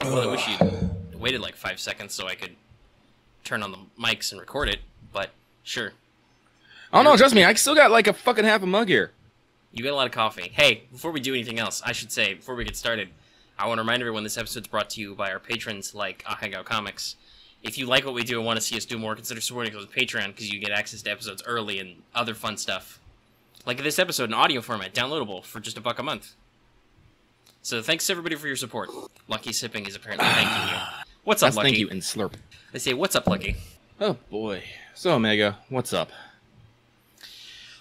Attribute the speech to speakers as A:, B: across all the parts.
A: Well, I wish you waited like 5 seconds so I could turn on the mics and record it, but sure.
B: Oh no, trust me, I still got like a fucking half a mug here.
A: You got a lot of coffee. Hey, before we do anything else, I should say, before we get started, I want to remind everyone this episode's brought to you by our patrons like Hangout Comics. If you like what we do and want to see us do more, consider supporting us with Patreon, because you get access to episodes early and other fun stuff. Like this episode in audio format, downloadable for just $1 a month. So thanks everybody for your support. Lucky Sipping is apparently thanking you. What's up, Lucky?
B: Thank you and slurp.
A: I say, what's up, Lucky?
B: Oh boy. So Omega, what's up?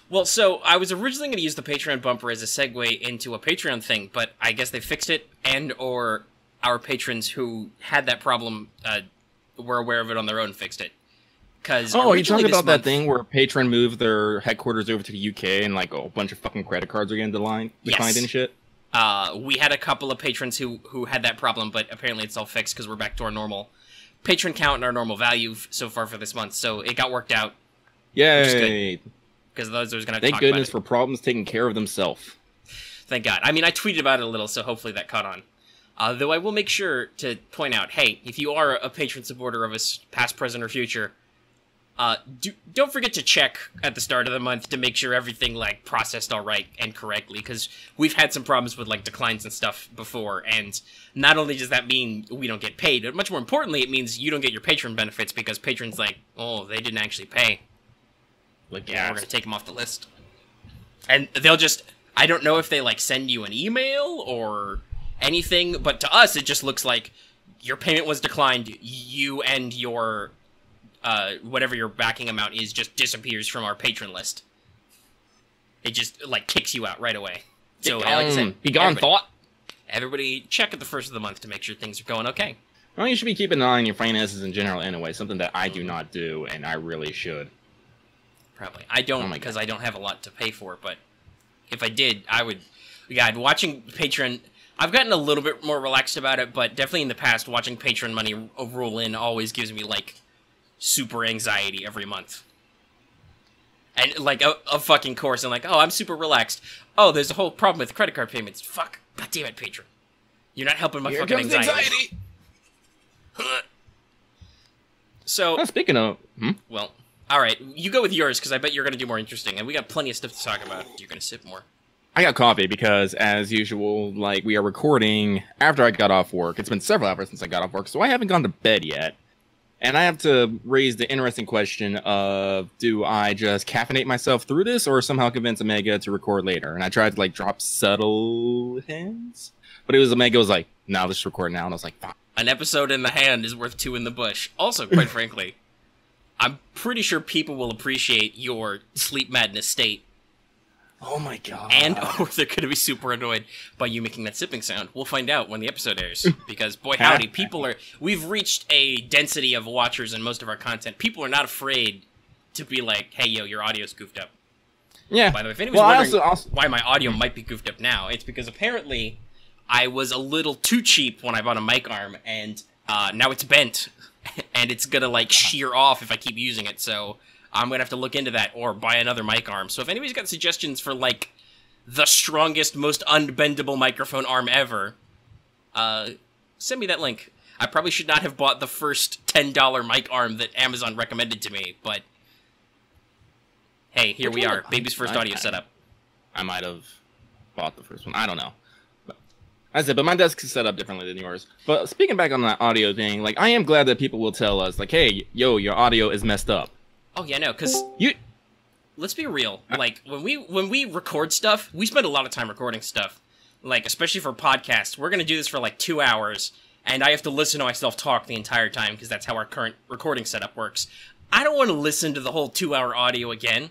A: Well, so I was originally going to use the Patreon bumper as a segue into a Patreon thing, but I guess they fixed it, and or our patrons who had that problem were aware of it on their own and fixed it.
B: Oh, are you talking about that thing where Patreon moved their headquarters over to the UK and like a bunch of fucking credit cards are getting declined and shit?
A: We had a couple of patrons who had that problem, but apparently it's all fixed because we're back to our normal patron count and our normal value so far for this month, so it got worked out.
B: Yay!
A: Because those was going to
B: Thank goodness for problems taking care of themselves.
A: Thank God. I mean, I tweeted about it a little, so hopefully that caught on. Though I will make sure to point out, hey, if you are a patron supporter of us, past, present, or future, don't forget to check at the start of the month to make sure everything, like, processed all right and correctly, because we've had some problems with, like, declines and stuff before, and not only does that mean we don't get paid, but much more importantly, it means you don't get your patron benefits, because patrons, like, oh, they didn't actually pay. Like, yeah, we're gonna take them off the list. And they'll just, I don't know if they, like, send you an email or anything, but to us, it just looks like your payment was declined, you and your, whatever your backing amount is, just disappears from our patron list. It just, like, kicks you out right away. So, like I said,
B: be gone, thought.
A: Everybody check at the first of the month to make sure things are going okay.
B: Well, you should be keeping an eye on your finances in general anyway, something that I do not do, and I really should.
A: Probably. I don't, because I don't have a lot to pay for, but if I did, I would. God, watching Patreon, I've gotten a little bit more relaxed about it, but definitely in the past, watching Patreon money roll in always gives me, like, super anxiety every month. And, like, a fucking course, and like, oh, I'm super relaxed. Oh, there's a whole problem with credit card payments. Fuck. God damn it, Patreon. You're not helping my fucking anxiety. So,
B: well, speaking of...
A: Well... Alright, you go with yours, because I bet you're going to do more interesting, and we got plenty of stuff to talk about. You're going to sip more.
B: I got coffee, because, as usual, like, we are recording after I got off work. It's been several hours since I got off work, so I haven't gone to bed yet. And I have to raise the interesting question of, do I just caffeinate myself through this, or somehow convince Omega to record later? And I tried to, like, drop subtle hints, but Omega was like, no, let's record now, and I was like, fuck.
A: An episode in the hand is worth 2 in the bush. Also, quite frankly... I'm pretty sure people will appreciate your sleep madness state.
B: Oh my god.
A: And or they're going to be super annoyed by you making that sipping sound. We'll find out when the episode airs. Because, boy howdy, we've reached a density of watchers in most of our content. People are not afraid to be like, hey, yo, your audio's goofed up.
B: Yeah.
A: By the way, if anyone's wondering why my audio might be goofed up now, it's because apparently I was a little too cheap when I bought a mic arm, and now it's bent. And it's gonna, like, shear off if I keep using it, so I'm gonna have to look into that or buy another mic arm. So if anybody's got suggestions for, like, the strongest, most unbendable microphone arm ever, send me that link. I probably should not have bought the first $10 mic arm that Amazon recommended to me, but hey, here we are. Baby's first audio setup.
B: I might have bought the first one. I don't know. I said, but my desk is set up differently than yours. But speaking back on that audio thing, like, I am glad that people will tell us, like, hey, yo, your audio is messed up.
A: Oh, yeah, no, because... Let's be real. Like, when we record stuff, we spend a lot of time recording stuff. Like, especially for podcasts. We're going to do this for, like, 2 hours, and I have to listen to myself talk the entire time, because that's how our current recording setup works. I don't want to listen to the whole 2-hour audio again.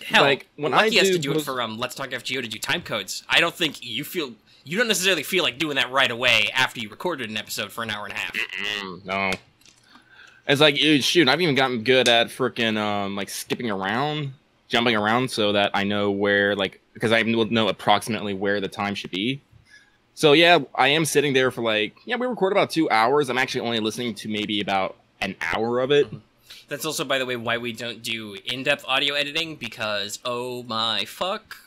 A: Hell, like, when Lucky has to do it for Let's Talk FGO to do time codes. I don't think you don't necessarily feel like doing that right away after you recorded an episode for an hour and a half.
B: No. It's like, shoot, I've even gotten good at frickin', like, skipping around, jumping around so that I know where, like, because I will know approximately where the time should be. So, yeah, I am sitting there for, like, yeah, we record about 2 hours. I'm actually only listening to maybe about an hour of it.
A: That's also, by the way, why we don't do in-depth audio editing, because, oh my fuck,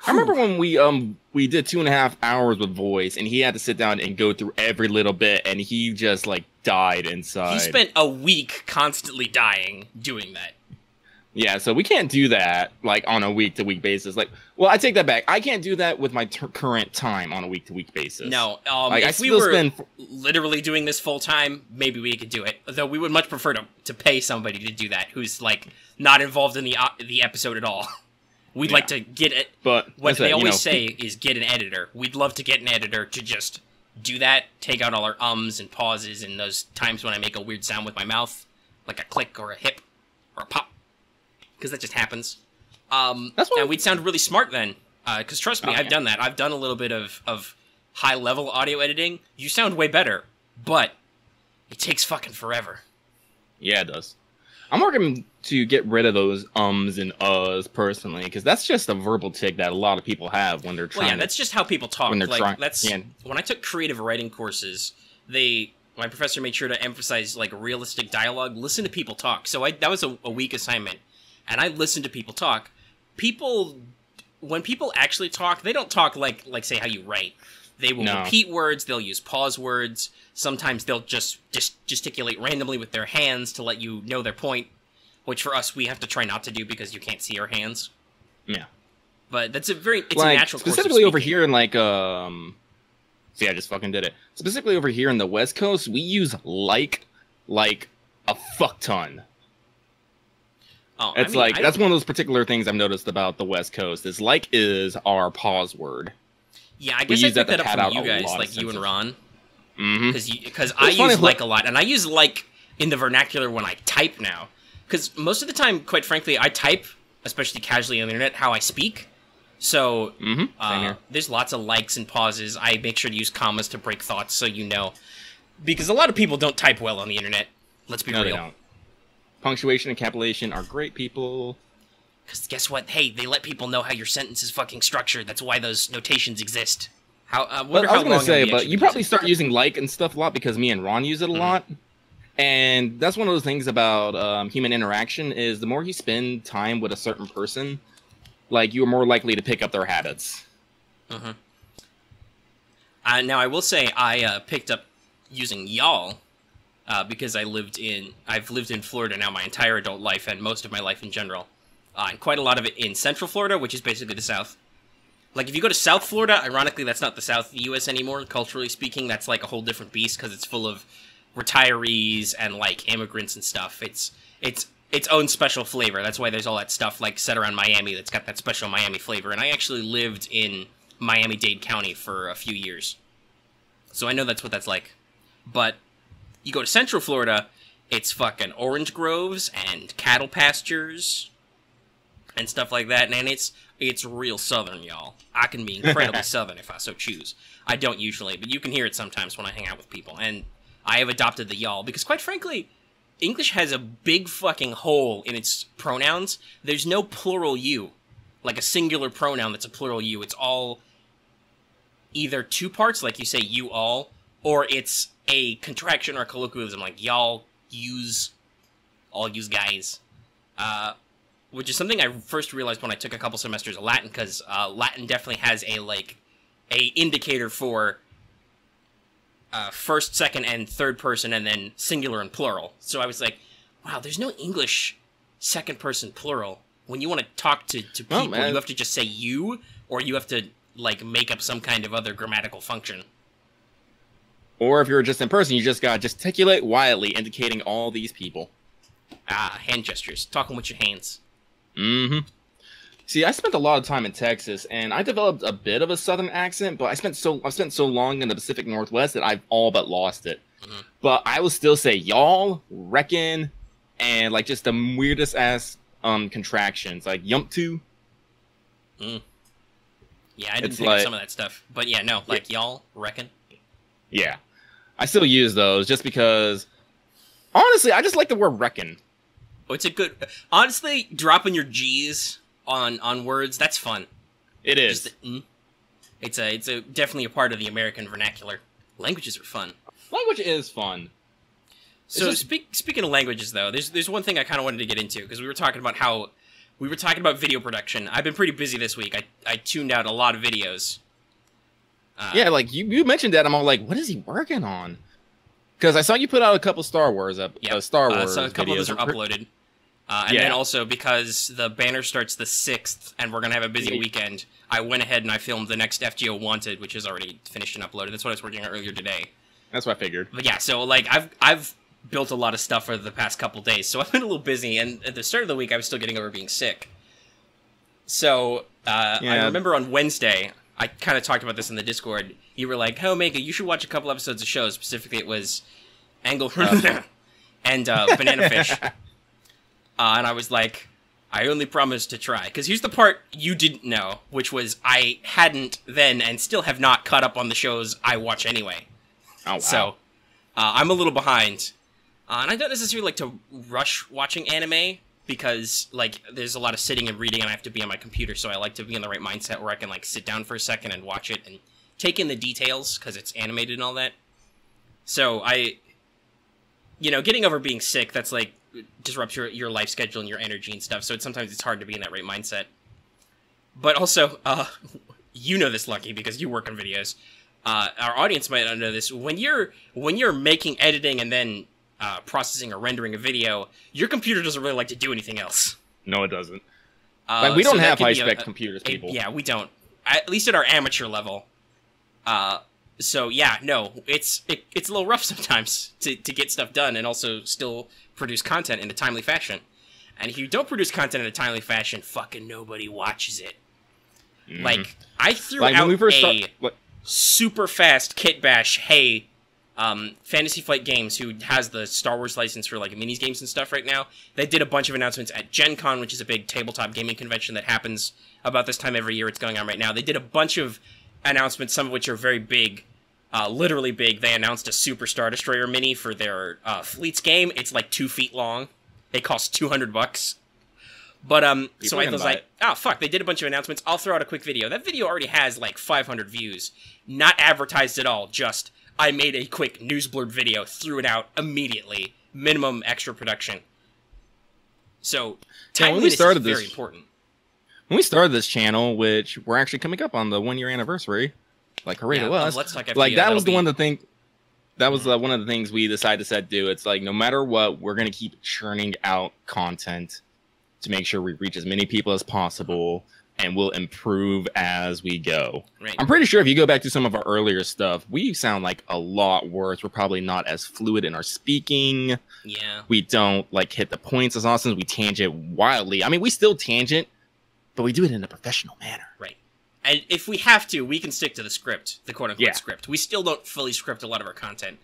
B: I remember when we did 2.5 hours with voice, and he had to sit down and go through every little bit, and he just like died inside.
A: He spent a week constantly dying doing that.
B: Yeah, so we can't do that like on a week-to-week basis. Like, well, I take that back. I can't do that with my current time on a week-to-week basis.
A: No,
B: like,
A: if we were literally doing this full time, maybe we could do it. Though we would much prefer to pay somebody to do that who's like not involved in the episode at all. We'd like to get it.
B: But
A: what they always say is get an editor. We'd love to get an editor to just do that, take out all our ums and pauses and those times when I make a weird sound with my mouth, like a click or a hip or a pop. Because that just happens. And we'd sound really smart then. Because trust me, I've done that. I've done a little bit of high-level audio editing. You sound way better, but it takes fucking forever.
B: Yeah, it does. I'm working to get rid of those ums and uhs personally, because that's just a verbal tick that a lot of people have when they're trying.
A: Well, yeah, that's just how people talk.
B: When they're
A: like when I took creative writing courses, my professor made sure to emphasize like realistic dialogue. Listen to people talk. So that was a week assignment. And I listen to people talk. When people actually talk, they don't talk like say how you write. They will repeat words. They'll use pause words. Sometimes they'll just gesticulate randomly with their hands to let you know their point. Which for us, we have to try not to do because you can't see our hands.
B: Yeah.
A: But that's it's like, a natural course
B: specifically over here in like see, I just fucking did it. Specifically over here in the West Coast, we use like a fuck ton.
A: Oh,
B: it's that's one of those particular things I've noticed about the West Coast is like is our pause word.
A: Yeah, I guess I picked that up from you guys, like you and Ron.
B: Mm-hmm.
A: Because I use like a lot, and I use like in the vernacular when I type now. Because most of the time, quite frankly, I type, especially casually on the internet, how I speak. So there's lots of likes and pauses. I make sure to use commas to break thoughts, so you know. Because a lot of people don't type well on the internet. Let's be real.
B: They don't. Punctuation and capitulation are great people.
A: Because guess what? Hey, they let people know how your sentence is fucking structured. That's why those notations exist.
B: I was going to say, but you probably start using like and stuff a lot because me and Ron use it a lot. And that's one of those things about human interaction is the more you spend time with a certain person, like you're more likely to pick up their habits.
A: Now, I will say I picked up using y'all. Because I've lived in Florida now my entire adult life and most of my life in general. And quite a lot of it in Central Florida, which is basically the South. Like, if you go to South Florida, ironically, that's not the South of the U.S. anymore, culturally speaking. That's, like, a whole different beast because it's full of retirees and, like, immigrants and stuff. It's its own special flavor. That's why there's all that stuff, like, set around Miami that's got that special Miami flavor. And I actually lived in Miami-Dade County for a few years. So I know that's what that's like. But you go to Central Florida, it's fucking orange groves and cattle pastures and stuff like that, and it's real southern, y'all. I can be incredibly southern if I so choose. I don't usually, but you can hear it sometimes when I hang out with people, and I have adopted the y'all, because quite frankly, English has a big fucking hole in its pronouns. There's no plural you, like a singular pronoun that's a plural you. It's all either two parts, like you say you all, or it's a contraction or a colloquialism, like y'all, use, all use guys. Which is something I first realized when I took a couple semesters of Latin, because Latin definitely has a indicator for first, second, and third person, and then singular and plural. So I was like, wow, there's no English second person plural. When you want to talk to people, you have to just say you, or you have to like make up some kind of other grammatical function.
B: Or if you're just in person, you just gotta gesticulate wildly, indicating all these people.
A: Hand gestures. Talking with your hands.
B: Mm-hmm. See, I spent a lot of time in Texas, and I developed a bit of a southern accent, but I've spent so long in the Pacific Northwest that I've all but lost it. But I will still say y'all, reckon, and like just the weirdest ass contractions, like yump to.
A: Yeah, I didn't think of some of that stuff. But yeah, no, like y'all, reckon.
B: Yeah. I still use those just because, honestly, I just like the word reckon.
A: Oh, it's a good... Honestly, dropping your G's on words, that's fun.
B: It is.
A: It's definitely a part of the American vernacular. Languages are fun.
B: Language is fun.
A: So speaking of languages, though, there's one thing I kind of wanted to get into, because we were talking about how we were talking about video production. I've been pretty busy this week. I tuned out a lot of videos.
B: Yeah, like you mentioned that. I'm all like, what is he working on? Because I saw you put out a couple Star Wars Star Wars
A: so a couple
B: videos.
A: of those are uploaded. And then also, because the banner starts the 6th, and we're going to have a busy weekend, I went ahead and I filmed the next FGO Wanted, which is already finished and uploaded. That's what I was working on earlier today.
B: That's what I figured.
A: But yeah, so, like, I've built a lot of stuff over the past couple days, so I've been a little busy, and at the start of the week, I was still getting over being sick. So, I remember on Wednesday, I kind of talked about this in the Discord. You were like, "Oh, Omega, you should watch a couple episodes of shows." Specifically, it was Angle and Banana Fish. And I was like, I only promised to try. Because here's the part you didn't know, which was I hadn't then and still have not caught up on the shows I watch anyway.
B: Oh, wow.
A: So, I'm a little behind. And I don't necessarily like to rush watching anime, because, like, there's a lot of sitting and reading and I have to be on my computer, so I like to be in the right mindset where I can, like, sit down for a second and watch it and take in the details, because it's animated and all that. So, getting over being sick, that's, like, disrupts your life schedule and your energy and stuff, so sometimes it's hard to be in that right mindset. But also, you know this, Lucky, because you work on videos. Our audience might not know this. When you're making, editing, and then processing or rendering a video, your computer doesn't really like to do anything else.
B: No, it doesn't. Like, we don't have high-spec computers, people.
A: Yeah, we don't. At least at our amateur level. So, yeah, no, it's a little rough sometimes to get stuff done and also still produce content in a timely fashion. And if you don't produce content in a timely fashion, fucking nobody watches it. Mm. Like, I threw out super fast kit bash, hey, Fantasy Flight Games, who has the Star Wars license for, like, minis games and stuff right now. They did a bunch of announcements at Gen Con, which is a big tabletop gaming convention that happens about this time every year. It's going on right now. They did a bunch of announcements, some of which are very big, literally big. They announced a Super Star Destroyer mini for their Fleets game. It's like 2 feet long. It costs $200. But so I was like, oh fuck, they did a bunch of announcements. I'll throw out a quick video. That video already has like 500 views, not advertised at all. Just I made a quick news blurb video, threw it out immediately. Minimum extra production. So timeliness is very important.
B: When we started this channel, which we're actually coming up on the 1-year anniversary, like hooray to us,
A: Let's Talk FGO,
B: like that was the one of the things. That was one of the things we decided to do. It's like no matter what, we're gonna keep churning out content to make sure we reach as many people as possible, and we'll improve as we go. Right. I'm pretty sure if you go back to some of our earlier stuff, we sound like a lot worse. We're probably not as fluid in our speaking.
A: Yeah.
B: We don't like hit the points as often. We tangent wildly. I mean, we still tangent, but we do it in a professional manner.
A: Right. And if we have to, we can stick to the script, the quote-unquote script. We still don't fully script a lot of our content.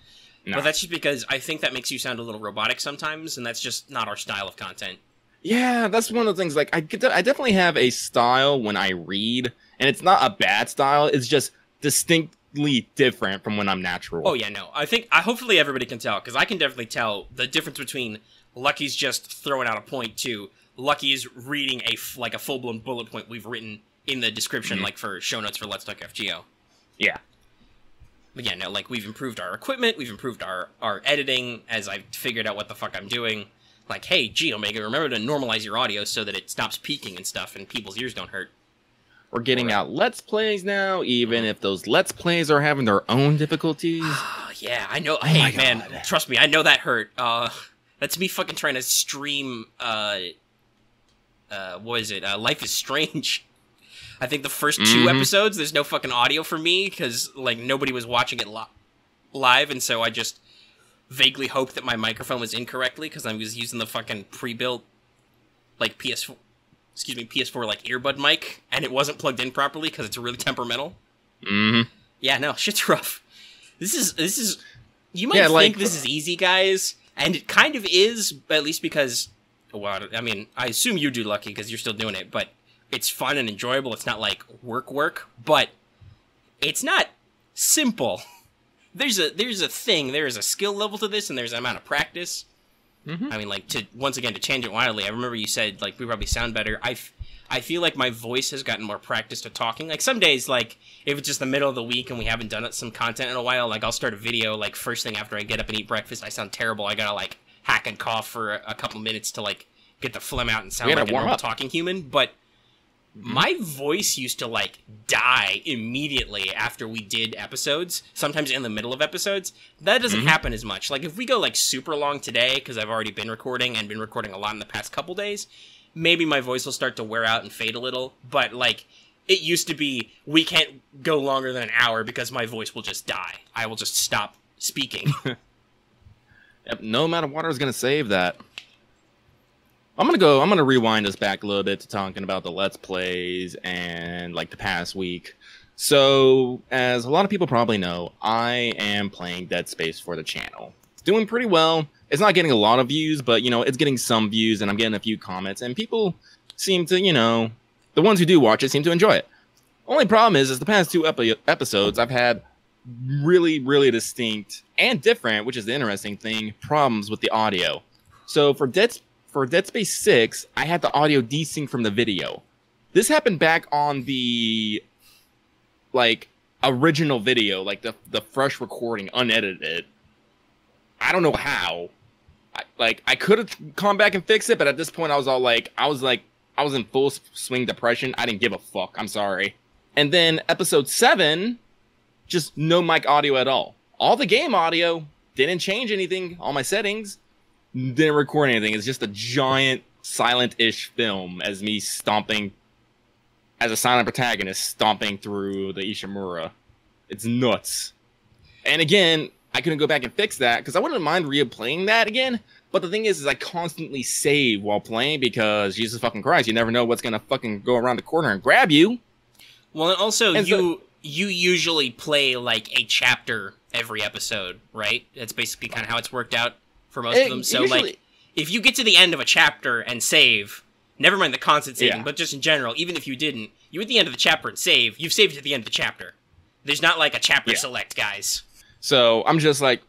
A: No. But that's just because I think that makes you sound a little robotic sometimes, and that's just not our style of content.
B: Yeah, that's one of the things, like, I definitely have a style when I read, and it's not a bad style, it's just distinctly different from when I'm natural.
A: Oh, yeah, no. Hopefully everybody can tell, because I can definitely tell the difference between Lucky's just throwing out a point to Lucky's reading a full-blown bullet point we've written in the description, like for show notes for Let's Talk FGO.
B: Yeah.
A: But yeah, no, like, we've improved our equipment, we've improved our editing, as I've figured out what the fuck I'm doing. Like, hey, gee, Omega, remember to normalize your audio so that it stops peaking and stuff and people's ears don't hurt.
B: We're getting out Let's Plays now, even if those Let's Plays are having their own difficulties.
A: Yeah, I know. Hey, man, trust me, I know that hurt. That's me fucking trying to stream, what is it? Life is Strange. I think the first 2 episodes, there's no fucking audio for me, because, like, nobody was watching it live, and so I just vaguely hoped that my microphone was incorrectly, because I was using the fucking pre-built, like, PS4, like, earbud mic, and it wasn't plugged in properly, because it's really temperamental. Yeah, no, shit's rough. This is, you might think this is easy, guys, and it kind of is, at least because, well, I mean, I assume you do, Lucky, because you're still doing it, but it's fun and enjoyable. It's not like work, but it's not simple. There's a skill level to this, and there's an amount of practice. I mean, like, once again, to tangent wildly, I remember you said, like, we probably sound better. I feel like my voice has gotten more practice to talking. Like, some days, like, if it's just the middle of the week and we haven't done some content in a while, like, I'll start a video, like, first thing after I get up and eat breakfast, I sound terrible. I gotta, like, hack and cough for a couple minutes to, like, get the phlegm out and sound
B: We
A: like
B: gotta
A: a
B: warm
A: normal
B: up.
A: talking human, but my voice used to, like, die immediately after we did episodes, sometimes in the middle of episodes. That doesn't happen as much. Like, if we go, like, super long today, because I've already been recording, and been recording a lot in the past couple days, maybe my voice will start to wear out and fade a little, but, like, it used to be, we can't go longer than an hour because my voice will just die. I will just stop speaking.
B: Yep, no amount of water is going to save that. I'm gonna rewind us back a little bit to talking about the Let's Plays and like the past week. So, as a lot of people probably know, I am playing Dead Space for the channel. It's doing pretty well. It's not getting a lot of views, but you know, it's getting some views, and I'm getting a few comments, and people seem to, you know, the ones who do watch it seem to enjoy it. Only problem is the past two episodes I've had really, really distinct and different, which is the interesting thing, problems with the audio. So for Dead Space 6, I had the audio desync from the video. This happened back on the, like, original video, like the fresh recording, unedited. I don't know how. I could have come back and fixed it, but at this point I was in full swing depression. I didn't give a fuck. I'm sorry. And then episode 7, just no mic audio at all. All the game audio, didn't change anything, all my settings. Didn't record anything. It's just a giant silent-ish film as me stomping as a silent protagonist stomping through the Ishimura. It's nuts. And again, I couldn't go back and fix that because I wouldn't mind replaying that again. But the thing is I constantly save while playing because Jesus fucking Christ, you never know what's gonna fucking go around the corner and grab you.
A: Well, and also you usually play like a chapter every episode, right? That's basically kind of how it's worked out for most of them. So, usually, like, if you get to the end of a chapter and save, never mind the constant saving, but just in general, even if you didn't, you at the end of the chapter and save, you've saved at the end of the chapter. There's not, like, a chapter select, guys.
B: So, I'm just like,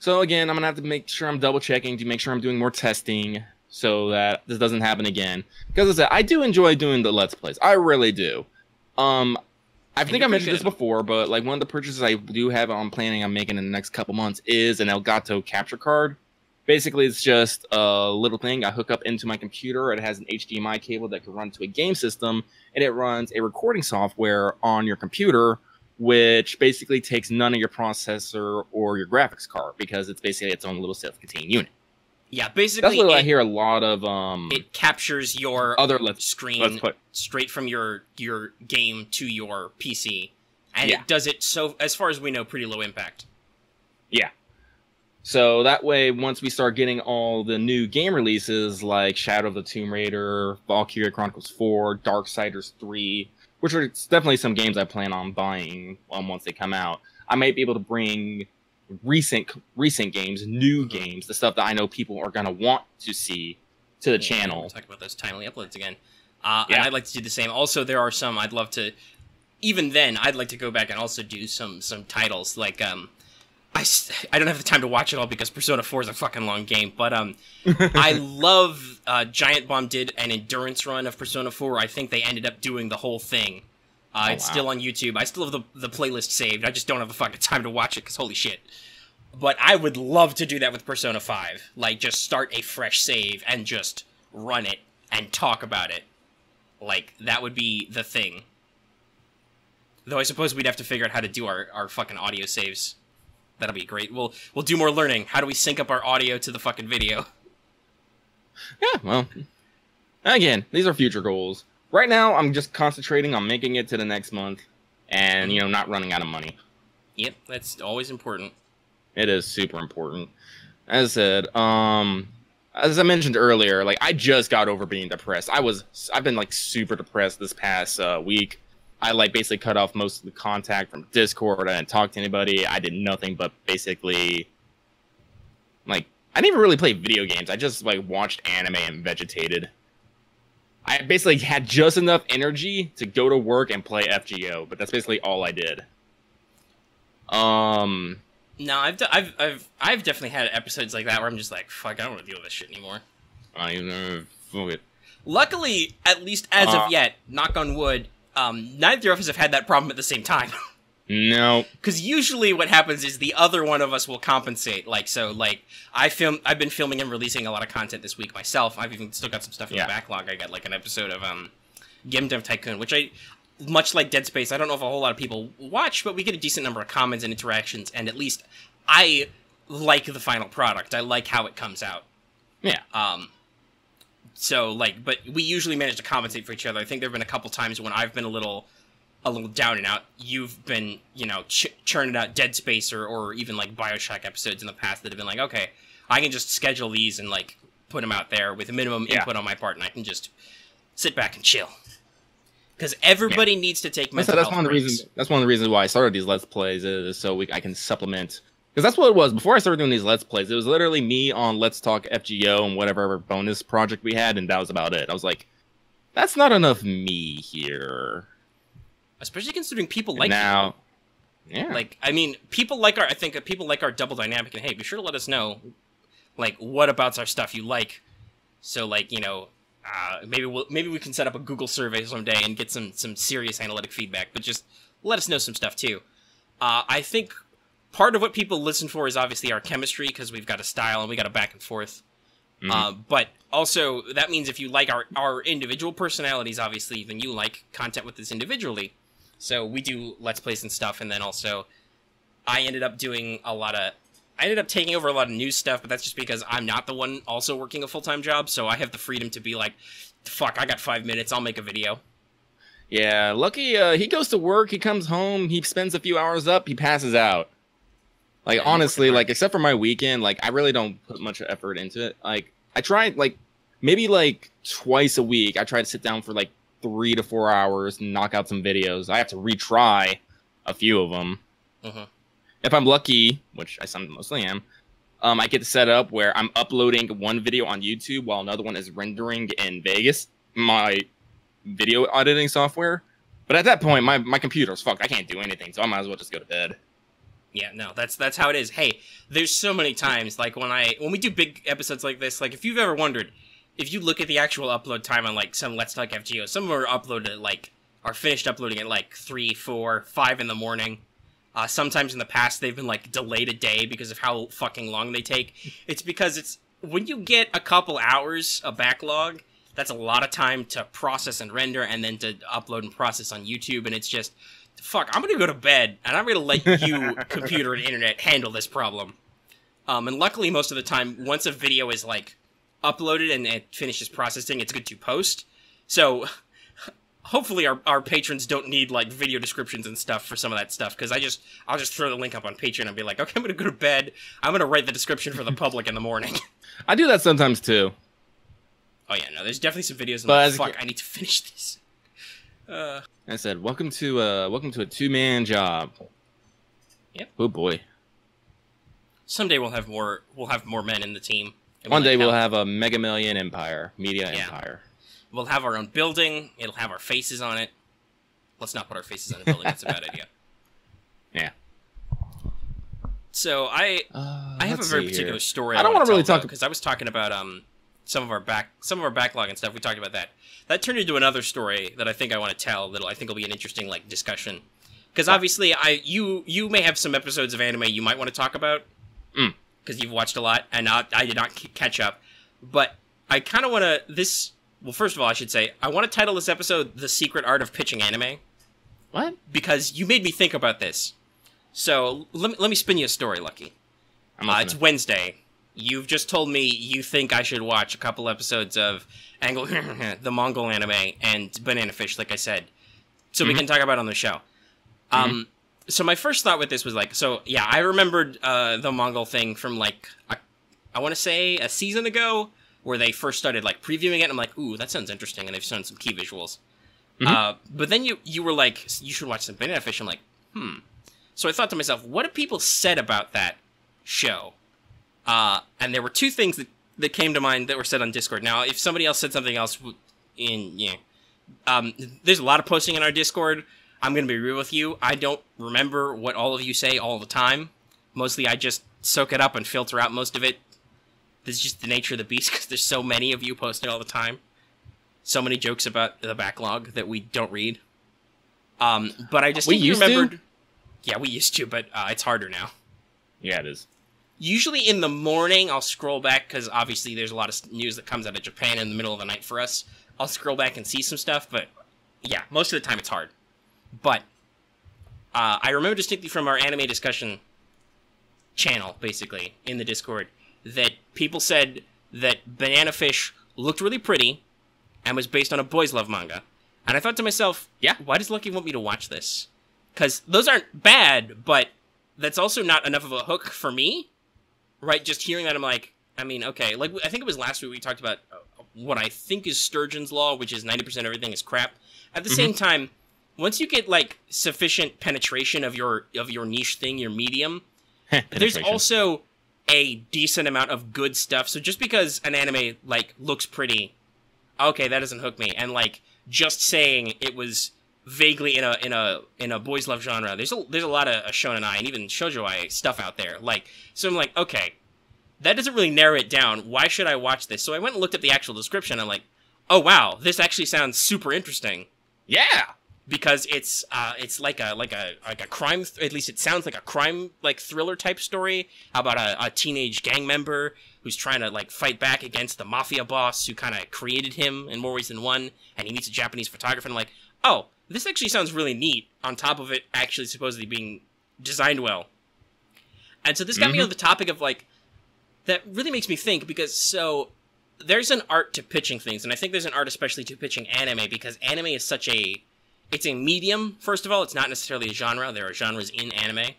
B: So, again, I'm going to have to make sure I'm double-checking to make sure I'm doing more testing so that this doesn't happen again. Because, as I said, I do enjoy doing the Let's Plays. I really do. I think I mentioned this before, but like one of the purchases I do have I'm planning on making in the next couple months is an Elgato capture card. Basically, it's just a little thing I hook up into my computer. It has an HDMI cable that can run to a game system, and it runs a recording software on your computer, which basically takes none of your processor or your graphics card because it's basically its own little self-contained unit.
A: Yeah, basically,
B: that's what I hear a lot of.
A: It captures your screen straight from your game to your PC, and it does it so, as far as we know, pretty low impact. Yeah.
B: So that way, once we start getting all the new game releases like Shadow of the Tomb Raider, Valkyria Chronicles 4, Darksiders 3, which are definitely some games I plan on buying once they come out, I might be able to bring recent games, new games, the stuff that I know people are going to want to see to the channel.
A: We'll talk about those timely uploads again. And I'd like to do the same. Also, there are some I'd love to, even then, I'd like to go back and also do some titles. Like, I don't have the time to watch it all because Persona 4 is a fucking long game, but I love, Giant Bomb did an endurance run of Persona 4. I think they ended up doing the whole thing. It's still on YouTube. I still have the playlist saved. I just don't have the fucking time to watch it because holy shit. But I would love to do that with Persona 5. Like, just start a fresh save and just run it and talk about it. Like, that would be the thing. Though I suppose we'd have to figure out how to do our fucking audio saves. That'll be great. We'll do more learning. How do we sync up our audio to the fucking video?
B: Yeah, well, again, these are future goals. Right now, I'm just concentrating on making it to the next month and, you know, not running out of money.
A: Yep, that's always important.
B: It is super important. As I said, as I mentioned earlier, like, I just got over being depressed. I've been, like, super depressed this past week. I, like, basically cut off most of the contact from Discord. I didn't talk to anybody. I did nothing but basically, like, I didn't even really play video games. I just, like, watched anime and vegetated. I basically had just enough energy to go to work and play FGO, but that's basically all I did.
A: No, I've definitely had episodes like that where I'm just like, fuck, I don't want to deal with this shit anymore.
B: Fuck it.
A: Luckily, at least as of yet, knock on wood, neither of us have had that problem at the same time.
B: No.
A: Because usually what happens is the other one of us will compensate. I've been filming and releasing a lot of content this week myself. I've even still got some stuff in the backlog. I got like an episode of Game Dev Tycoon, which much like Dead Space, I don't know if a whole lot of people watch, but we get a decent number of comments and interactions, and at least I like the final product. I like how it comes out.
B: Yeah.
A: But we usually manage to compensate for each other. I think there have been a couple times when I've been a little down and out. You've been, churning out Dead Space or even like Bioshock episodes in the past that have been like, okay, I can just schedule these and like put them out there with a minimum input on my part, and I can just sit back and chill. Because everybody needs to take mental health breaks.
B: That's one of the reasons why I started these Let's Plays, is so I can supplement. Because that's what it was. Before I started doing these Let's Plays, it was literally me on Let's Talk FGO and whatever bonus project we had, and that was about it. I was like, that's not enough me here.
A: Especially considering people like
B: now, you. Yeah.
A: Like, I mean, people like our double dynamic, and hey, be sure to let us know, like, what about our stuff you like. So, like, maybe we can set up a Google survey someday and get some serious analytic feedback, but just let us know some stuff too. I think part of what people listen for is obviously our chemistry, because we've got a style and we got a back and forth. But also, that means if you like our individual personalities, obviously, then you like content with us individually. So we do Let's Plays and stuff, and then also I ended up taking over a lot of news stuff, but that's just because I'm not the one also working a full-time job, so I have the freedom to be like, fuck, I got 5 minutes, I'll make a video.
B: Yeah, Lucky, he goes to work, he comes home, he spends a few hours up, he passes out. Like, yeah, honestly, like, except for my weekend, like, I really don't put much effort into it. Like, I tried, like, maybe, like, twice a week, I try to sit down for, like, 3 to 4 hours and knock out some videos. I have to retry a few of them. If I'm lucky, which I mostly am, I get set up where I'm uploading one video on YouTube while another one is rendering in Vegas, my video editing software. But at that point, my computer's fucked. I can't do anything, so I might as well just go to bed.
A: Yeah, no, that's how it is. Hey, there's so many times, like, when we do big episodes like this, like, if you've ever wondered, if you look at the actual upload time on, like, some Let's Talk FGO, some of them are uploaded at, like, are finished uploading at, like, 3, 4, 5 in the morning. Sometimes in the past, they've been, like, delayed a day because of how fucking long they take. It's because when you get a couple hours of backlog, that's a lot of time to process and render, and then to upload and process on YouTube, and it's just, fuck, I'm gonna go to bed, and I'm gonna let you, computer and internet, handle this problem. And luckily, most of the time, once a video is, like, uploaded and it finishes processing, it's good to post. So hopefully our patrons don't need, like, video descriptions and stuff for some of that stuff, because I'll just throw the link up on Patreon and be like, okay, I'm gonna go to bed, I'm gonna write the description for the public in the morning.
B: I do that sometimes too.
A: Oh yeah, no, there's definitely some videos I'm like, fuck, I need to finish this.
B: I said, welcome to a two-man job.
A: Yep.
B: Oh boy.
A: Someday we'll have more men in the team.
B: One day we'll have a Mega Million empire, media empire.
A: We'll have our own building. It'll have our faces on it. Let's not put our faces on a building. That's a bad idea.
B: Yeah.
A: So I have a very particular story.
B: I don't want to really talk
A: because I was talking about some of our backlog and stuff. We talked about that. That turned into another story that I think I want to tell. That I think will be an interesting, like, discussion. Because obviously, you may have some episodes of anime you might want to talk about. Because you've watched a lot, and I did not catch up. But I kind of want to... Well, first of all, I should say, I want to title this episode The Secret Art of Pitching Anime.
B: What?
A: Because you made me think about this. So, let me spin you a story, Lucky. It's Wednesday. You've just told me you think I should watch a couple episodes of the Mongol anime and Banana Fish, like I said. So we can talk about it on the show. So my first thought with this was like, so yeah, I remembered the Mongol thing from like, I want to say a season ago, where they first started like previewing it, and I'm like, ooh, that sounds interesting, and they've shown some key visuals. But then you were like, you should watch some Banana Fish. I'm like, So I thought to myself, what have people said about that show? And there were two things that came to mind that were said on Discord. Now, if somebody else said something else, there's a lot of posting in our Discord. I'm going to be real with you. I don't remember what all of you say all the time. Mostly I just soak it up and filter out most of it. This is just the nature of the beast, because there's so many of you posting all the time. So many jokes about the backlog that we don't read. But I just remembered... Yeah, we used to, but it's harder now.
B: Yeah, it is.
A: Usually in the morning, I'll scroll back, because obviously there's a lot of news that comes out of Japan in the middle of the night for us. I'll scroll back and see some stuff, but yeah, most of the time it's hard. But I remember distinctly from our anime discussion channel, basically, in the Discord, that people said that Banana Fish looked really pretty and was based on a boys' love manga. And I thought to myself, yeah, why does Lucky want me to watch this? Because those aren't bad, but that's also not enough of a hook for me, right? Just hearing that, I'm like, I mean, okay. Like, I think it was last week we talked about what I think is Sturgeon's Law, which is 90% of everything is crap. At the same time, once you get, like, sufficient penetration of your niche thing, your medium, there's also a decent amount of good stuff. So just because an anime, like, looks pretty, okay, that doesn't hook me. And, like, just saying it was vaguely in a boys' love genre, there's a lot of shonen ai and even shoujo ai stuff out there. Like, so I'm like, okay, that doesn't really narrow it down. Why should I watch this? So I went and looked at the actual description. I'm like, oh wow, this actually sounds super interesting.
B: Yeah,
A: because it's like a crime. At least it sounds like a crime, like, thriller type story about a teenage gang member who's trying to, like, fight back against the mafia boss who kind of created him in more ways than one, and he meets a Japanese photographer. And I'm like, oh, this actually sounds really neat, on top of it actually supposedly being designed well. And so this got me on the topic of, like, that really makes me think, because, so, there's an art to pitching things, and I think there's an art especially to pitching anime, because anime is such a... It's a medium, first of all. It's not necessarily a genre. There are genres in anime.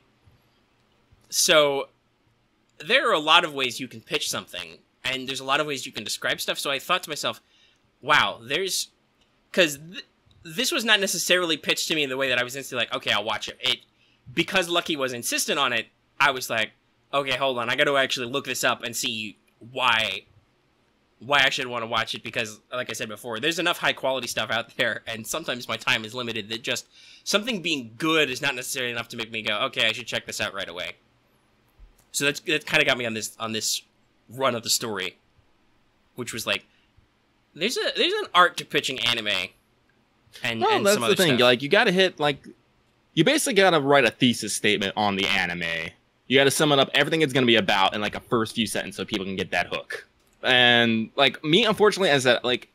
A: So, there are a lot of ways you can pitch something, and there's a lot of ways you can describe stuff, so I thought to myself, wow, there's... Because this was not necessarily pitched to me in the way that I was instantly like, okay, I'll watch it. Because Lucky was insistent on it, I was like, okay, hold on, I gotta actually look this up and see why I should want to watch it, because, like I said before, there's enough high-quality stuff out there, and sometimes my time is limited, that just something being good is not necessarily enough to make me go, okay, I should check this out right away. So that kind of got me on this run of the story, which was like, there's an art to pitching anime, and
B: that's
A: some other
B: the thing.
A: stuff.
B: Like, you gotta hit, like, you basically gotta write a thesis statement on the anime. You gotta sum it up everything it's gonna be about in, like, a first few sentences so people can get that hook. And, like, me, unfortunately, as that, like,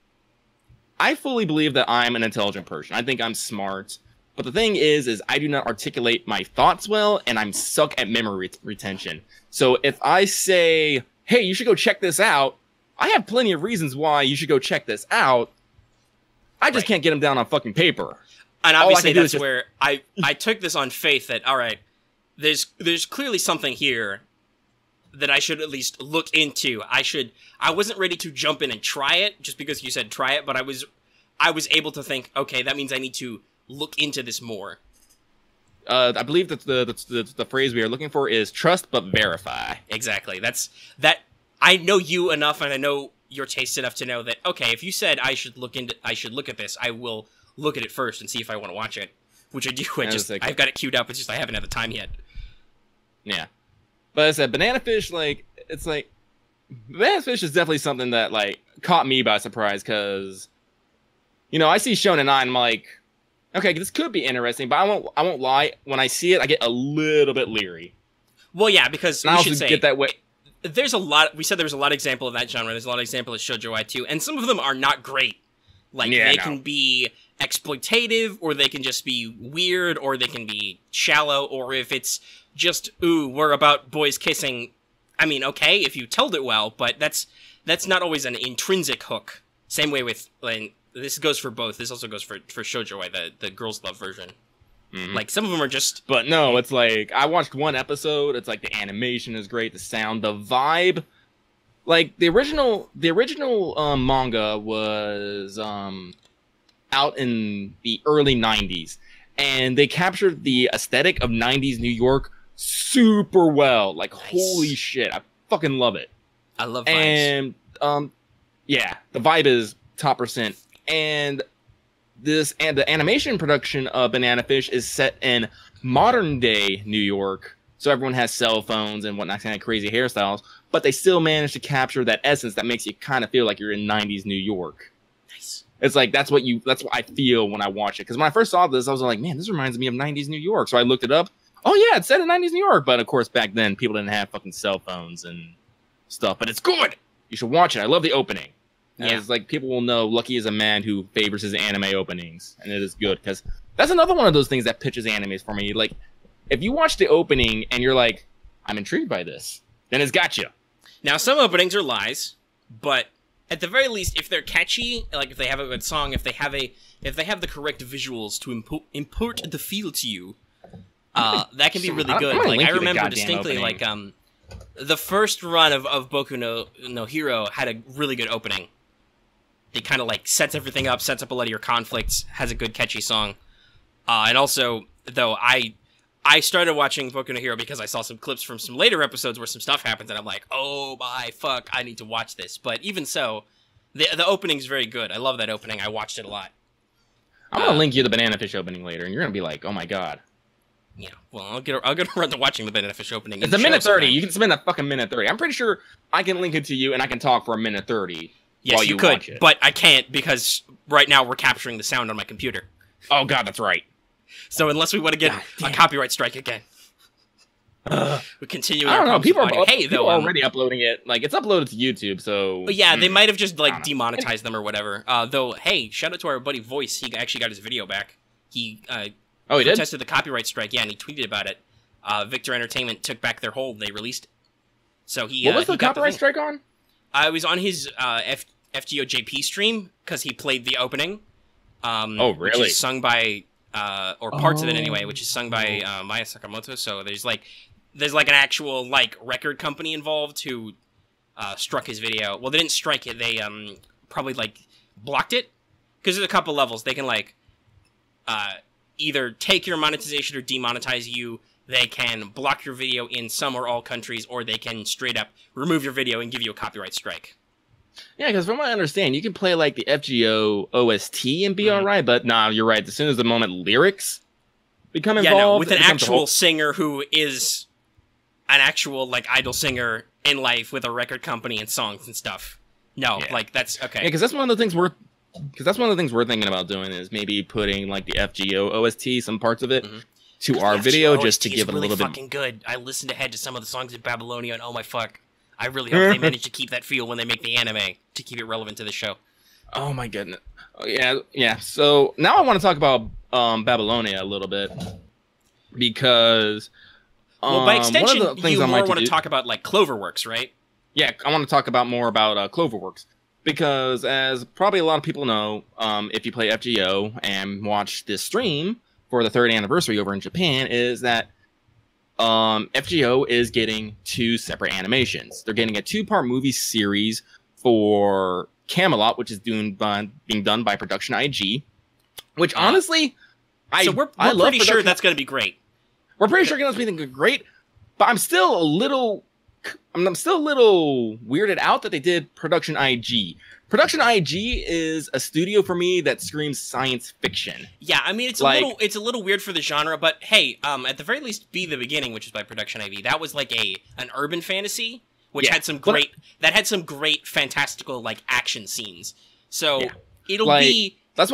B: I fully believe that I'm an intelligent person. I think I'm smart. But the thing is I do not articulate my thoughts well, and I'm suck at memory retention. So if I say, hey, you should go check this out, I have plenty of reasons why you should go check this out. I just can't get them down on fucking paper.
A: And obviously that's where I took this on faith that, all right, there's clearly something here that I should at least look into. I wasn't ready to jump in and try it just because you said try it, but I was able to think, okay, that means I need to look into this more.
B: I believe that the phrase we are looking for is trust but verify.
A: Exactly. That I know you enough, and I know your taste enough to know that, okay, if you said I should look at this, I will look at it first and see if I want to watch it, which I do. I've got it queued up. It's just I haven't had the time yet.
B: Yeah. But as I said, Banana Fish, like, it's like, Banana Fish is definitely something that, like, caught me by surprise, because, you know, I see Shonen 9, I'm like, okay, this could be interesting, but I won't lie, when I see it, I get a little bit leery.
A: Well, yeah, because
B: we should say, get that way.
A: There's a lot, we said there was a lot of example of that genre, there's a lot of example of shoujo ai too, and some of them are not great. Like, they can be exploitative, or they can just be weird, or they can be shallow, or if it's just, ooh, we're about boys kissing, I mean, okay, if you told it well, but that's not always an intrinsic hook. Same way with, like, this goes for both. This also goes for shoujo ai, the girls' love version. Like, some of them are just...
B: But no, it's like, I watched one episode, it's like, the animation is great, the sound, the vibe. Like, the original manga was out in the early 90s, and they captured the aesthetic of 90s New York super well. Like, nice. Holy shit, I fucking love it.
A: I love vibes.
B: And, yeah, the vibe is top %. And the animation production of Banana Fish is set in modern day New York, so everyone has cell phones and whatnot, kind of crazy hairstyles, but they still manage to capture that essence that makes you kind of feel like you're in 90s New York.
A: Nice.
B: It's like, that's what I feel when I watch it. Because when I first saw this, I was like, man, this reminds me of 90s New York. So I looked it up, Oh yeah, it's set in 90s New York, but of course back then people didn't have fucking cell phones and stuff. But it's good. You should watch it. I love the opening. Yeah. It's like people will know Lucky is a man who favors his anime openings, and it is good because that's another one of those things that pitches animes for me. Like, if you watch the opening and you're like, I'm intrigued by this, then it's got you.
A: Now, some openings are lies, but at the very least, if they're catchy, like if they have a good song, if they have the correct visuals to import the feel to you, that can be really good. Like I remember distinctly, like the first run of Boku no Hero had a really good opening. It kind of like sets everything up, sets up a lot of your conflicts, has a good catchy song. And also, though, I started watching Boku no Hero because I saw some clips from some later episodes where some stuff happens, and I'm like, oh my fuck, I need to watch this. But even so, the opening's very good. I love that opening. I watched it a lot.
B: I'm gonna link you the Banana Fish opening later, and you're gonna be like, oh my god.
A: Yeah, well, I'll get around to watching the Banana Fish opening.
B: It's a minute 30. You can spend a fucking minute 30. I'm pretty sure I can link it to you, and I can talk for a minute 30.
A: Yes, you could, but I can't because right now we're capturing the sound on my computer.
B: Oh god, that's right.
A: So unless we want to get a copyright strike again, we continue.
B: I don't know. People are already uploading it. Like, it's uploaded to YouTube, so.
A: But yeah, they might have just like demonetized them or whatever. Though, hey, shout out to our buddy Voice. He actually got his video back. He
B: he
A: protested the copyright strike. Yeah, and he tweeted about it. Victor Entertainment took back their hold. They released it. So he.
B: What was the copyright strike on?
A: I was on his FGO JP stream because he played the opening.
B: Oh, really?
A: Which is sung by. Or parts of it anyway, which is sung by Maya Sakamoto. So there's like an actual like record company involved who struck his video. Well, they didn't strike it. They probably like blocked it because there's a couple levels. They can like either take your monetization or demonetize you. They can block your video in some or all countries, or they can straight up remove your video and give you a copyright strike.
B: Yeah, because from what I understand, you can play like the FGO OST and be alright, but nah, you're right. As soon as the moment lyrics become involved,
A: with an actual singer who is an actual like idol singer in life with a record company and songs and stuff. No, like that's okay.
B: Yeah, because that's one of the things we're thinking about doing is maybe putting like the FGO OST, some parts of it, to our video just to give it a little bit.
A: Fucking good. I listened ahead to some of the songs in Babylonia, and oh my fuck. I really hope they manage to keep that feel when they make the anime to keep it relevant to the show.
B: Oh my goodness. Yeah. So now I want to talk about Babylonia a little bit because
A: by extension, one of the things you more want to talk about like Cloverworks, right?
B: Yeah, I want to talk about more about Cloverworks because as probably a lot of people know, if you play FGO and watch this stream for the 3rd anniversary over in Japan, is that FGO is getting 2 separate animations. They're getting a 2-part movie series for Camelot, which is being done by Production IG. Which honestly,
A: we're pretty sure that's going to be great.
B: We're pretty sure it's going to be great, but I'm still a little weirded out that they did Production IG. Production IG is a studio for me that screams science fiction.
A: Yeah, I mean it's a little weird for the genre, but hey, at the very least, Be the Beginning, which is by Production IG, that was like an urban fantasy, which had some great fantastical like action scenes. So it'll be a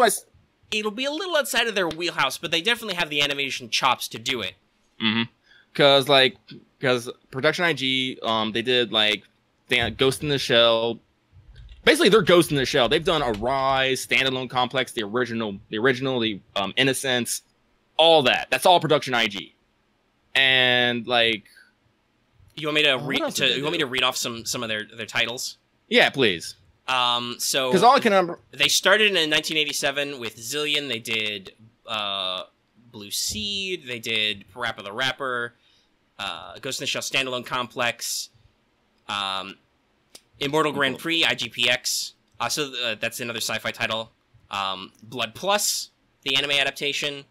A: little outside of their wheelhouse, but they definitely have the animation chops to do it.
B: Because Production IG, they did like Ghost in the Shell. Basically, they're Ghost in the Shell. They've done Arise, Standalone Complex, the original, Innocence, all that. That's all Production IG. And like,
A: you want me to read off some of their titles?
B: Yeah, please.
A: So
B: because all I can remember,
A: they started in 1987 with Zillion. They did Blue Seed. They did Parappa the Rapper, Ghost in the Shell Standalone Complex. Immortal Grand Prix, IGPX. Also, that's another sci-fi title. Blood Plus, the anime adaptation.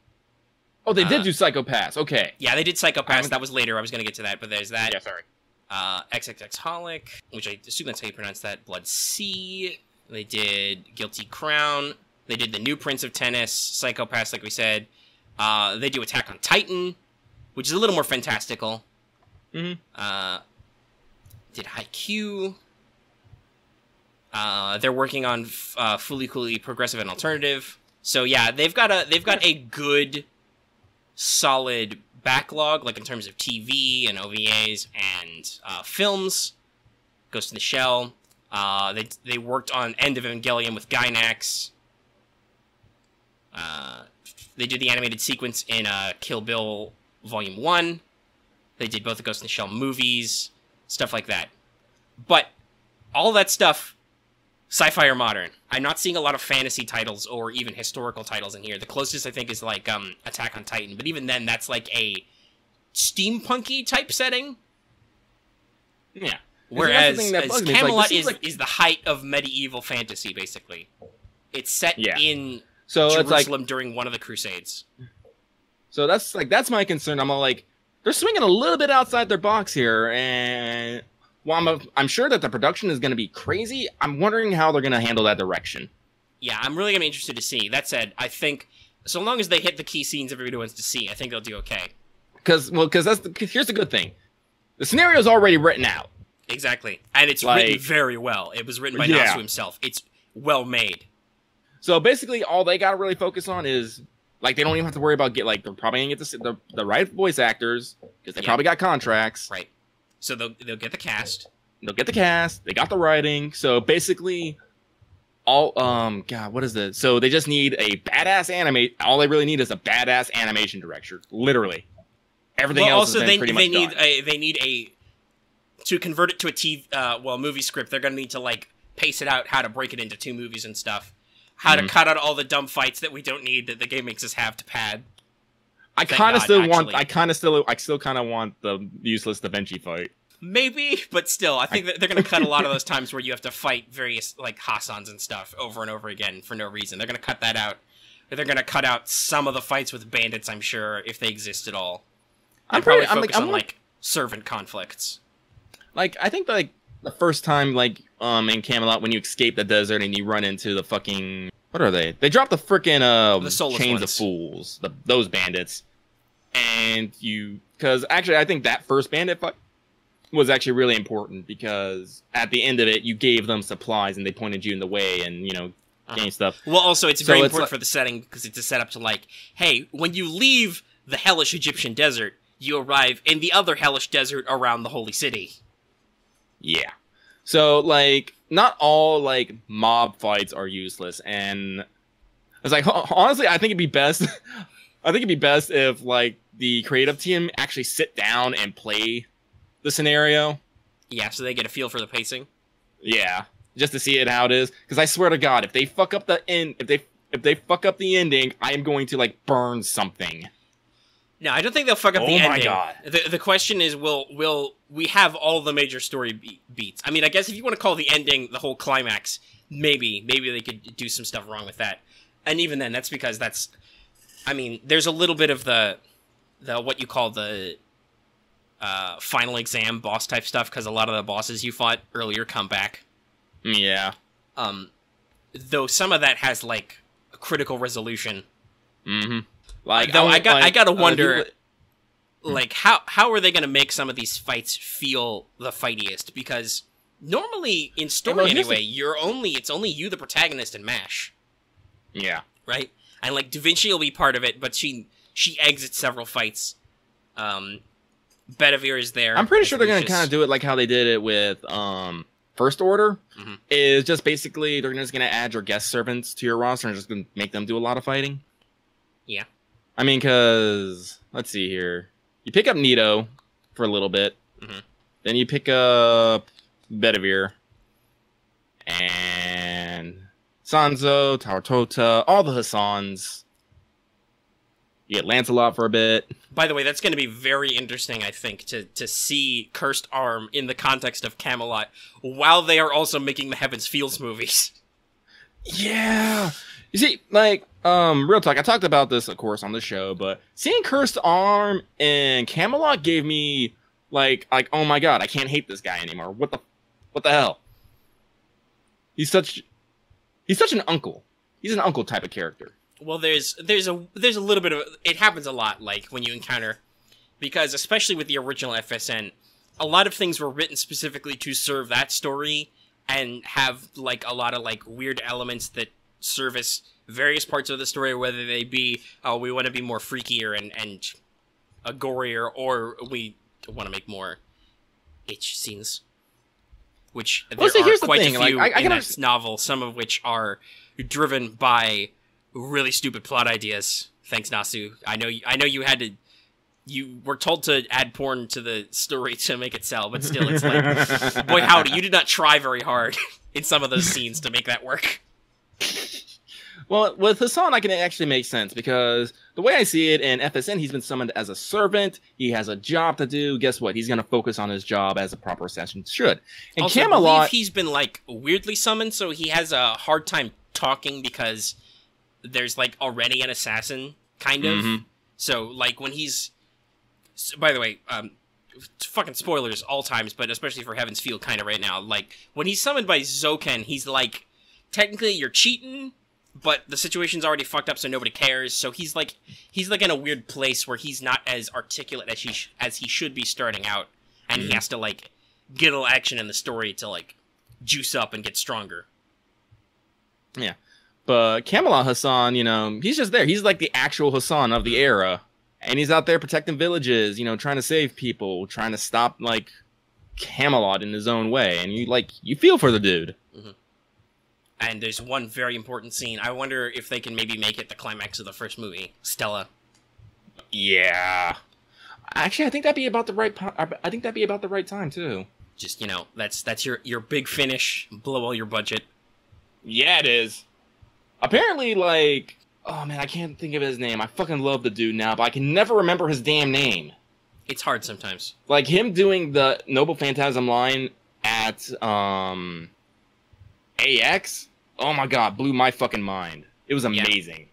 B: Oh, they did do Psycho Pass. Okay.
A: Yeah, they did Psycho Pass. That was later. I was going to get to that, but there's that.
B: Yeah, sorry.
A: XXX Holic, which I assume that's how you pronounce that. Blood C. They did Guilty Crown. They did The New Prince of Tennis, Psycho Pass, like we said. They do Attack on Titan, which is a little more fantastical. Did Haikyuu. They're working on Fully Coolly Progressive and Alternative. So yeah, they've got a good, solid backlog, like in terms of TV and OVAs and films. Ghost in the Shell. They worked on End of Evangelion with Gainax. They did the animated sequence in Kill Bill Volume 1. They did both the Ghost in the Shell movies, stuff like that. But all that stuff, sci-fi or modern. I'm not seeing a lot of fantasy titles or even historical titles in here. The closest, I think, is like Attack on Titan. But even then, that's like a steampunky type setting.
B: Yeah.
A: Whereas Camelot is the height of medieval fantasy, basically. It's set in Jerusalem during one of the Crusades.
B: So that's my concern. I'm all like, they're swinging a little bit outside their box here, and while I'm sure that the production is going to be crazy, I'm wondering how they're going to handle that direction.
A: Yeah, I'm really going to be interested to see. That said, I think so long as they hit the key scenes everybody wants to see, I think they'll do okay.
B: Because here's the good thing. The scenario's already written out.
A: Exactly. And it's written very well. It was written by Nasu himself. It's well made.
B: So basically, all they got to really focus on is, like, they don't even have to worry about they're probably going to get the right voice actors, because they probably got contracts.
A: Right. So they'll get the cast.
B: They'll get the cast. They got the writing. So basically, what is this? So they just need a badass all they really need is a badass animation director. Literally. Everything else is pretty much done.
A: They need to convert it to a movie script. They're going to need to, like, pace it out, how to break it into 2 movies and stuff. How to cut out all the dumb fights that we don't need that the game makes us have to pad. I still kind of want the useless Da Vinci fight. Maybe, but still, I think that they're going to cut a lot of those times where you have to fight various, like, Hassans and stuff over and over again for no reason. They're going to cut that out. They're going to cut out some of the fights with bandits, I'm sure, if they exist at all. I'm focus on servant conflicts.
B: Like, I think, like, the first time, like, in Camelot, when you escape the desert and you run into the fucking... What are they? They dropped the frickin'
A: the
B: Chains of Fools. Those bandits. And because actually, I think that first bandit fight was actually really important, because at the end of it, you gave them supplies and they pointed you in the way and, gained stuff.
A: Well, also, it's very important for the setting, because it's a setup to, like, hey, when you leave the hellish Egyptian desert, you arrive in the other hellish desert around the Holy City.
B: Yeah. So, like, not all, like, mob fights are useless, and it's like, honestly, I think it'd be best if, like, the creative team actually sit down and play the scenario.
A: Yeah, so they get a feel for the pacing.
B: Yeah, just to see it how it is. Because I swear to God, if they fuck up the if they fuck up the ending, I am going to, like, burn something.
A: No, I don't think they'll fuck up the ending.
B: Oh my God.
A: The question is, will we have all the major story beats? I mean, I guess if you want to call the ending the whole climax, maybe they could do some stuff wrong with that. And even then, that's because I mean, there's a little bit of the what you call the final exam boss type stuff, because a lot of the bosses you fought earlier come back.
B: Yeah.
A: Though some of that has, like, a critical resolution.
B: Mm-hmm. Like,
A: though I gotta wonder, like, how are they gonna make some of these fights feel the fightiest? Because normally in story anyway, it's only you, the protagonist, and MASH.
B: Yeah.
A: Right? And, like, Da Vinci will be part of it, but she exits several fights. Bedivere is there.
B: I'm pretty sure they're gonna kind of do it like how they did it with First Order. Mm-hmm. Is just basically they're just gonna add your guest servants to your roster and just gonna make them do a lot of fighting.
A: Yeah.
B: I mean, because, let's see here. You pick up Nito for a little bit. Mm-hmm. Then you pick up Bedivere. And Sanzo, Taratota, all the Hassans. You get Lancelot for a bit.
A: By the way, that's going to be very interesting, I think, to see Cursed Arm in the context of Camelot, while they are also making the Heavens Fields movies.
B: Yeah! You see, like, real talk, I talked about this, of course, on the show, but seeing Cursed Arm in Camelot gave me, like, oh my God, I can't hate this guy anymore. What the hell? He's such an uncle. He's an uncle type of character.
A: Well, there's a little bit of, it happens a lot, like, when you encounter, because especially with the original FSN, a lot of things were written specifically to serve that story, and have, like, a lot of, like, weird elements that service various parts of the story, whether they be, we want to be more freakier and gorier, or we want to make more itch scenes. Which there are quite a few in that novel, some of which are driven by really stupid plot ideas. Thanks, Nasu. I know you had to. You were told to add porn to the story to make it sell, but still, it's like, boy, howdy, you did not try very hard in some of those scenes to make that work.
B: Well, with Hassan, I can actually make sense, because the way I see it, in FSN, he's been summoned as a servant. He has a job to do. Guess what? He's going to focus on his job as a proper assassin should. And
A: also,
B: Camelot,
A: I believe he's been, like, weirdly summoned, so he has a hard time talking because there's, like, already an assassin, kind of. Mm-hmm. So, like, when he's... By the way, fucking spoilers all times, but especially for Heaven's Field kind of right now. Like, when he's summoned by Zoken, he's like, technically you're cheating, but the situation's already fucked up, so nobody cares. So he's like in a weird place where he's not as articulate as he should be starting out, and he has to like get a little action in the story to like juice up and get stronger.
B: Yeah, but Camelot Hassan, you know, he's just there. He's like the actual Hassan of the era, and he's out there protecting villages, you know, trying to save people, trying to stop like Camelot in his own way, and you feel for the dude. Mm-hmm.
A: And there's one very important scene. I wonder if they can maybe make it the climax of the first movie. Stella.
B: Yeah. Actually, I think that'd be about the right. I think that'd be about the right time too.
A: Just, you know, that's your big finish. Blow all your budget.
B: Yeah, it is. Apparently, like, oh man, I can't think of his name. I fucking love the dude now, but I can never remember his damn name.
A: It's hard sometimes.
B: Like him doing the Noble Phantasm line at AX. Oh my god, blew my fucking mind. It was amazing.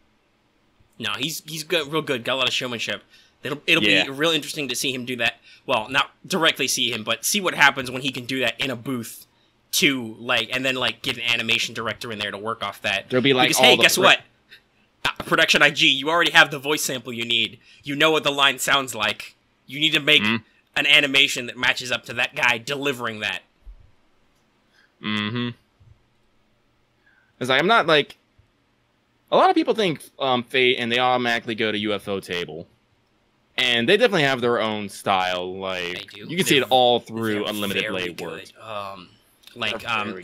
A: Yeah. No, he's good, real good. Got a lot of showmanship. It'll be real interesting to see him do that. Well, not directly see him, but see what happens when he can do that in a booth too, like, and then like get an animation director in there to work off that.
B: There'll be like,
A: because, hey, guess what? Production IG, you already have the voice sample you need. You know what the line sounds like. You need to make an animation that matches up to that guy delivering that.
B: Mm-hmm. It's like, I'm not like... A lot of people think Fate, and they automatically go to UFO Table. And they definitely have their own style. Like, you can see it all through Unlimited Blade work.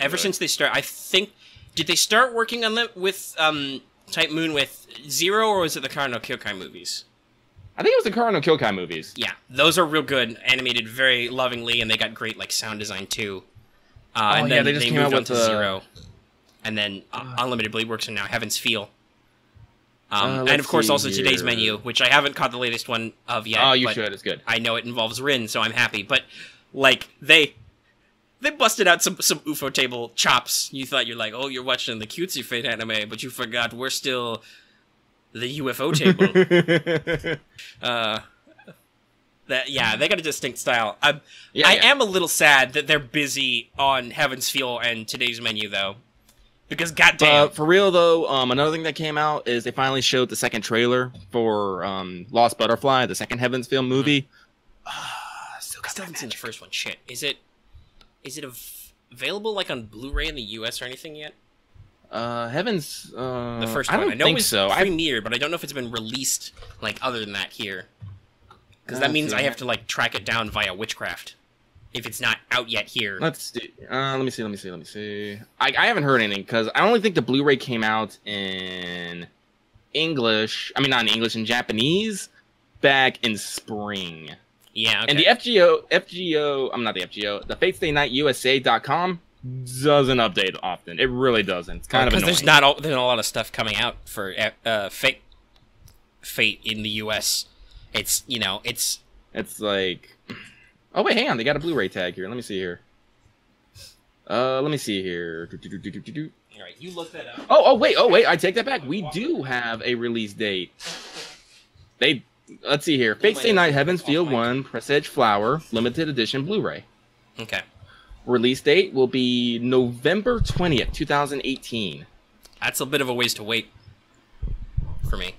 A: Ever since they start... I think... Did they start working on that with Type Moon with Zero, or was it the Kara no Kyokai movies?
B: I think it was the Kara no Kyokai movies.
A: Yeah, those are real good, animated very lovingly, and they got great like sound design too. And then
B: they just came
A: moved
B: out
A: on to Zero. And then Unlimited Blade Works, and now Heaven's Feel. And of course also Today's Menu, which I haven't caught the latest one of yet.
B: Oh, you should. It's good.
A: I know it involves Rin, so I'm happy. But, like, they busted out some UFO Table chops. You thought you're like, oh, you're watching the cutesy Fate anime, but you forgot we're still the UFO Table. They got a distinct style. I am a little sad that they're busy on Heaven's Feel and Today's Menu, though. Because goddamn.
B: For real though, another thing that came out is they finally showed the second trailer for Lost Butterfly, the second Heaven's Feel movie.
A: Still haven't seen the first one. Shit, is it available like on Blu-ray in the US or anything yet?
B: Heaven's
A: the first one. I know it was premiered, but I don't know if it's been released like other than that here. Because that means I have to like track it down via Witchcraft. If it's not out yet here.
B: Let's see. Let me see. I haven't heard anything, because I only think the Blu-ray came out in English. I mean, not in English, in Japanese, back in spring.
A: Yeah, okay.
B: And the the Fate Stay Night USA.com doesn't update often. It really doesn't. It's kind of annoying.
A: Because there's not a lot of stuff coming out for Fate in the US. It's, you know, it's
B: like... Oh, wait, hang on. They got a Blu-ray tag here. Let me see here. All right,
A: you look that up.
B: Oh, wait. I take that back. We do have a release date. Let's see here. Fate Stay Night Heaven's Field 1 Presage Flower Limited Edition Blu-ray.
A: Okay.
B: Release date will be November 20th, 2018.
A: That's a bit of a ways to wait for me.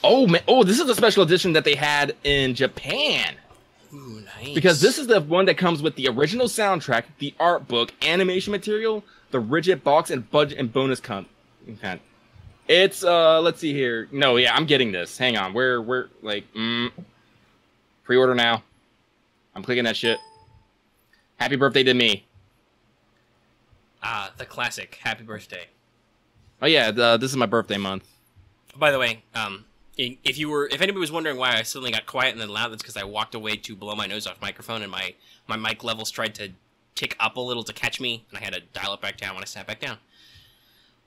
B: Oh, man. Oh, this is a special edition that they had in Japan.
A: Ooh, nice.
B: Because this is the one that comes with the original soundtrack, the art book, animation material, the rigid box, and budget and bonus content. It's let's see here. No, yeah, I'm getting this. Hang on. We're like pre-order now. I'm clicking that shit. Happy birthday to me.
A: The classic happy birthday.
B: Oh yeah, this is my birthday month.
A: By the way, if anybody was wondering why I suddenly got quiet and then loud, that's because I walked away to blow my nose off microphone, and my mic levels tried to tick up a little to catch me, and I had to dial it back down when I sat back down.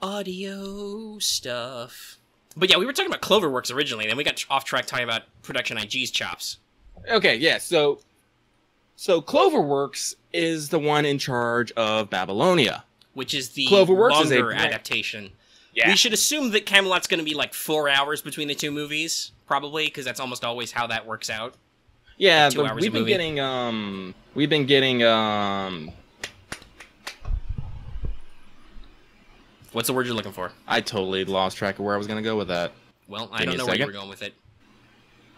A: Audio stuff. But yeah, we were talking about Cloverworks originally, then we got off track talking about Production IG's chops.
B: Okay, yeah, so Cloverworks is the one in charge of Babylonia.
A: Which is the
B: Cloverworks
A: longer
B: is a
A: adaptation.
B: Yeah.
A: We should assume that Camelot's going to be like 4 hours between the two movies, probably, because that's almost always how that works out.
B: Yeah,
A: like 2
B: but
A: hours
B: we've
A: a
B: been
A: movie.
B: getting
A: What's the word you're looking for?
B: I totally lost track of where I was gonna go with that.
A: Well, I
B: Give me
A: don't
B: a
A: know where you
B: second.
A: were going with it.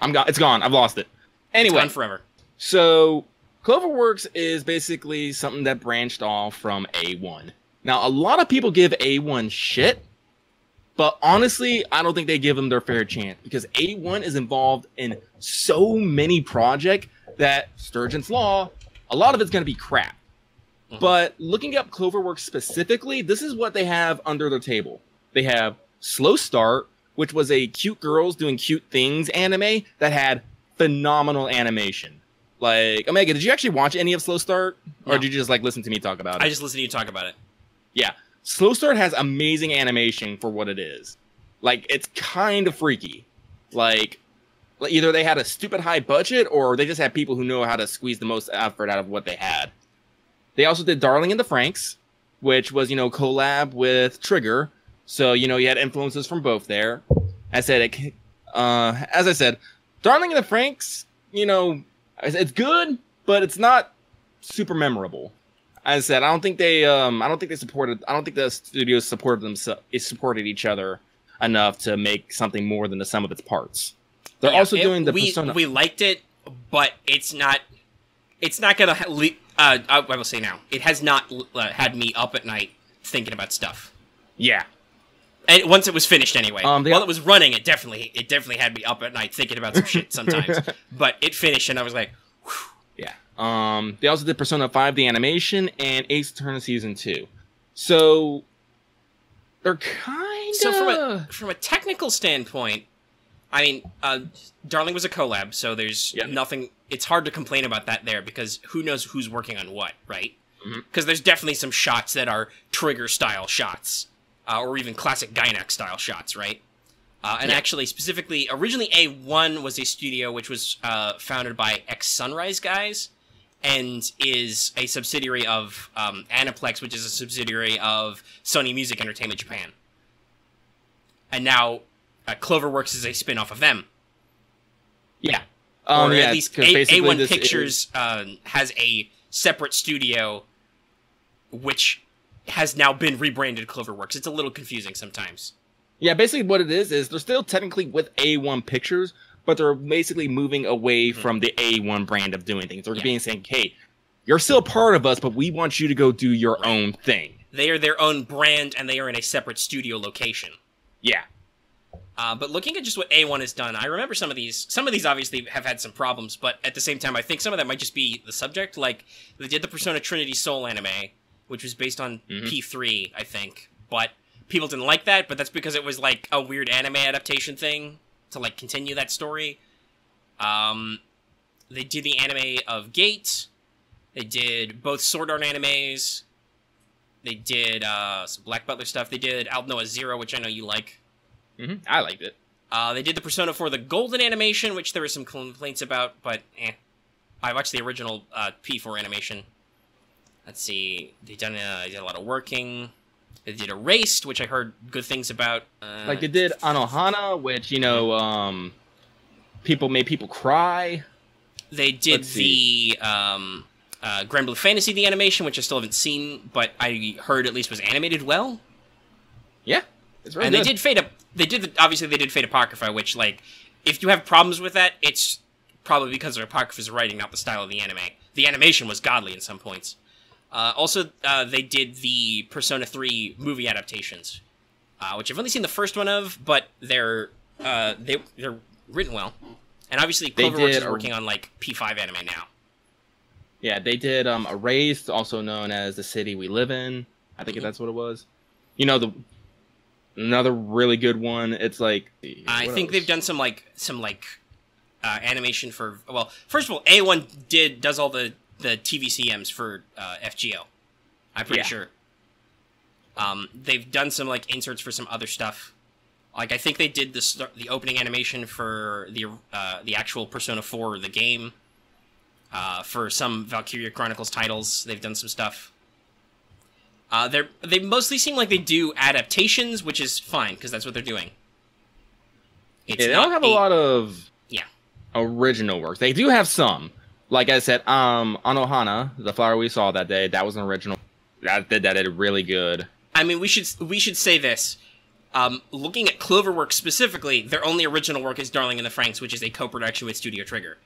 B: It's gone. I've lost it. Anyway,
A: It's gone forever.
B: so Cloverworks is basically something that branched off from A1. Now, a lot of people give A1 shit, but honestly, I don't think they give them their fair chance because A1 is involved in so many projects that Sturgeon's Law, a lot of it's going to be crap.
A: Mhm.
B: But looking up Cloverworks specifically, this is what they have under their table. They have Slow Start, which was a cute girls doing cute things anime that had phenomenal animation. Like, Omega, did you actually watch any of Slow Start? Or
A: No.
B: did you just like listen to me talk about it?
A: I just listened to you talk about it.
B: Yeah. Slow Start has amazing animation for what it is. Like, it's kind of freaky. Like, either they had a stupid high budget or they just had people who know how to squeeze the most effort out of what they had. They also did Darling in the Franxx, which was, collab with Trigger. So, you had influences from both there. As I said, Darling in the Franxx, it's good, but it's not super memorable. As I said, I don't think the studios supported each other enough to make something more than the sum of its parts. They're also doing the Persona.
A: We liked it, but it's not gonna. I will say now, it has not had me up at night thinking about stuff.
B: Yeah.
A: And once it was finished, anyway.
B: While
A: it was running, it definitely had me up at night thinking about some shit sometimes. But it finished, and I was like, whew.
B: Yeah. They also did Persona 5, the animation, and Ace Attorney Season 2. So they're kind of...
A: So from a technical standpoint, I mean, Darling was a collab, so there's nothing... It's hard to complain about that there, because who knows who's working on what, right? Because there's definitely some shots that are Trigger-style shots, or even classic Gynax-style shots, right? And actually, specifically, originally A1 was a studio which was founded by ex-Sunrise guys, and is a subsidiary of Aniplex, which is a subsidiary of Sony Music Entertainment Japan. And now Cloverworks is a spin-off of them.
B: Yeah.
A: Or at least A1
B: this
A: Pictures has a separate studio which has now been rebranded Cloverworks. It's a little confusing sometimes.
B: Yeah, basically what it is they're still technically with A1 Pictures, but they're basically moving away from the A1 brand of doing things. They're being saying, hey, you're still part of us, but we want you to go do your own thing.
A: They are their own brand, and they are in a separate studio location.
B: Yeah.
A: But looking at just what A1 has done, I remember some of these obviously have had some problems, but at the same time, I think some of that might just be the subject. Like, they did the Persona Trinity Soul anime, which was based on P3, I think, but people didn't like that, but that's because it was, like, a weird anime adaptation thing to, like, continue that story. They did the anime of Gate. They did both Sword Art animes. They did some Black Butler stuff. They did Aldnoah Zero, which I know you like.
B: I liked it.
A: They did the Persona 4 the Golden animation, which there were some complaints about, but I watched the original P4 animation. Let's see. They did a lot of working. They did Erased, which I heard good things about.
B: Like they did Anohana, which, people made people cry.
A: They did the Grand Blue Fantasy, the animation, which I still haven't seen, but I heard at least was animated well.
B: Yeah, it's really
A: good. And they did Fate Apocrypha, which, like, if you have problems with that, it's probably because of Apocrypha's writing, not the style of the anime. The animation was godly in some points. Also, they did the Persona 3 movie adaptations, which I've only seen the first one of, but they're written well. And obviously, Cloverworks is working on like P5 anime now.
B: Yeah, they did Erased, also known as The City We Live In. I think that's what it was. You know, another really good one. It's like
A: I think they've done some animation for. Well, first of all, A1 does all the TVCMs for FGO. I'm pretty sure. They've done some like inserts for some other stuff. Like I think they did the opening animation for the actual Persona 4 the game. For some Valkyria Chronicles titles, they've done some stuff. They mostly seem like they do adaptations, which is fine because that's what they're doing.
B: They don't have a lot of original works. They do have some. Like I said, Anohana, the flower we saw that day, that was an original. That did really good. I
A: mean, we should say this. Looking at Cloverworks specifically, their only original work is Darling in the Franxx, which is a co-production with Studio Trigger.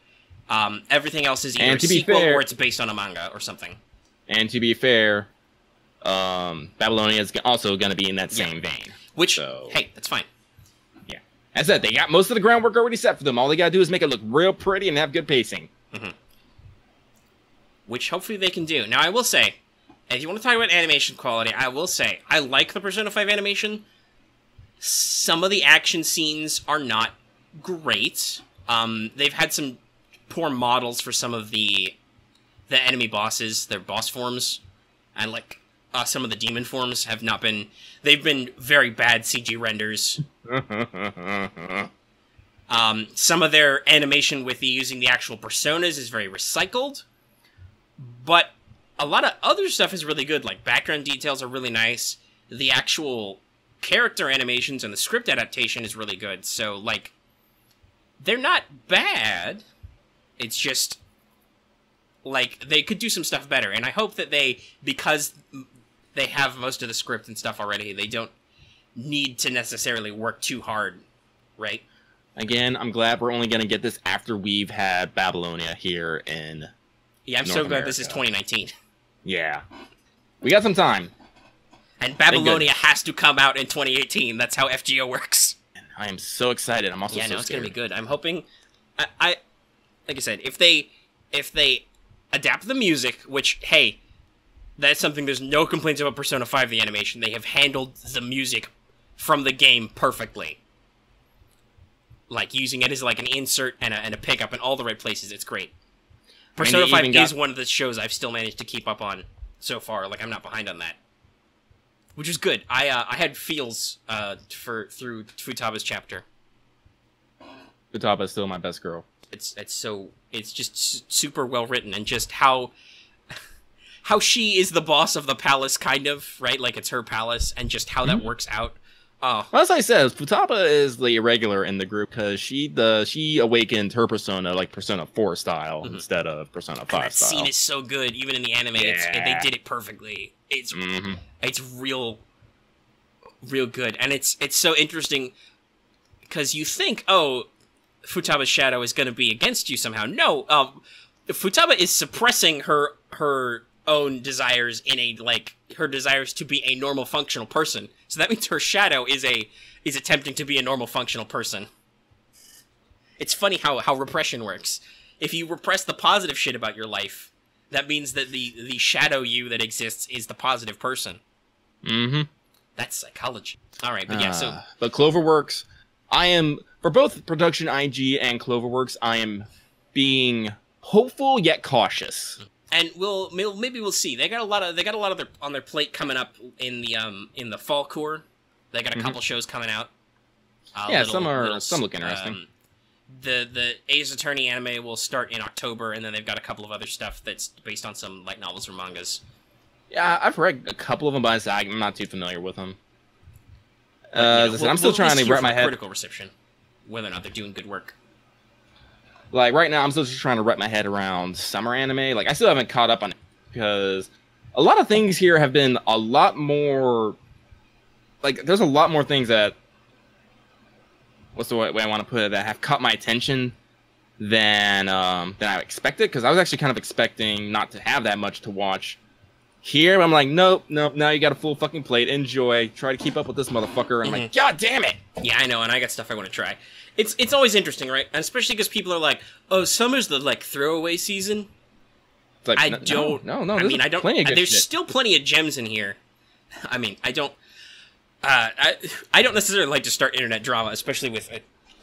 A: Everything else is either a sequel or it's based on a manga or something.
B: And to be fair, Babylonia is also going to be in that same vein.
A: Which, hey, that's fine.
B: Yeah. As I said, they got most of the groundwork already set for them. All they got to do is make it look real pretty and have good pacing.
A: Mm-hmm. Which hopefully they can do. Now, I will say, if you want to talk about animation quality, I will say, I like the Persona 5 animation. Some of the action scenes are not great. They've had some poor models for some of the enemy bosses, their boss forms, and like some of the demon forms have not been. They've been very bad CG renders. Some of their animation with using the actual personas is very recycled, but a lot of other stuff is really good. Like background details are really nice. The actual character animations and the script adaptation is really good. So like, they're not bad. It's just, like, they could do some stuff better. And I hope that because they have most of the script and stuff already, they don't need to necessarily work too hard, right?
B: Again, I'm glad we're only going to get this after we've had Babylonia here in
A: Yeah, I'm
B: North
A: so glad
B: America.
A: This is 2019.
B: Yeah. We got some time.
A: And Babylonia has to come out in 2018. That's how FGO works.
B: I am so excited. I'm also so
A: it's
B: scared.
A: going to be good. I'm hoping... Like I said, if they adapt the music, which, hey, that's something, there's no complaints about Persona 5, the animation. They have handled the music from the game perfectly. Like, using it as, like, an insert and a pickup in all the right places. It's great. Persona 5 is one of the shows I've still managed to keep up on so far. Like, I'm not behind on that. Which is good. I had feels through Futaba's chapter.
B: Futaba is still my best girl.
A: It's just super well written, and just how she is the boss of the palace, kind of, right? Like it's her palace, and just how that works out. Oh,
B: well, as I said, Futaba is the irregular in the group because she awakened her persona like Persona 4 style instead of Persona 5
A: that
B: style.
A: Scene is so good, even in the anime.
B: Yeah.
A: They did it perfectly. It's real good, and it's so interesting because you think, oh, Futaba's shadow is going to be against you somehow. No, Futaba is suppressing her own desires her desires to be a normal functional person. So that means her shadow is attempting to be a normal functional person. It's funny how repression works. If you repress the positive shit about your life, that means that the shadow you that exists is the positive person.
B: Mm-hmm.
A: That's psychology. All right, but yeah,
B: But Cloverworks, I am, for both Production IG and Cloverworks, I am being hopeful yet cautious.
A: And maybe we'll see. They got a lot of on their plate coming up in the fall core. They got a couple shows coming out.
B: Some look interesting.
A: The Ace Attorney anime will start in October, and then they've got a couple of other stuff that's based on some light novels or mangas.
B: Yeah, I've read a couple of them, but I'm not too familiar with them. I'm still trying to wrap my head.
A: Critical reception, whether or not they're doing good work.
B: Like right now, I'm still just trying to wrap my head around summer anime. Like I still haven't caught up on it because a lot of things here have been a lot more. Like there's a lot more things that. What's the way I want to put it? That have caught my attention than I expected. Because I was actually kind of expecting not to have that much to watch Here, I'm like, nope. Now you got a full fucking plate. Enjoy. Try to keep up with this motherfucker. I'm like, God damn it.
A: Yeah, I know, and I got stuff I want to try. It's always interesting, right? And especially because people are like, oh, summer's the, like, throwaway season.
B: It's like,
A: I don't...
B: No.
A: I mean, I don't... There's
B: shit.
A: still plenty of gems in here. I mean, I don't... I don't necessarily like to start internet drama, especially with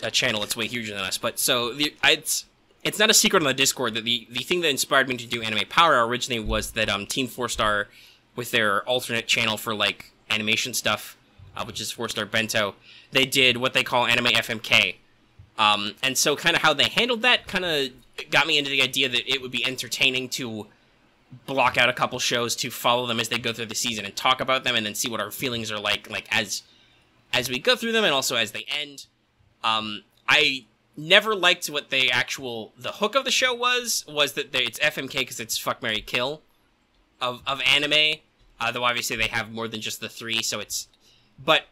A: a channel that's way huger than us. But so it's not a secret on the Discord that the thing that inspired me to do Anime Power Hour originally was that Team 4-Star, with their alternate channel for like animation stuff, which is 4-Star Bento, they did what they call Anime FMK. And so kind of how they handled that kind of got me into the idea that it would be entertaining to block out a couple shows to follow them as they go through the season and talk about them and then see what our feelings are like as we go through them and also as they end. I never liked what the hook of the show was that it's FMK because it's Fuck, Marry, Kill of anime, though obviously they have more than just the 3, so it's... But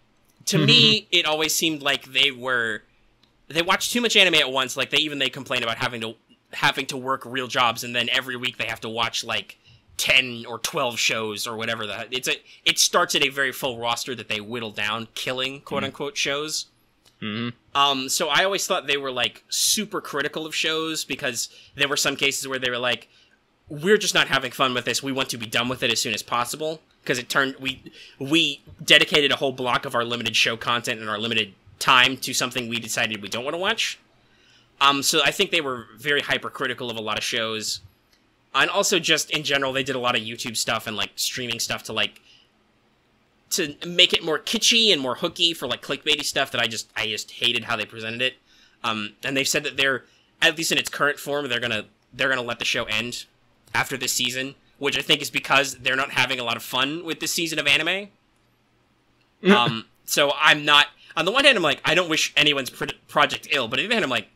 A: to me, it always seemed like they watched too much anime at once. Like they complain about having to work real jobs, and then every week they have to watch like 10 or 12 shows or whatever. It starts at a very full roster that they whittle down, killing quote unquote shows. So I always thought they were like super critical of shows because there were some cases where they were like, we're just not having fun with this. We want to be done with it as soon as possible, because we dedicated a whole block of our limited show content and our limited time to something we decided we don't want to watch. So I think they were very hypercritical of a lot of shows. And also just in general, they did a lot of YouTube stuff and like streaming stuff to make it more kitschy and more hooky for like clickbaity stuff that I just hated how they presented it. And they've said that they're, at least in its current form, they're gonna let the show end after this season, which I think is because they're not having a lot of fun with this season of anime. So I'm not, on the one hand, I'm like, I don't wish anyone's project ill, but on the other hand, I'm like,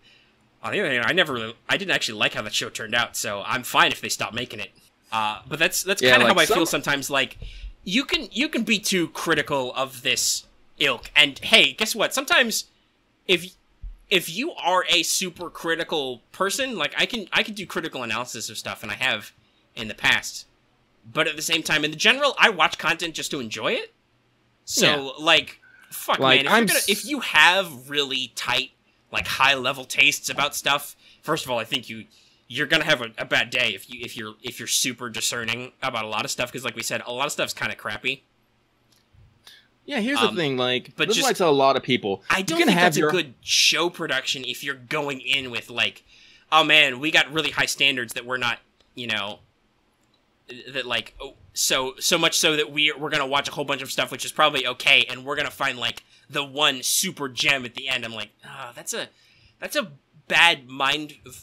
A: on the other hand, I didn't actually like how that show turned out, so I'm fine if they stop making it. But that's kind of how I feel sometimes. Like, you can be too critical of this ilk, and hey, guess what? Sometimes, if you are a super critical person, like I can do critical analysis of stuff, and I have in the past. But at the same time, in the general, I watch content just to enjoy it. So like, fuck, like, man, if you have really tight, like, high-level tastes about stuff, first of all, I think you're gonna have a bad day if you're super discerning about a lot of stuff, because, like we said, a lot of stuff's kind of crappy.
B: Yeah, here's the thing, like,
A: but
B: this is what I tell a lot of people.
A: I don't think that's a good show production if you're going in with, like, oh, man, we got really high standards that we're not, that, like, so much so that we're gonna watch a whole bunch of stuff, which is probably okay, and we're gonna find, like, the one super gem at the end. I'm like, that's a bad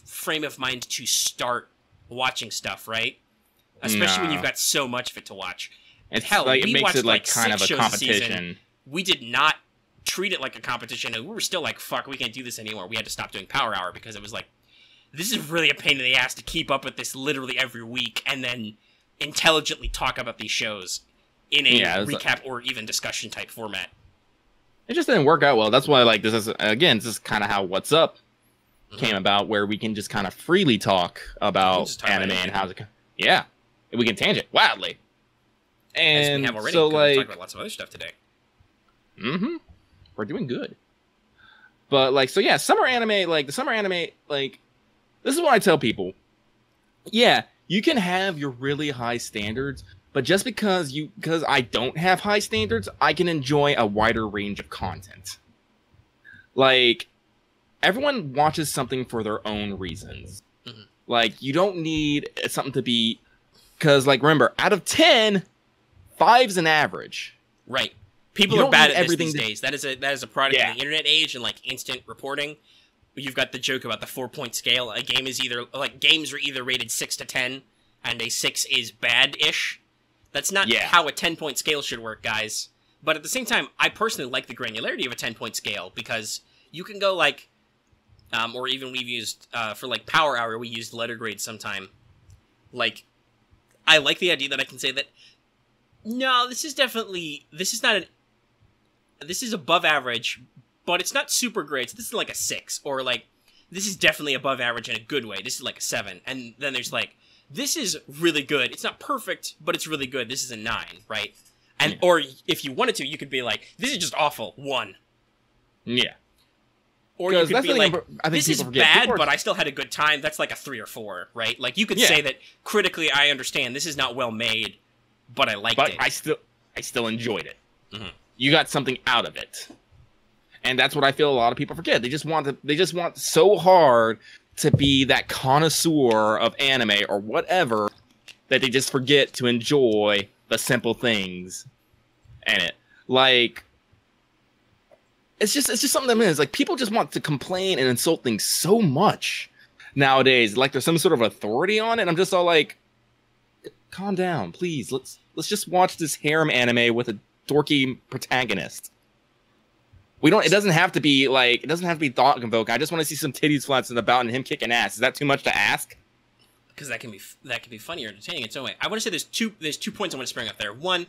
A: frame of mind to start watching stuff, right? Especially when you've got so much of it to watch.
B: It's
A: hell,
B: like,
A: we
B: it makes
A: watched
B: it like kind of a
A: competition. We did not treat it like a competition, and we were still like, fuck, we can't do this anymore. We had to stop doing Power Hour because it was like, this is really a pain in the ass to keep up with this literally every week and then intelligently talk about these shows in a recap or even discussion type format.
B: It just didn't work out well. That's why, like, this is kind of how What's Up came about, where we can just kind of freely talk about anime and how it... Yeah, we can tangent wildly. And
A: as we have already,
B: so, like...
A: we talked about lots of other stuff today.
B: We're doing good. But, like, so yeah, summer anime, like, this is what I tell people. Yeah, you can have your really high standards, but just because I don't have high standards, I can enjoy a wider range of content. Like, everyone watches something for their own reasons. Like, you don't need something to be... Because, like, remember, out of 10, 5's an average.
A: Right. People are bad at this these days. That is a product of the internet age and, like, instant reporting. You've got the joke about the 4-point scale. A game is either... Like, games are either rated 6 to 10, and a 6 is bad-ish. That's not how a 10-point scale should work, guys. But at the same time, I personally like the granularity of a 10-point scale, because you can go, like... or even we've used... for, like, Power Hour, we used letter grade sometime. Like, I like the idea that I can say that... No, this is above average, but it's not super great. So this is like a 6, or like, this is definitely above average in a good way. This is like a 7. And then there's like, this is really good. It's not perfect, but it's really good. This is a 9, right? And or if you wanted to, you could be like, this is just awful, 1.
B: Yeah.
A: Or you could be like,
B: I think
A: this is bad, but I still had a good time. That's like a 3 or 4, right? Like, you could say that critically, I understand this is not well made, but I liked it.
B: But I still enjoyed it. You got something out of it. And that's what I feel a lot of people forget. They just want so hard to be that connoisseur of anime or whatever that they just forget to enjoy the simple things in it. Like, it's just something that is like, people just want to complain and insult things so much nowadays. Like there's some sort of authority on it. I'm just all like, calm down, please. Let's just watch this harem anime with a dorky protagonist. It doesn't have to be thought provoking. I just want to see some titties flaps in the bout and him kicking ass. Is that too much to ask?
A: Because that can be funny or entertaining in its own way. I want to say there's two points I want to spring up there. One,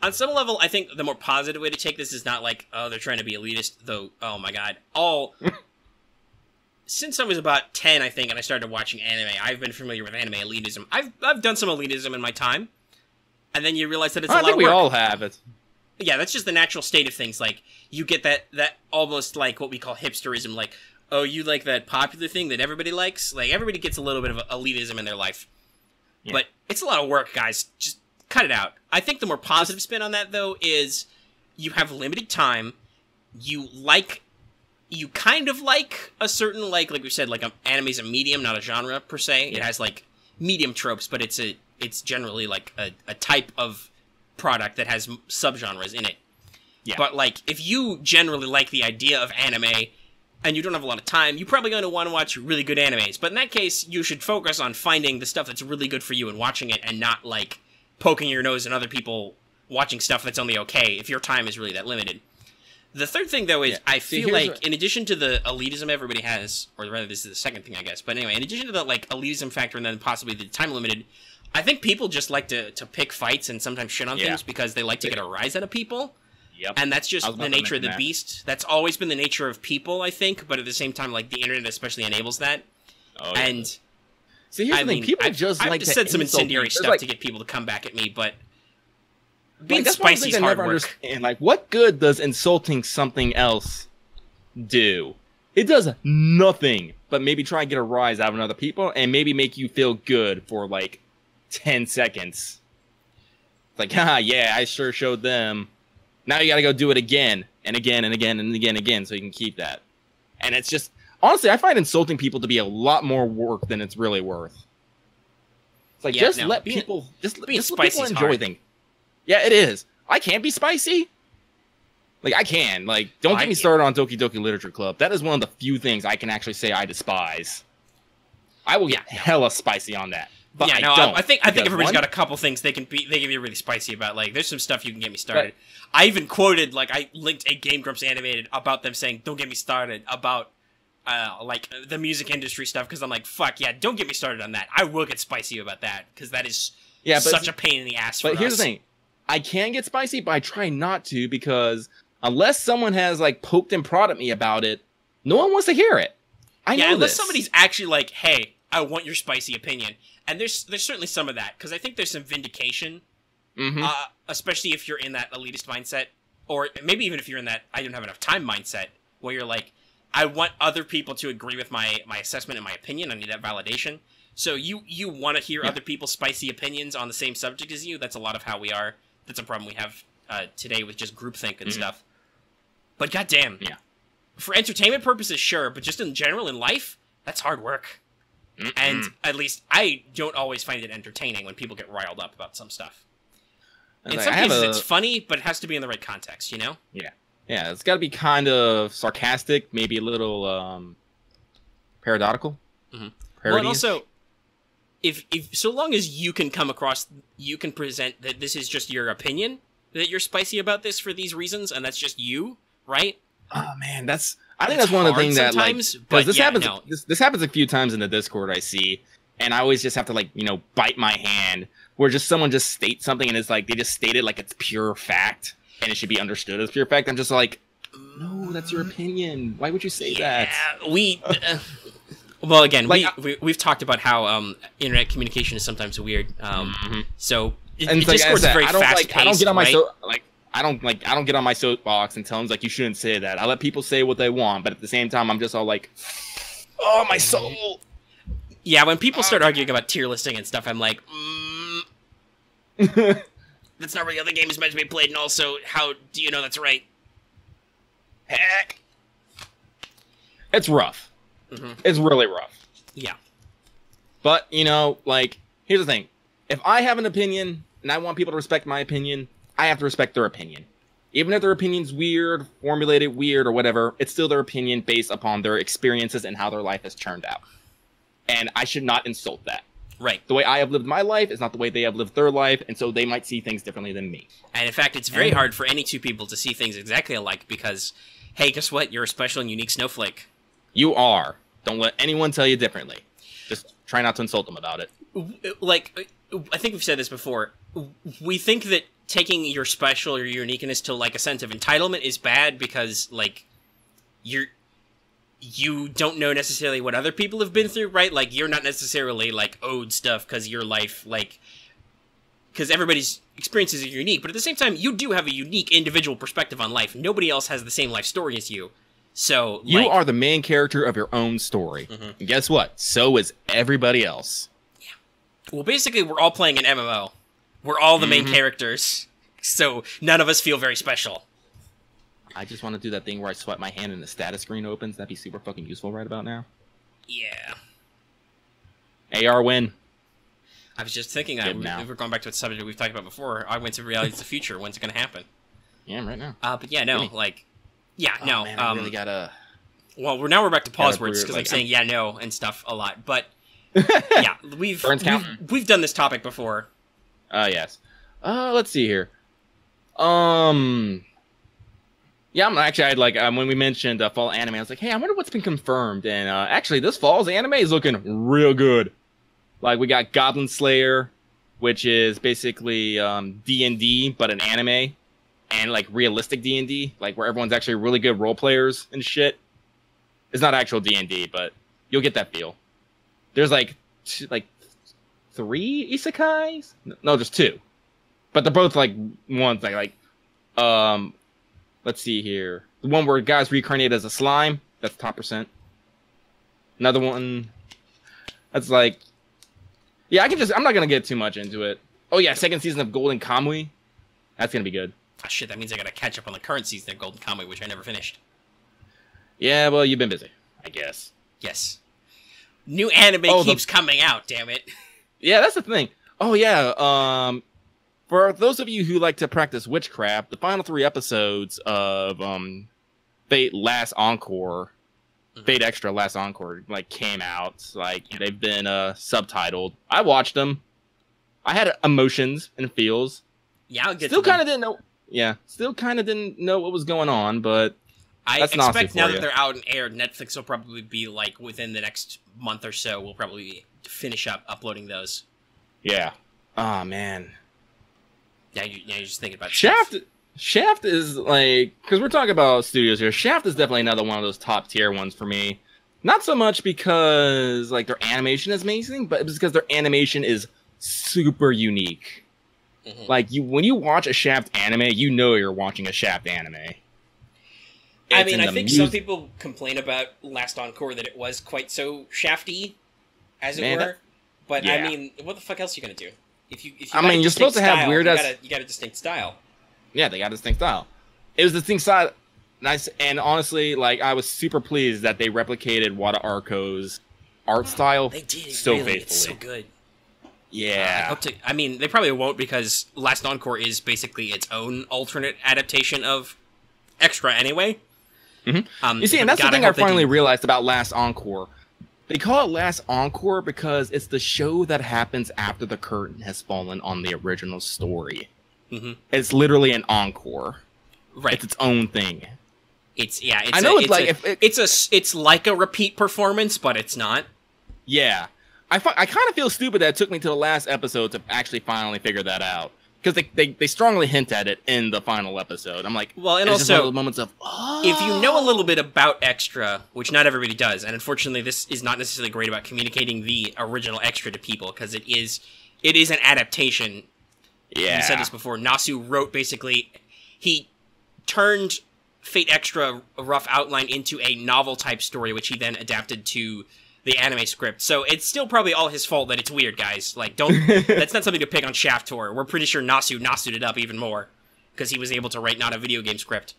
A: on some level, I think the more positive way to take this is not like, oh, they're trying to be elitist, though. Oh my god, since I was about 10, I think, and I started watching anime, I've been familiar with anime elitism. I've done some elitism in my time, and then you realize that it's a lot of work.
B: I think we all have it.
A: Yeah, that's just the natural state of things. Like, you get that almost like what we call hipsterism. Like, oh, you like that popular thing that everybody likes? Like, everybody gets a little bit of elitism in their life. Yeah. But it's a lot of work, guys. Just cut it out. I think the more positive spin on that, though, is you have limited time. You kind of like a certain, like we said, like anime's a medium, not a genre, per se. Yeah. It has, like, medium tropes, but it's generally, like, a type of product that has subgenres in it. Yeah. But, like, if you generally like the idea of anime and you don't have a lot of time, you're probably going to want to watch really good animes. But in that case, you should focus on finding the stuff that's really good for you and watching it, and not, like, poking your nose at other people watching stuff that's only okay if your time is really that limited. The third thing, though, is I feel like, in addition to the elitism everybody has, or rather, this is the second thing, I guess, but anyway, in addition to the, like, elitism factor and then possibly the time limited, I think people just like to pick fights and sometimes shit on things because they like to get a rise out of people. Yep. And that's just the nature of the beast. That's always been the nature of people, I think, but at the same time, like, the internet especially enables that. Oh, yeah. And
B: see, here's the thing. People I've
A: said some incendiary stuff to get people to come back at me, but being spicy is hard work.
B: And like, what good does insulting something else do? It does nothing but maybe try and get a rise out of other people and maybe make you feel good for like 10 seconds. It's like, haha, yeah, I sure showed them. Now you gotta go do it again and again and again and again so you can keep that. And it's just, honestly, I find insulting people to be a lot more work than it's really worth. It's like, let people enjoy things. Yeah, it is. I can't be spicy. Like, I can. Like, don't get me started on Doki Doki Literature Club. That is one of the few things I can actually say I despise. I will get hella spicy on that. But
A: yeah, I think everybody's got a couple things they can be really spicy about. Like, there's some stuff you can get me started. Right. I even quoted, like, I linked a Game Grumps animated about them saying, "Don't get me started," about like the music industry stuff, because I'm like, fuck yeah, don't get me started on that. I will get spicy about that because that is such a pain in the ass. But
B: here's the thing, I can get spicy, but I try not to, because unless someone has like poked and prodded me about it, no one wants to hear it.
A: Unless somebody's actually like, hey, I want your spicy opinion. And there's certainly some of that, because I think there's some vindication, especially if you're in that elitist mindset, or maybe even if you're in that I don't have enough time mindset, where you're like, I want other people to agree with my assessment and my opinion. I need that validation. So you want to hear other people's spicy opinions on the same subject as you. That's a lot of how we are. That's a problem we have today with just groupthink and stuff. But goddamn, for entertainment purposes, sure, but just in general in life, that's hard work. And at least I don't always find it entertaining when people get riled up about some stuff. In some cases, it's funny, but it has to be in the right context, you know?
B: Yeah. Yeah, it's got to be kind of sarcastic, maybe a little paradoxical.
A: Well, and also, if so long as you can come across, you can present that this is just your opinion, that you're spicy about this for these reasons, and that's just you, right?
B: Oh, man, I think that's one of the things that, like, because this happens a few times in the Discord I see, and I always just have to, like, bite my hand, where someone just states something, and it's like, they just state it like it's pure fact, and it should be understood as pure fact. I'm just like, no, that's your opinion. Why would you say that?
A: Well, again,
B: Like,
A: we've talked about how internet communication is sometimes weird. So
B: and
A: Discord's very fast paced.
B: I don't get on my
A: right?
B: I don't get on my soapbox and tell them like you shouldn't say that. I let people say what they want, but at the same time, I'm just all like, oh my soul.
A: Yeah, when people start arguing about tier listing and stuff, I'm like, that's not really how the game is meant to be played, and also, how do you know that's right?
B: Heck, it's rough. It's really rough.
A: Yeah.
B: But, you know, like, here's the thing. If I have an opinion, and I want people to respect my opinion, I have to respect their opinion. Even if their opinion's weird, formulated weird, or whatever, it's still their opinion based upon their experiences and how their life has turned out. And I should not insult that.
A: Right.
B: The way I have lived my life is not the way they have lived their life, and so they might see things differently than me.
A: And in fact, it's very hard for any two people to see things exactly alike because, hey, guess what? You're a special and unique snowflake.
B: You are. Don't let anyone tell you differently. Just try not to insult them about it.
A: Like, I think we've said this before. We think that taking your special or your uniqueness to, like, a sense of entitlement is bad because, like, you don't know necessarily what other people have been through, right? Like, you're not necessarily, like, owed stuff because your life, like... Because everybody's experiences are unique, but at the same time, you do have a unique individual perspective on life. Nobody else has the same life story as you. So,
B: you are the main character of your own story. And guess what? So is everybody else.
A: Yeah. Well, basically, we're all playing an MMO. We're all the main characters. So, none of us feel very special.
B: I just want to do that thing where I swipe my hand and the status screen opens. That'd be super fucking useful right about now.
A: Yeah.
B: AR win.
A: I was just thinking that. We're going back to a subject we've talked about before. Augmented reality is the future. When's it going to happen?
B: Yeah, right now.
A: But yeah, no, like... Yeah, no.
B: Man, I really gotta...
A: Well, now we're back to pause words because I'm saying yeah, no, and stuff a lot. But yeah, we've done this topic before.
B: Yes. Let's see here. Yeah, when we mentioned fall anime, I was like, hey, I wonder what's been confirmed. And actually, this fall's anime is looking real good. Like, we got Goblin Slayer, which is basically D&D, but an anime. And, like, realistic D&D, like, where everyone's actually really good role players and shit. It's not actual D&D, but you'll get that feel. There's, like, 3 isekais? No, just 2. But they're both, like, ones, let's see here. The one where guys reincarnate as a slime, that's top percent. Another one, that's, like... Yeah, I'm not gonna get too much into it. Oh, yeah, second season of Golden Kamui. That's gonna be good.
A: Oh, shit, that means I gotta catch up on the current season of Golden Kamui, which I never finished.
B: Yeah, well, you've been busy, I guess.
A: Yes. New anime keeps coming out, damn it.
B: Yeah, that's the thing. Oh, yeah, for those of you who like to practice witchcraft, the final 3 episodes of Fate Last Encore, Fate Extra Last Encore, like, came out. Like, they've been subtitled. I watched them. I had emotions and feels.
A: Yeah, I'll get
B: Still kind of didn't know. Yeah, still kind of didn't know what was going on, but
A: I expect now that they're out and aired, Netflix will probably be, like, within the next month or so, we'll probably finish up uploading those.
B: Yeah. Oh, man.
A: Yeah, you're just thinking about
B: Shaft.
A: stuff.
B: Shaft is, like... Because we're talking about studios here. Shaft is definitely another one of those top-tier ones for me. Not so much because, like, their animation is amazing, but it's because their animation is super unique. Like, when you watch a Shaft anime, you know you're watching a Shaft anime.
A: I mean, I think some people complain about Last Encore that it was quite so shafty, as it were. But, yeah. I mean, what the fuck else are you going to do? If you
B: you're supposed to have weird ass...
A: You got a distinct style.
B: Yeah, they got a distinct style. It was a distinct style. Nice, and honestly, like, I was super pleased that they replicated Wada Arco's art style.
A: They did
B: so
A: really.
B: faithfully.
A: It's so good.
B: Yeah.
A: I mean, they probably won't because Last Encore is basically its own alternate adaptation of Extra anyway.
B: You see, and that's the thing I finally realized about Last Encore. They call it Last Encore because it's the show that happens after the curtain has fallen on the original story. It's literally an encore.
A: Right.
B: It's its own thing.
A: It's like a repeat performance, but it's not.
B: Yeah. I kind of feel stupid that it took me to the last episode to actually finally figure that out. because they strongly hint at it in the final episode. I'm like,
A: well, and
B: it's just one
A: also
B: of the moments of, oh.
A: if you know a little bit about Extra, which not everybody does, and unfortunately this is not necessarily great about communicating the original Extra to people, because it is an adaptation.
B: Yeah.
A: You said this before. Nasu wrote, basically, he turned Fate Extra, a rough outline, into a novel-type story, which he then adapted to the anime script. So it's still probably all his fault that it's weird, guys. Like, don't... that's not something to pick on Shaft for. We're pretty sure Nasu'd it up even more, because he was able to write not a video game script.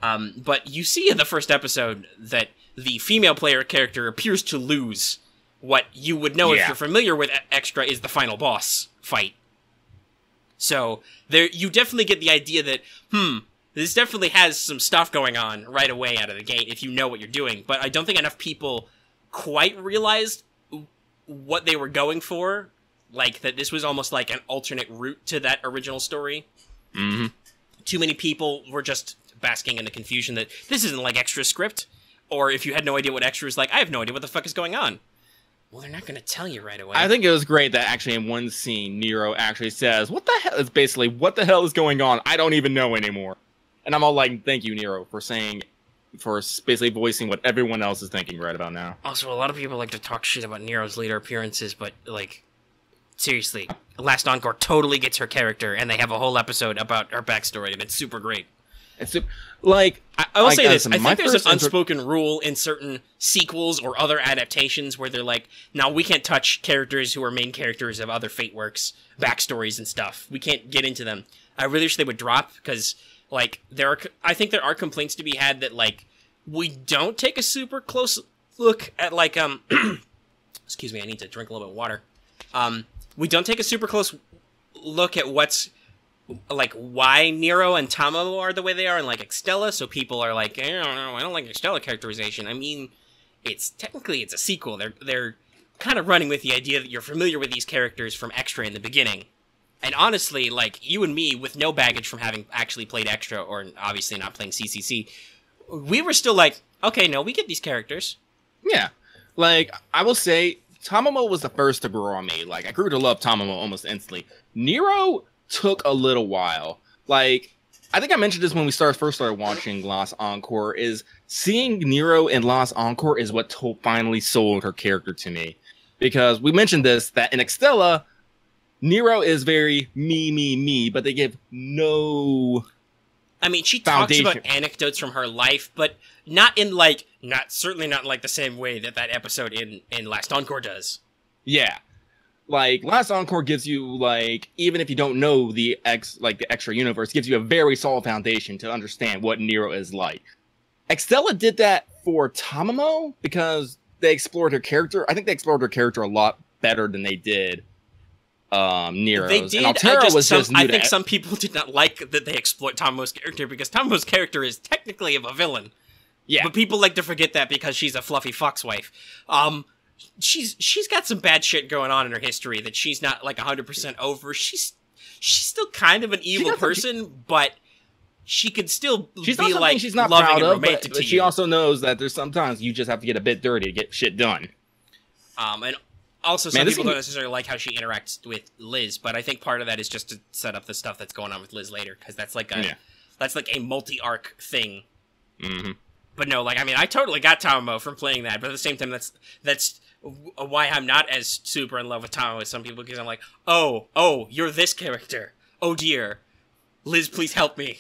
A: But you see in the first episode that the female player character appears to lose what you would know if you're familiar with Extra is the final boss fight. So, there you definitely get the idea that, this definitely has some stuff going on right away out of the gate if you know what you're doing. But I don't think enough people quite realized what they were going for. Like, that this was almost like an alternate route to that original story.
B: Mm-hmm.
A: Too many people were just basking in the confusion that this isn't like Extra script. Or if you had no idea what Extra is like, I have no idea what the fuck is going on. Well, they're not going to tell you right away.
B: I think it was great that actually in one scene, Nero actually says, what the hell is basically, what the hell is going on? I don't even know anymore. And I'm all like, thank you, Nero, for basically voicing what everyone else is thinking right about now.
A: Also, a lot of people like to talk shit about Nero's later appearances, but, like, seriously, Last Encore totally gets her character, and they have a whole episode about her backstory, and it's super great.
B: It's like,
A: I will say this, I think there's an unspoken rule in certain sequels or other adaptations where they're like, now we can't touch characters who are main characters of other Fate works, backstories and stuff. We can't get into them. I really wish they would drop, because, like, I think there are complaints to be had that, like, we don't take a super close look at, like, excuse me, I need to drink a little bit of water. We don't take a super close look at what's, like, why Nero and Tamamo are the way they are in, like, Extella, so people are like, I don't like Extella characterization. I mean, technically it's a sequel. They're kind of running with the idea that you're familiar with these characters from Extra in the beginning. And honestly, like, you and me, with no baggage from having actually played Extra, or obviously not playing CCC, we were still like, okay, no, we get these characters.
B: Yeah. Like, I will say, Tamamo was the first to grow on me. Like, I grew to love Tamamo almost instantly. Nero took a little while. Like, I think I mentioned this when we first started watching Lost Encore, is seeing Nero in Lost Encore is what finally sold her character to me. Because we mentioned this, that in Extella, Nero is very me, but they give no...
A: I mean, she talks about anecdotes from her life, but not in, like, certainly not in, like, the same way that episode in Last Encore does.
B: Yeah. Like, Last Encore gives you, like, even if you don't know the Extra universe, gives you a very solid foundation to understand what Nero is like. Extella did that for Tamamo because they explored her character. I think they explored her character a lot better than they did Nero's.
A: They did. I think some people did not like that they exploit Tamo's character because Tamo's character is technically of a villain.
B: Yeah.
A: But people like to forget that because she's a fluffy foxwife. She's got some bad shit going on in her history that she's not like 100% over. She's still kind of an evil person, but she could still be like
B: she's not
A: loving
B: proud
A: and
B: of,
A: romantic
B: but
A: to
B: she
A: you.
B: also knows that there's sometimes you just have to get a bit dirty to get shit done.
A: And also some people don't necessarily like how she interacts with Liz, but I think part of that is just to set up the stuff that's going on with Liz later, because that's like a multi-arc thing.
B: Mm-hmm.
A: But no, like, I mean, I totally got Tamamo from playing that, but at the same time, that's why I'm not as super in love with Tamamo as some people, because I'm like, oh, you're this character. Oh dear. Liz, please help me.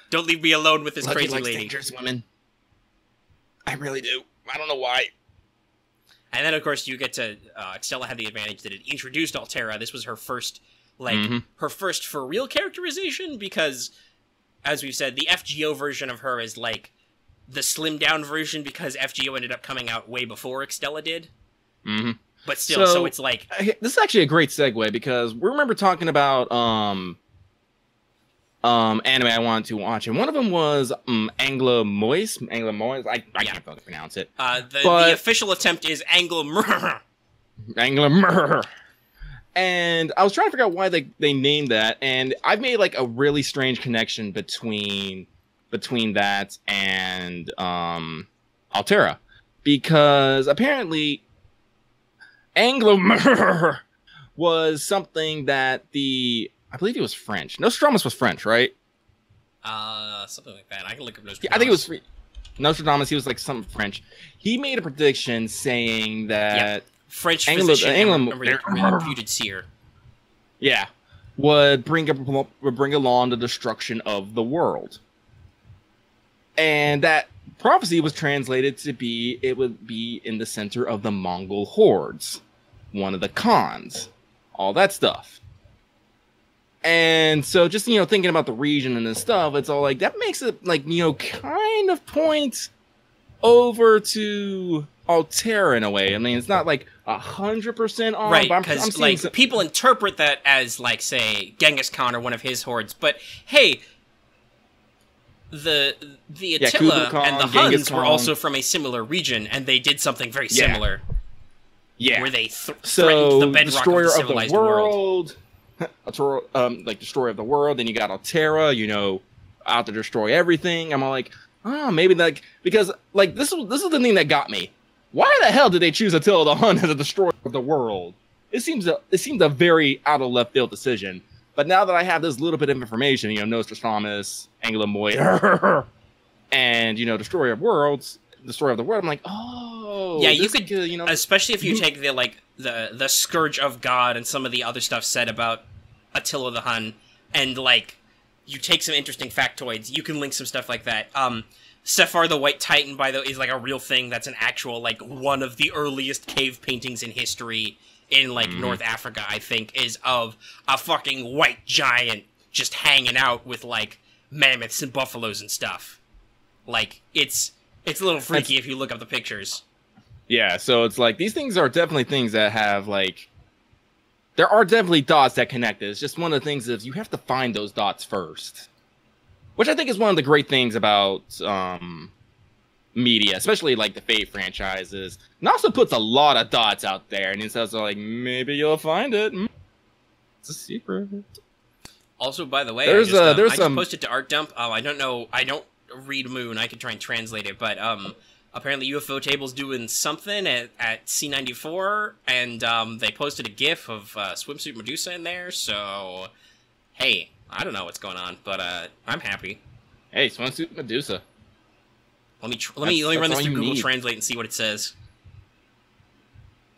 A: Don't leave me alone with this crazy lady.
B: Dangerous women. I really do. I don't know why.
A: And then, of course, you get to... Extella had the advantage that it introduced Altera. This was her first, her first for-real characterization, because, as we've said, the FGO version of her is, like, the slimmed-down version, because FGO ended up coming out way before Extella did.
B: Mm-hmm.
A: But still, so it's like...
B: This is actually a great segue, because we remember talking about, anime I wanted to watch, and one of them was Anglo-Moise. I can't fucking pronounce it.
A: The official attempt is Anglo-Murr.
B: Anglo-Murr. And I was trying to figure out why they named that, and I've made like a really strange connection between that and Altera, because apparently Anglo-Murr was something that the I believe he was French. Nostradamus was French, right?
A: Something like that. I can look up Nostradamus.
B: Yeah, I think it was Nostradamus. He was like some French. He made a prediction saying that
A: French physician and reputed seer.
B: Yeah, would bring along the destruction of the world, and that prophecy was translated to be it would be in the center of the Mongol hordes, one of the Khans, all that stuff. And so just, thinking about the region and this stuff, it's all like, that makes it like, kind of point over to Altera in a way. I mean, it's not like 100% on,
A: right?
B: But
A: Because like people interpret that as like, say, Genghis Khan or one of his hordes. But hey, the Attila and the Huns were also from a similar region, and they did something very similar. Yeah, where they threatened the bedrock of the civilized world. Like destroyer of the world. Then you got Altera, out to destroy everything. I'm all like, maybe like, because like this is the thing that got me. Why the hell did they choose Attila the Hun as a destroyer of the world? It seems a very out of left field decision. But now that I have this little bit of information, Nostradamus, Anglo-Moid, and destroyer of worlds, destroyer of the world, I'm like, oh, yeah, you could, especially if you take the Scourge of God and some of the other stuff said about Attila the Hun, and like you take some interesting factoids, you can link some stuff like that. Sephar the White Titan, by the way, is like a real thing. That's an actual like one of the earliest cave paintings in history in like North Africa. I think is of a fucking white giant just hanging out with like mammoths and buffaloes and stuff. Like it's a little freaky if you look up the pictures.
B: Yeah, so it's like these things are definitely things that have like there are definitely dots that connect it. It's just one of the things is you have to find those dots first. Which I think is one of the great things about media, especially like the Fate franchises. It also puts a lot of dots out there, and it says like maybe you'll find it. It's a secret.
A: Also, by the way, I just posted to Art Dump. I don't know. I don't read Moon. I could try and translate it, but apparently UFO Table's doing something at C94, and they posted a GIF of Swimsuit Medusa in there. So, hey, I don't know what's going on, but I'm happy.
B: Hey, Swimsuit Medusa.
A: Let me run this through Google Translate and see what it says.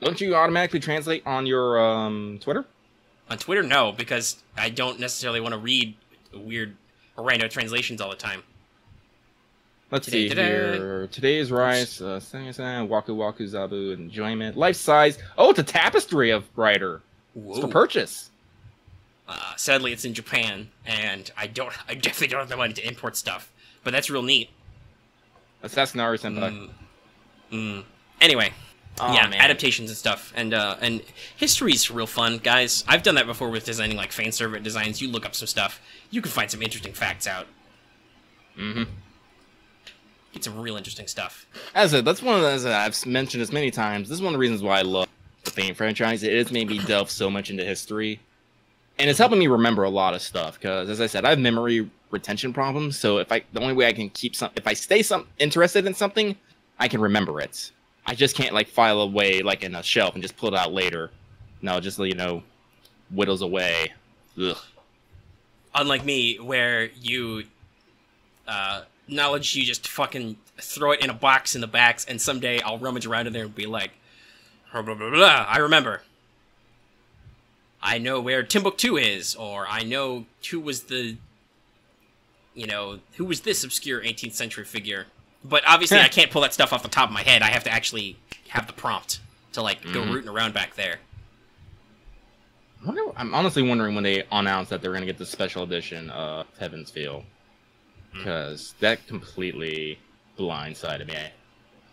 B: Don't you automatically translate on your Twitter?
A: On Twitter, no, because I don't necessarily want to read weird random translations all the time.
B: Let's see here. Today's rice, Waku Waku Zabu, enjoyment, life size. Oh, it's a tapestry of Rider. It's for purchase.
A: Sadly, it's in Japan, and I definitely don't have the money to import stuff. But that's real neat.
B: That's Nari Senpai.
A: Anyway,
B: man.
A: Adaptations and stuff, and history's real fun, guys. I've done that before with designing like fan service designs. You look up some stuff, you can find some interesting facts out. Get some real interesting stuff.
B: That's one of those I've mentioned this many times. This is one of the reasons why I love the Fate franchise. It has made me delve so much into history, and it's helping me remember a lot of stuff. Because, as I said, I have memory retention problems. So the only way I can keep if I stay interested in something, I can remember it. I just can't like file away like in a shelf and just pull it out later. No, just whittles away. Ugh.
A: Unlike me, where you knowledge, you just fucking throw it in a box in the backs, and someday I'll rummage around in there and be like, blah, blah, blah, blah, I remember. I know where Timbuktu is, or I know who was this obscure 18th century figure. But obviously I can't pull that stuff off the top of my head. I have to actually have the prompt to like go rooting around back there.
B: I'm honestly wondering when they announce that they're going to get the special edition of Heaven's Feel. Because that completely blindsided me.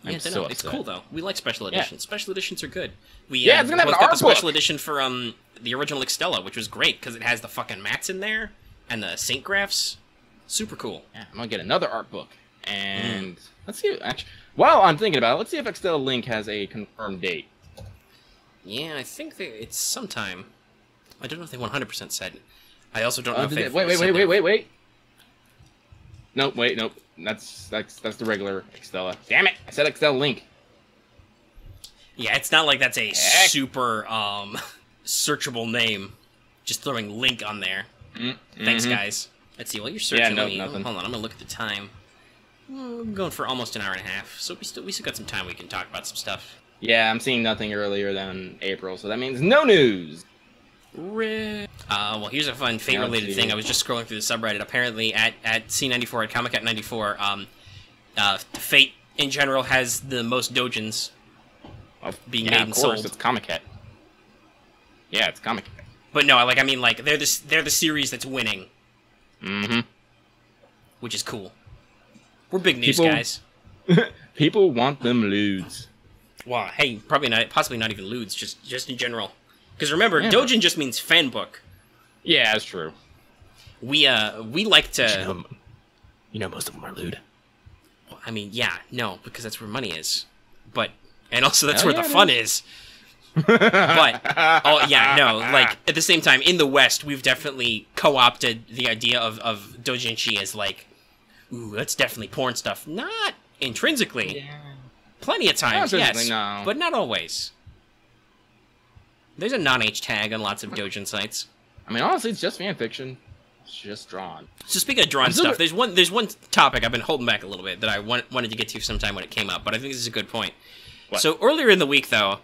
B: I'm so upset.
A: It's cool though. We like special editions. Yeah. Special editions are good.
B: It's gonna have an art
A: got the
B: book.
A: special edition for the original Extella, which was great because it has the fucking mats in there and the Saint graphs. Super cool.
B: Yeah, I'm gonna get another art book, and let's see. Actually, while I'm thinking about it, let's see if Extella Link has a confirmed date.
A: Yeah, I think it's sometime. I don't know if they 100% said. I also don't know if they.
B: Wait. Nope. That's the regular Extella. Damn it! I said Extella Link.
A: Yeah, it's not like that's a super searchable name. Just throwing link on there.
B: Mm-hmm.
A: Thanks, guys. Let's see. While you're searching,
B: nothing.
A: Hold on. I'm gonna look at the time. I'm going for almost an hour and a half, so we still got some time. We can talk about some stuff.
B: Yeah, I'm seeing nothing earlier than April, so that means no news.
A: Well, here's a fun Fate-related thing. I was just scrolling through the subreddit. Apparently, at C94, at Comic Cat 94, Fate in general has the most doujins being made and sold.
B: It's Comic Cat. Yeah, it's Comic Cat.
A: But no, like I mean, like they're the series that's winning.
B: Mm-hmm.
A: Which is cool. We're big news guys.
B: People want them lewds.
A: Well, hey, possibly not even lewds, just in general. Because remember, doujin just means fan book.
B: Yeah, that's true.
A: We like to.
B: You know, most of them are lewd.
A: Well, I mean, yeah, no, because that's where money is. And also that's where the fun is. But like at the same time, in the West, we've definitely co-opted the idea of doujinshi as like, ooh, that's definitely porn stuff. Not intrinsically. Yeah. Plenty of times, yes,
B: no.
A: But not always. There's a non-H tag on lots of doujin sites.
B: I mean, honestly, it's just fan fiction. It's just drawn. So
A: speaking of drawn stuff, there's one topic I've been holding back a little bit that I wanted to get to sometime when it came up, but I think this is a good point.
B: What?
A: So earlier in the week, though,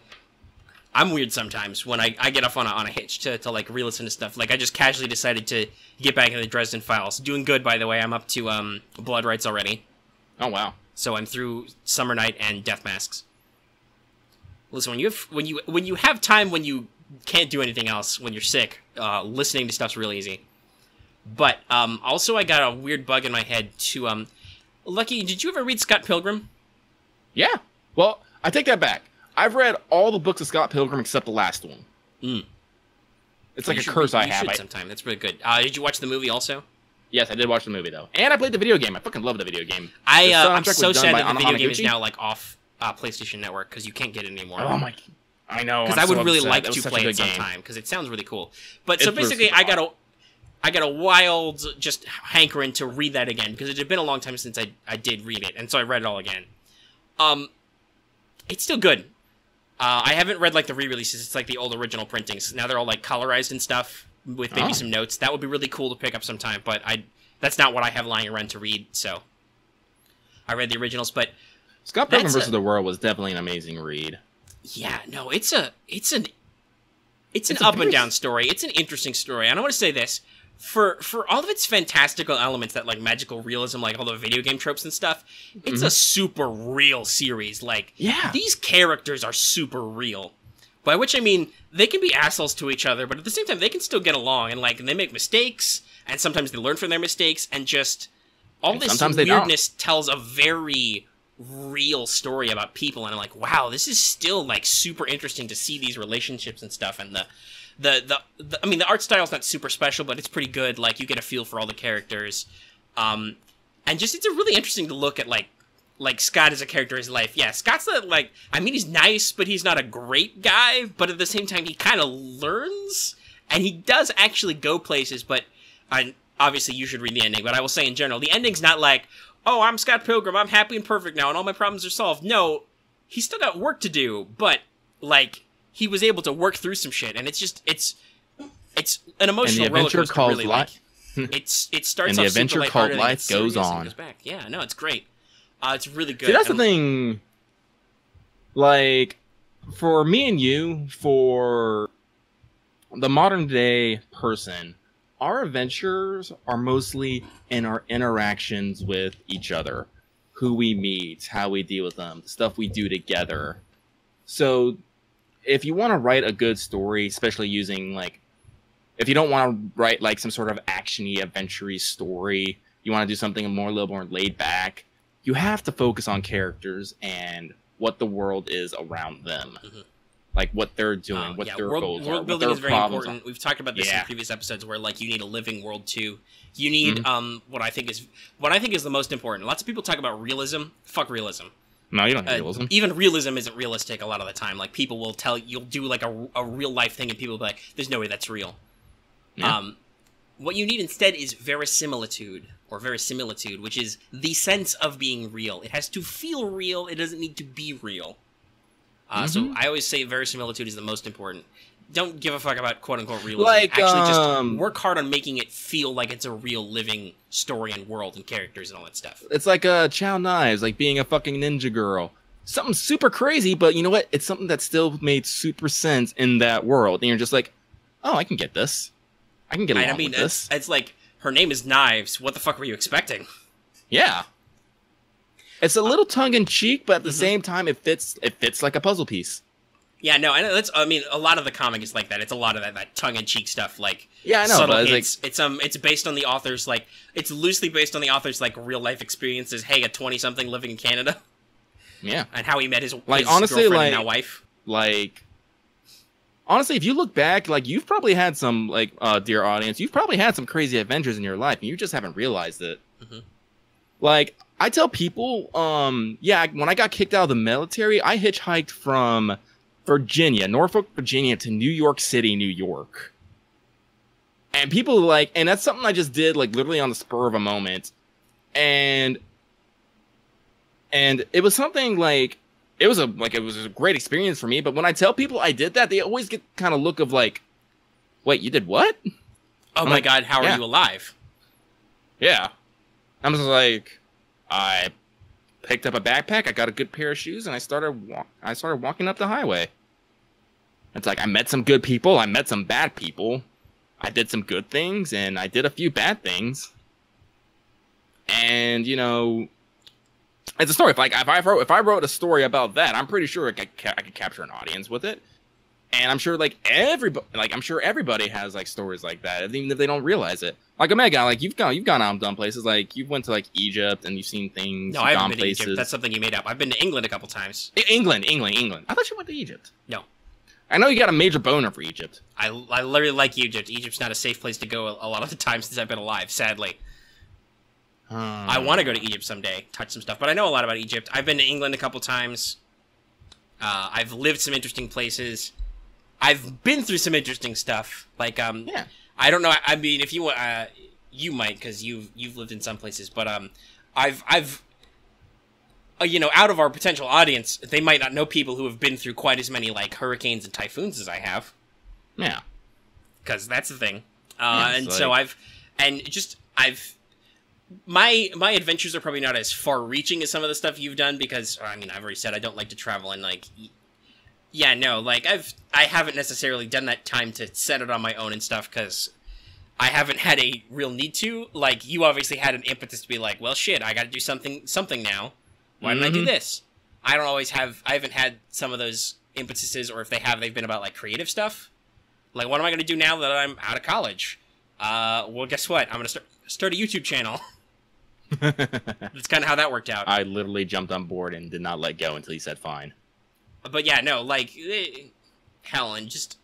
A: I'm weird sometimes when I get off on a hitch to like re-listen to stuff. Like I just casually decided to get back into the Dresden Files. Doing good, by the way. I'm up to Blood Rights already.
B: Oh wow!
A: So I'm through Summer Night and Death Masks. Listen, when you have time when you can't do anything else when you're sick, listening to stuff's really easy. But also I got a weird bug in my head to Lucky, did you ever read Scott Pilgrim?
B: Yeah. Well, I take that back. I've read all the books of Scott Pilgrim except the last one. It's like a curse I have.
A: Sometime. That's really good. Did you watch the movie also?
B: Yes, I did watch the movie though, and I played the video game. I fucking love the video game.
A: I'm so sad that the video game is now like off PlayStation Network because you can't get it anymore.
B: Oh my! I know.
A: Because I would really like to play it sometime because it sounds really cool. But so basically, I got a wild just hankering to read that again because it had been a long time since I did read it, and so I read it all again. It's still good. I haven't read like the re-releases. It's like the old original printings. Now they're all like colorized and stuff with maybe some notes. That would be really cool to pick up sometime. But that's not what I have lying around to read. So I read the originals. But
B: Scott Pilgrim vs. the World was definitely an amazing read.
A: Yeah, no, it's an up and down story. It's an interesting story. And I want to say this. For all of its fantastical elements, that like magical realism, like all the video game tropes and stuff, it's a super real series. Like, these characters are super real. By which I mean, they can be assholes to each other, but at the same time, they can still get along, and like, they make mistakes, and sometimes they learn from their mistakes, and just all this weirdness tells a very real story about people, and I'm like, wow, this is still like super interesting to see these relationships and stuff, and I mean, the art style's not super special, but it's pretty good. Like, you get a feel for all the characters. And just, it's a really interesting to look at, like Scott as a character in his life. Yeah, Scott's not, like, I mean, he's nice, but he's not a great guy. But at the same time, he kind of learns. And he does actually go places, but obviously you should read the ending. But I will say in general, the ending's not like, oh, I'm Scott Pilgrim, I'm happy and perfect now, and all my problems are solved. No, he's still got work to do, but, like, he was able to work through some shit, and it's just, it's an emotional roller coaster, really. Like, it starts
B: and
A: off
B: the adventure called life goes on.
A: Goes back. Yeah, no, it's great. It's really good.
B: See, that's the thing. Like, for me and you, for the modern day person, our adventures are mostly in our interactions with each other, who we meet, how we deal with them, the stuff we do together. So, if you want to write a good story, especially using, like, if you don't want to write, like, some sort of action-y, adventure-y story, you want to do something a little more laid back, you have to focus on characters and what the world is around them. Like, what they're doing, what their goals are,
A: world building is very important. We've talked about this in previous episodes where, like, you need a living world, too. You need, what I think is the most important. Lots of people talk about realism. Fuck realism.
B: No, you don't have realism.
A: Even realism isn't realistic a lot of the time. Like, people will tell you'll do like a real life thing, and people will be like, "There's no way that's real." Yeah. What you need instead is verisimilitude, which is the sense of being real. It has to feel real. It doesn't need to be real. So I always say verisimilitude is the most important. don't give a fuck about quote-unquote realism.
B: Like,
A: actually just work hard on making it feel like it's a real living story and world and characters and all that stuff.
B: It's like Chow Knives, like being a fucking ninja girl. Something super crazy, but you know what? It's something that still made super sense in that world. And you're just like, oh, I can get this. I can get along with this.
A: It's like, her name is Knives. What the fuck were you expecting?
B: Yeah. It's a little tongue-in-cheek, but at the same time, it fits like a puzzle piece.
A: Yeah, no, and a lot of the comic is like that. It's a lot of that tongue-in-cheek stuff, like
B: yeah, I know,
A: subtle
B: but
A: hints. It's based on the author's like it's loosely based on the author's like real life experiences. Hey, a 20-something living in Canada.
B: Yeah,
A: and how he met his
B: honestly,
A: girlfriend
B: like,
A: and now wife.
B: Like, honestly, if you look back, like you've probably had some like dear audience, you've probably had some crazy adventures in your life, and you just haven't realized it. Mm-hmm. Like I tell people, yeah, when I got kicked out of the military, I hitchhiked from Virginia, Norfolk, Virginia to New York City, New York. And people like, and that's something I just did like literally on the spur of a moment. And it was something like, it was a great experience for me. But when I tell people I did that, they always get kind of look of like, wait, you did what?
A: Oh my God, how are you alive?
B: Yeah. I'm just like, I picked up a backpack, I got a good pair of shoes, and I started walking up the highway. It's like I met some good people, I met some bad people. I did some good things, and I did a few bad things. And you know, it's a story. If I wrote a story about that, I'm pretty sure I could capture an audience with it. And I'm sure everybody has like stories like that, even if they don't realize it. Like Omega, like you've gone out and done places, like you've went to like Egypt and you've seen things.
A: No, I haven't been to Egypt. That's something you made up. I've been to England a couple times.
B: England. I thought you went to Egypt.
A: No.
B: I know you got a major boner for Egypt.
A: I literally like Egypt. Egypt's not a safe place to go a lot of the time since I've been alive, sadly. I want to go to Egypt someday, touch some stuff, but I know a lot about Egypt. I've been to England a couple times. I've lived some interesting places. I've been through some interesting stuff. Like,
B: yeah.
A: I don't know. I mean, if you you might, because you've lived in some places, but I've you know, out of our potential audience, they might not know people who have been through quite as many like hurricanes and typhoons as I have.
B: Yeah,
A: because that's the thing.
B: Yeah,
A: and so my adventures are probably not as far-reaching as some of the stuff you've done because I mean I've already said I don't like to travel and like. Yeah, no, like, I haven't necessarily done that time to set it on my own and stuff, because I haven't had a real need to. Like, you obviously had an impetus to be like, well, shit, I gotta do something now. Why didn't I do this? I haven't had some of those impetuses, or if they have, they've been about, like, creative stuff. Like, what am I gonna do now that I'm out of college? Well, guess what? I'm gonna start a YouTube channel. That's kind of how that worked out.
B: I literally jumped on board and did not let go until you said fine.
A: But yeah, no, like, Helen, just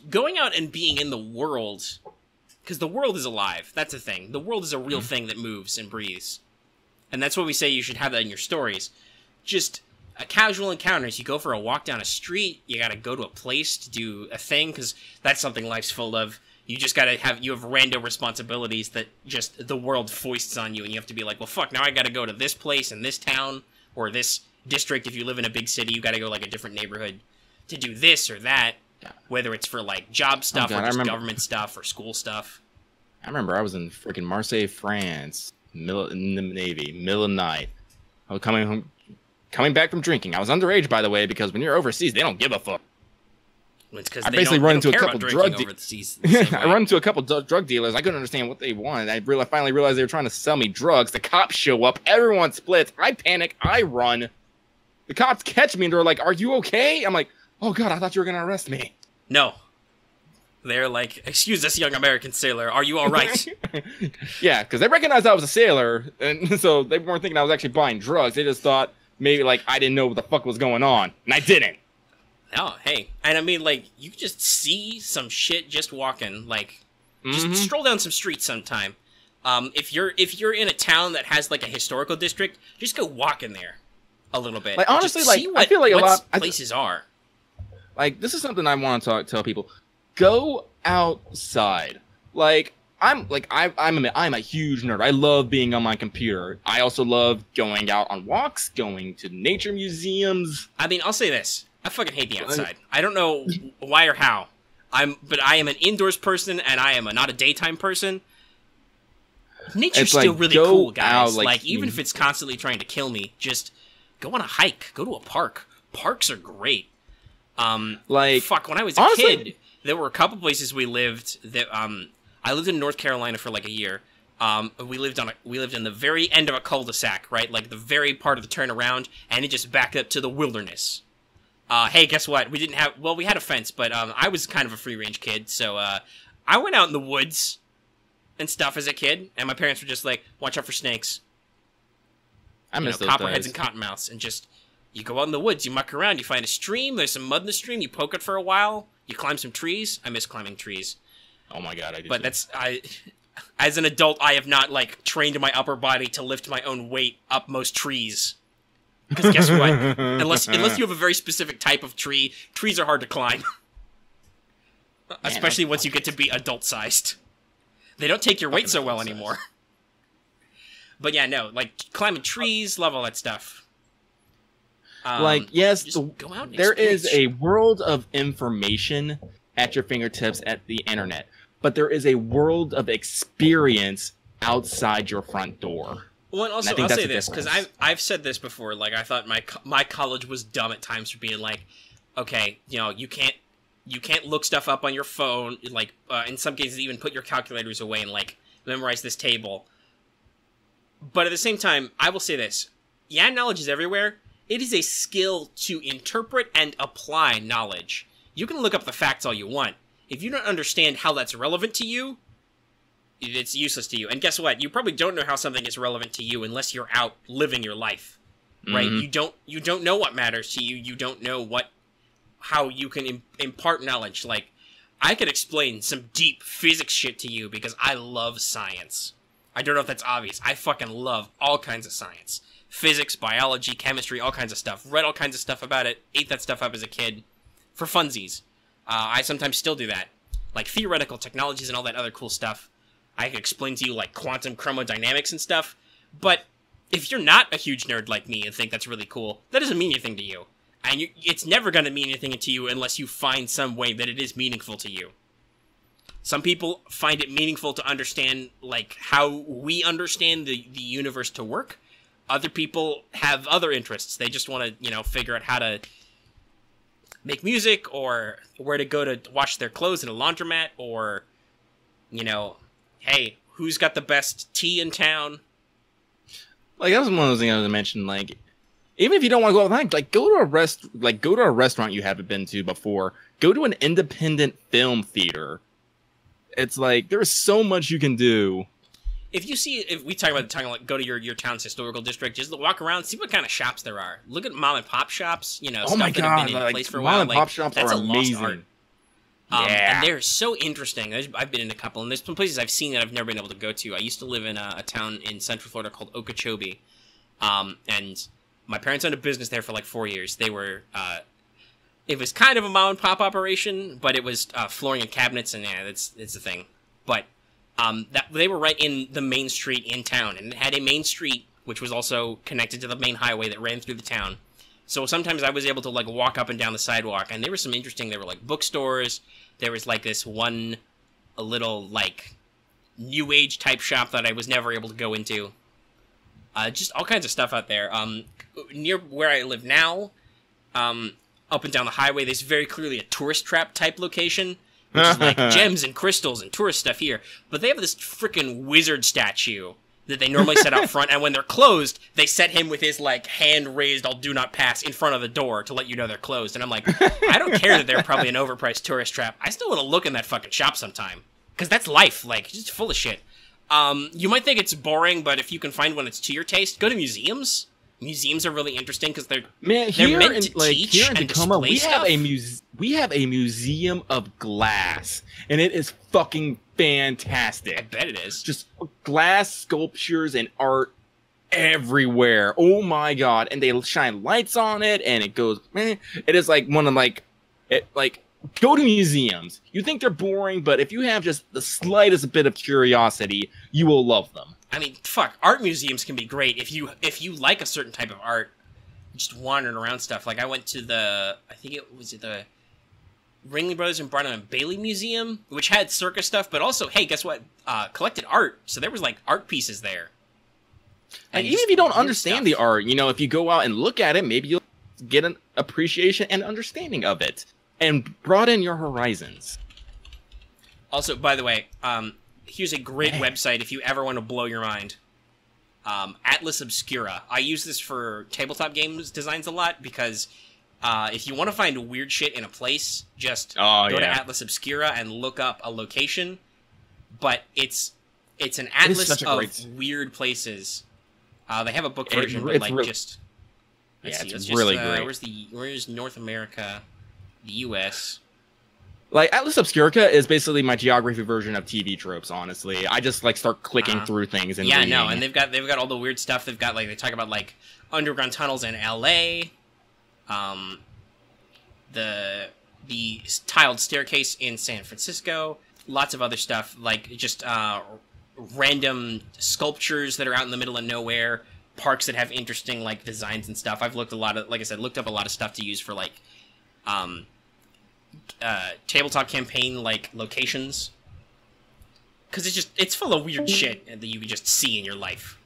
A: going out and being in the world, because the world is alive. That's the thing. The world is a real thing that moves and breathes. And that's what we say you should have that in your stories. Just casual encounters. You go for a walk down a street, you gotta go to a place to do a thing, because that's something life's full of. You just gotta you have random responsibilities that just the world foists on you, and you have to be like, well, fuck, now I gotta go to this place in this town, or this district. If you live in a big city, you gotta go like a different neighborhood to do this or that, whether it's for like job stuff or just government stuff or school stuff.
B: I remember I was in freaking Marseille, France, in the Navy, middle of the night. I was coming back from drinking. I was underage, by the way, because when you're overseas, they don't give a fuck.
A: Well, it's
B: I basically run into a couple drug dealers. I run into a couple drug dealers. I couldn't understand what they wanted. I finally realized they were trying to sell me drugs. The cops show up. Everyone splits. I panic. I run. The cops catch me and they're like, "Are you okay?" I'm like, "Oh God, I thought you were gonna arrest me."
A: No. They're like, "Excuse us, young American sailor. Are you all right?"
B: Yeah, because they recognized I was a sailor, and so they weren't thinking I was actually buying drugs. They just thought maybe like I didn't know what the fuck was going on, and I didn't.
A: Oh, hey, and I mean, like, you could just see some shit just walking, like, just stroll down some streets sometime. If you're in a town that has like a historical district, just go walk in there a little bit.
B: Like honestly, like I feel like a lot
A: places are.
B: Like this is something I want to tell people. Go outside. Like I'm a huge nerd. I love being on my computer. I also love going out on walks, going to nature museums.
A: I mean, I'll say this. I fucking hate the outside. I don't know why or how. But I am an indoors person, and I am not a daytime person. Nature's still really cool, guys. Like, even if it's constantly trying to kill me, just go on a hike. Go to a park. Parks are great. Fuck, when I was a kid, there were a couple places we lived that, I lived in North Carolina for like a year. We lived in the very end of a cul-de-sac, right? Like the very part of the turnaround, and it just backed up to the wilderness. Hey, guess what? We had a fence, but, I was kind of a free-range kid, so, I went out in the woods and stuff as a kid, and my parents were just like, watch out for snakes.
B: I miss those
A: copperheads
B: days.
A: and cottonmouths, and just, you go out in the woods, you muck around, you find a stream, there's some mud in the stream, you poke it for a while, you climb some trees. I miss climbing trees.
B: Oh my god, I do.
A: But as an adult, I have not, like, trained my upper body to lift my own weight up most trees. Because guess what? Unless you have a very specific type of tree, trees are hard to climb. Especially once you get to be adult-sized. They don't take your weight so well anymore. But yeah, no, like, climbing trees, love all that stuff.
B: Yes,
A: go out and
B: there is a world of information at your fingertips at the internet, but there is a world of experience outside your front door.
A: Well, and also, I'll say this, because I've said this before, like, I thought my college was dumb at times for being like, okay, you can't look stuff up on your phone, like, in some cases even put your calculators away and, like, memorize this table. But at the same time, I will say this, yeah, knowledge is everywhere. It is a skill to interpret and apply knowledge. You can look up the facts all you want. If you don't understand how that's relevant to you, it's useless to you. And guess what? You probably don't know how something is relevant to you unless you're out living your life, right?
B: Mm-hmm.
A: You don't know what matters to you. You don't know how you can impart knowledge. Like, I could explain some deep physics shit to you because I love science. I don't know if that's obvious. I fucking love all kinds of science. Physics, biology, chemistry, all kinds of stuff. Read all kinds of stuff about it. Ate that stuff up as a kid. For funsies. I sometimes still do that. Like, theoretical technologies and all that other cool stuff. I can explain to you, like, quantum chromodynamics and stuff. But if you're not a huge nerd like me and think that's really cool, that doesn't mean anything to you. And it's never going to mean anything to you unless you find some way that it is meaningful to you. Some people find it meaningful to understand, like, how we understand the universe to work. Other people have other interests. They just want to, figure out how to make music, or where to go to wash their clothes in a laundromat, or, hey, who's got the best tea in town?
B: Like, that was one of those things I was going to mention, like, even if you don't want to go outside, like, go to a restaurant you haven't been to before. Go to an independent film theater. It's like, there's so much you can do.
A: If we talk about like, go to your town's historical district, just walk around, see what kind of shops there are. Look at mom and pop shops,
B: oh
A: stuff
B: my
A: that
B: god,
A: have been in
B: like,
A: place for a while.
B: Mom and pop shops
A: that's
B: are
A: a lost
B: amazing.
A: art.
B: Yeah.
A: And they're so interesting. I've been in a couple, and there's some places I've seen that I've never been able to go to. I used to live in a town in Central Florida called Okeechobee, and my parents owned a business there for like 4 years. They were, it was kind of a mom and pop operation, but it was flooring and cabinets, and yeah, it's the thing. But they were right in the main street in town, and it had a main street which was also connected to the main highway that ran through the town. So sometimes I was able to, like, walk up and down the sidewalk, and there were some interesting, there were, like, bookstores, there was, like, this one, a little, like, new age type shop that I was never able to go into. Just all kinds of stuff out there. Near where I live now, up and down the highway, there's very clearly a tourist trap type location, which is like gems and crystals and tourist stuff here. But they have this freaking wizard statue that they normally set out front, and when they're closed, they set him with his, like, hand raised, "I'll do not pass," in front of the door to let you know they're closed. And I'm like, I don't care that they're probably an overpriced tourist trap. I still want to look in that fucking shop sometime. Because that's life. Like, it's just full of shit. You might think it's boring, but if you can find one that's to your taste, go to museums. Museums are really interesting because they're meant to teach
B: here in
A: and
B: Tacoma,
A: display stuff.
B: We have a museum of glass, and it is fucking fantastic.
A: I bet it is.
B: Just glass sculptures and art everywhere. Oh my god! And they shine lights on it, and it goes. It is like one of go to museums. You think they're boring, but if you have just the slightest bit of curiosity, you will love them.
A: I mean, fuck, art museums can be great if you like a certain type of art. just wandering around stuff. Like, I went to I think it was the Ringling Brothers and Barnum and Bailey Museum, which had circus stuff, but also, hey, guess what? Collected art. So there was, like, art pieces there.
B: And even if you don't understand the art, you know, if you go out and look at it, maybe you'll get an appreciation and understanding of it. And broaden your horizons.
A: Also, by the way, here's a great website if you ever want to blow your mind. Atlas Obscura. I use this for tabletop games designs a lot because if you want to find weird shit in a place, just go to Atlas Obscura and look up a location. But it's an atlas of weird places. They have a book version, but like just
B: it's really great.
A: Where's North America, the U.S.
B: Like, Atlas Obscura is basically my geography version of TV tropes, honestly. I just, like, start clicking through things and reading.
A: And they've got all the weird stuff. They've got, like, they talk about, like, underground tunnels in L.A., the tiled staircase in San Francisco, lots of other stuff, like, just, random sculptures that are out in the middle of nowhere, parks that have interesting, like, designs and stuff. I've looked like I said, looked up a lot of stuff to use for, like, tabletop campaign like locations, because it's full of weird shit that you can just see in your life.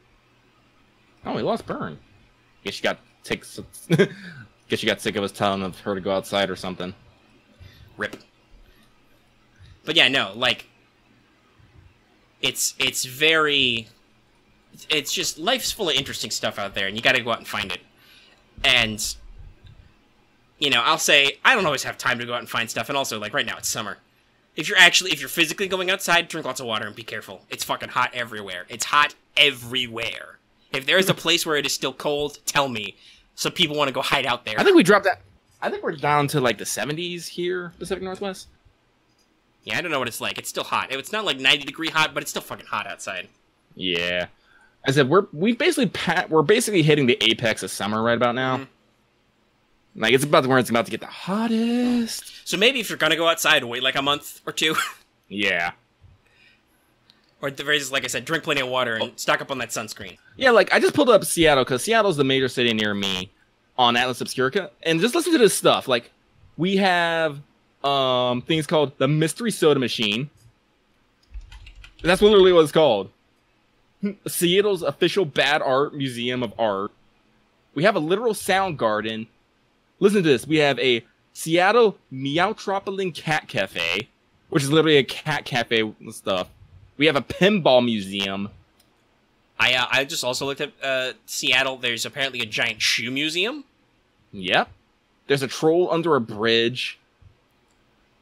B: Oh, we lost Burn. Guess you got sick of us telling her to go outside or something.
A: Rip. But yeah, no, like it's just life's full of interesting stuff out there, and you got to go out and find it. And you know, I'll say, I don't always have time to go out and find stuff, and also, like, right now, it's summer. If you're physically going outside, drink lots of water and be careful. It's fucking hot everywhere. It's hot everywhere. If there is a place where it is still cold, tell me, so people want to go hide out there.
B: I think we dropped that. I think we're down to, like, the 70s here, Pacific Northwest.
A: Yeah, I don't know what it's like. It's still hot. It's not, like, 90-degree hot, but it's still fucking hot outside.
B: Yeah. I said, we're basically hitting the apex of summer right about now. Mm-hmm. Like, it's about where it's about to get the hottest.
A: So maybe if you're gonna go outside, wait like a month or two.
B: Yeah.
A: Or at the very least, like I said, drink plenty of water and stock up on that sunscreen.
B: Yeah, like, I just pulled up Seattle, because Seattle's the major city near me on Atlas Obscura. And just listen to this stuff. Like, we have things called the Mystery Soda Machine. That's literally what it's called. Seattle's official bad art museum of art. We have a literal sound garden. Listen to this. We have a Seattle Meowtropolitan Cat Cafe, which is literally a cat cafe and stuff. We have a pinball museum.
A: I just also looked at Seattle. There's apparently a giant shoe museum.
B: Yep. There's a troll under a bridge.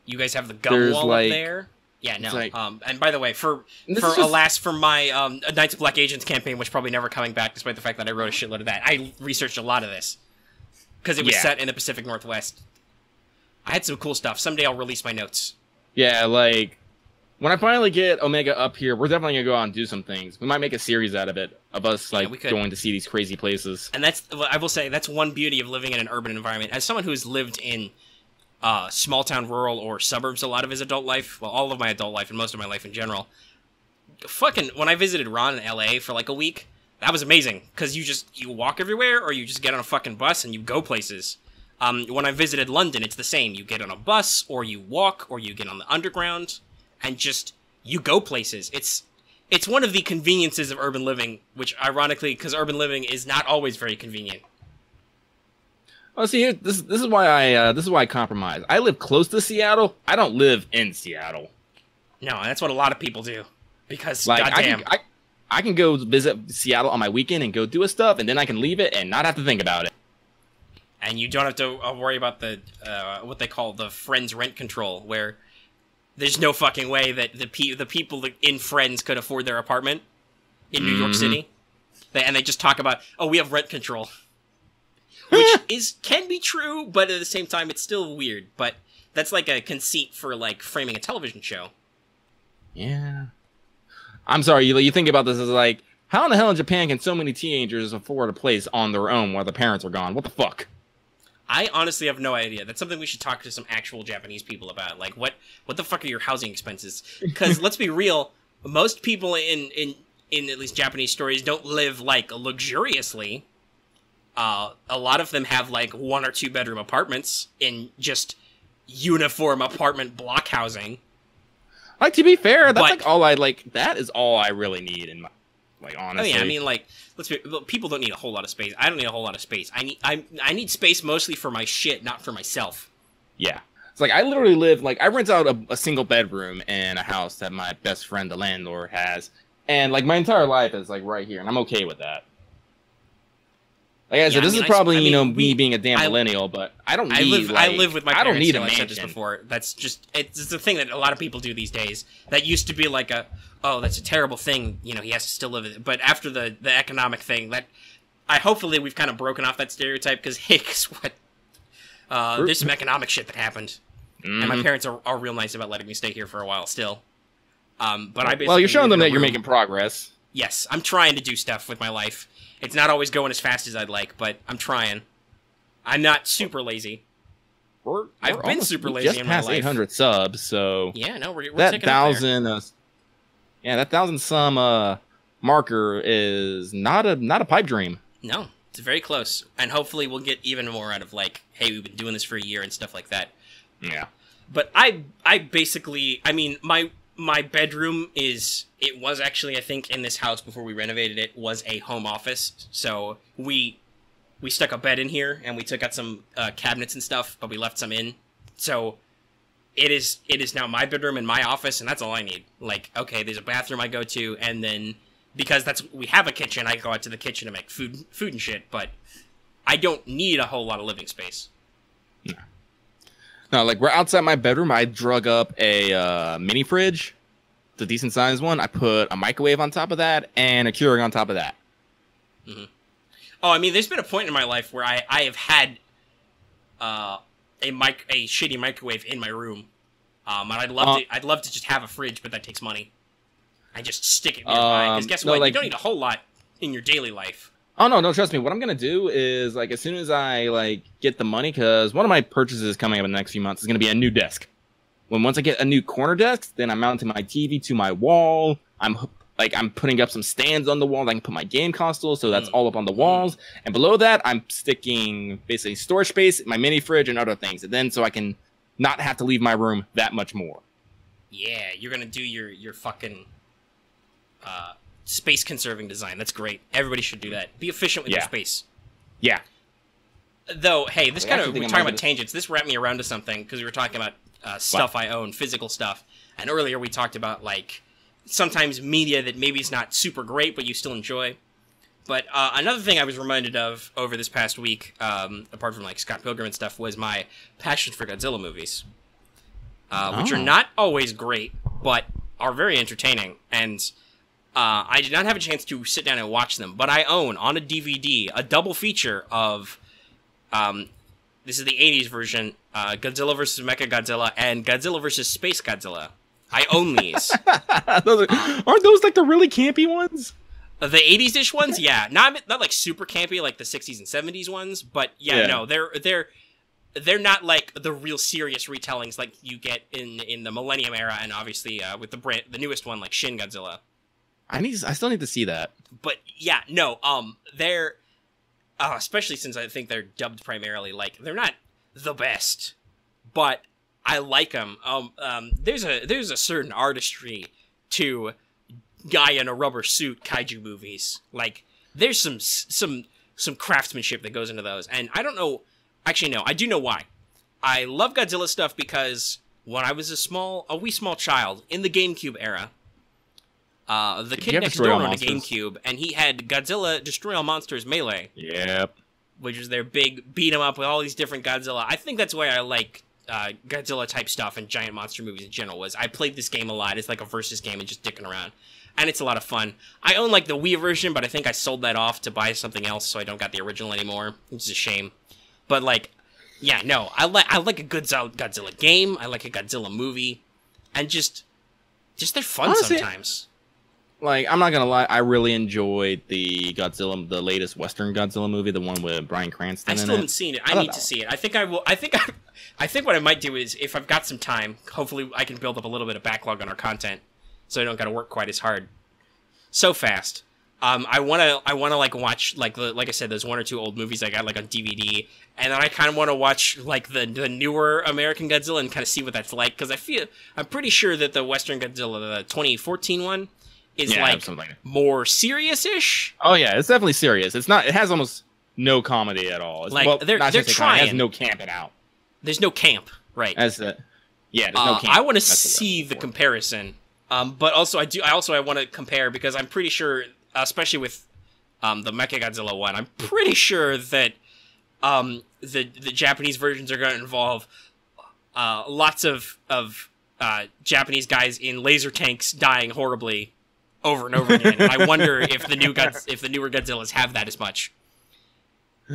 A: You guys have the gum wall up there. Yeah, no. Like, and by the way, for my Knights of Black Agents campaign, which probably never coming back, despite the fact that I wrote a shitload of that, I researched a lot of this. Because it was set in the Pacific Northwest. I had some cool stuff. Someday I'll release my notes.
B: Yeah, like, when I finally get Omega up here, we're definitely going to go out and do some things. We might make a series out of it, of us, like, going to see these crazy places.
A: And I will say, that's one beauty of living in an urban environment. As someone who's lived in small-town, rural, or suburbs a lot of his adult life, well, all of my adult life and most of my life in general, when I visited Ron in L.A. for, like, a week, that was amazing, because you walk everywhere, or you just get on a fucking bus and you go places. When I visited London, it's the same. You get on a bus, or you walk, or you get on the underground, and just, you go places. It's one of the conveniences of urban living, which, ironically, because urban living is not always very convenient.
B: Oh, see, this is why I compromise. I live close to Seattle. I don't live in Seattle.
A: No, that's what a lot of people do, because,
B: like,
A: goddamn.
B: I can go visit Seattle on my weekend and go do a stuff, and then I can leave it and not have to think about it.
A: And you don't have to worry about the what they call the Friends rent control, where there's no fucking way that the people in Friends could afford their apartment in New York City. They just talk about, oh, we have rent control. Which can be true, but at the same time, it's still weird. But that's like a conceit for, like, framing a television show.
B: Yeah. I'm sorry, you think about this as like, how in the hell in Japan can so many teenagers afford a place on their own while the parents are gone? What the fuck?
A: I honestly have no idea. That's something we should talk to some actual Japanese people about. Like, what the fuck are your housing expenses? Because let's be real, most people in at least Japanese stories don't live, like, luxuriously. A lot of them have like 1 or 2 bedroom apartments in just uniform apartment block housing.
B: Like, to be fair, that's like all I like. That is all I really need in my, like, honestly.
A: Oh yeah, I mean, like, people don't need a whole lot of space. I don't need a whole lot of space. I need space mostly for my shit, not for myself.
B: Yeah. It's like, I literally live, like, I rent out a single bedroom in a house that my best friend, the landlord, has. And, like, my entire life is, like, right here, and I'm okay with that. Like I said, this is probably, me being a damn millennial, but I don't need,
A: I live with my parents.
B: I don't need a
A: I
B: mansion.
A: said this before. That's just, it's a thing that a lot of people do these days. That used to be like oh, that's a terrible thing, he has to still live with it. But after the economic thing, hopefully we've kind of broken off that stereotype, because, hey, guess what? There's some economic shit that happened. And my parents are real nice about letting me stay here for a while still. But I basically...
B: Well, you're showing them that you're making progress.
A: Yes, I'm trying to do stuff with my life. It's not always going as fast as I'd like, but I'm trying. I'm not super lazy. I've been super lazy in my life.
B: Just past 800 subs, so...
A: Yeah, no, we're
B: that
A: ticking up there.
B: That 1,000 marker is not a pipe dream.
A: No, it's very close. And hopefully we'll get even more out of, like, hey, we've been doing this for a year and stuff like that.
B: Yeah.
A: But I basically... I mean, my bedroom it was actually, I think, in this house before we renovated it, was a home office. So we stuck a bed in here, and we took out some cabinets and stuff, but we left some in. So it is now my bedroom and my office, and that's all I need. Like, okay, there's a bathroom I go to, and then because we have a kitchen, I go out to the kitchen to make food and shit, but I don't need a whole lot of living space.
B: No, like, we're outside my bedroom. I drug up a mini fridge. It's a decent sized one. I put a microwave on top of that and a Keurig on top of that.
A: Mm-hmm. Oh, I mean, there's been a point in my life where I have had a shitty microwave in my room. And I'd love to just have a fridge, but that takes money. I just stick it nearby. Because guess what? You don't need a whole lot in your daily life.
B: Oh, no, trust me. What I'm going to do is, like, as soon as I, like, get the money, because one of my purchases coming up in the next few months is going to be a new desk. Once I get a new corner desk, then I'm mounting my TV to my wall. I'm putting up some stands on the wall. I can put my game console, so that's all up on the walls. And below that, I'm sticking, basically, storage space, my mini fridge, and other things. And then, so I can not have to leave my room that much more.
A: Yeah, you're going to do your fucking... space conserving design. That's great. Everybody should do that. Be efficient with your space.
B: Yeah.
A: Though, hey, we're talking about tangents. This wrapped me around to something, because we were talking about stuff I own, physical stuff. And earlier we talked about, like, sometimes media that maybe is not super great, but you still enjoy. But another thing I was reminded of over this past week, apart from, like, Scott Pilgrim and stuff, was my passion for Godzilla movies. Which are not always great, but are very entertaining. And... I did not have a chance to sit down and watch them, but I own, on a DVD, a double feature of, this is the 80s version, Godzilla vs. Mechagodzilla and Godzilla vs. Space Godzilla. I own these.
B: Aren't those, like, the really campy ones?
A: The 80s-ish ones? Yeah. Not like super campy like the 60s and 70s ones, but no, they're not like the real serious retellings like you get in the Millennium era, and obviously with the newest one, like Shin Godzilla.
B: I still need to see that.
A: But yeah, no, they're especially since I think they're dubbed primarily, like, they're not the best, but I like them. There's a certain artistry to guy in a rubber suit kaiju movies. Like, there's some craftsmanship that goes into those, and I don't know. Actually, no, I do know why. I love Godzilla stuff because when I was a wee small child in the GameCube era. The kid next door on a GameCube, and he had Godzilla Destroy All Monsters Melee.
B: Yep.
A: Which is their big beat 'em up with all these different Godzilla. I think that's why I like Godzilla type stuff and giant monster movies in general. Was I played this game a lot. It's like a versus game and just dicking around, and it's a lot of fun. I own like the Wii version, but I think I sold that off to buy something else, so I don't got the original anymore, which is a shame. But like, yeah, no, I like a good Godzilla game. I like a Godzilla movie, and just they're fun sometimes.
B: Like, I'm not gonna lie, I really enjoyed the latest Western Godzilla movie, the one with Bryan Cranston in it.
A: I still haven't seen it. I need to see it. I think I will. I think what I might do is, if I've got some time, hopefully I can build up a little bit of backlog on our content, so I don't gotta work quite as hard so fast. I wanna like watch like I said, those 1 or 2 old movies I got like on DVD, and then I kind of want to watch like the newer American Godzilla and kind of see what that's like, because I'm pretty sure that the Western Godzilla, the 2014 one, is like more serious-ish.
B: Oh yeah, it's definitely serious. It's not. It has almost no comedy at all.
A: Like they're trying.
B: It has no camping out.
A: There's no camp, right?
B: Yeah, there's no camp.
A: I want to see the comparison. But also I want to compare, because I'm pretty sure, especially with the Mechagodzilla one, I'm pretty sure that the Japanese versions are going to involve lots of Japanese guys in laser tanks dying horribly over and over again. And I wonder if the newer Godzillas have that as much,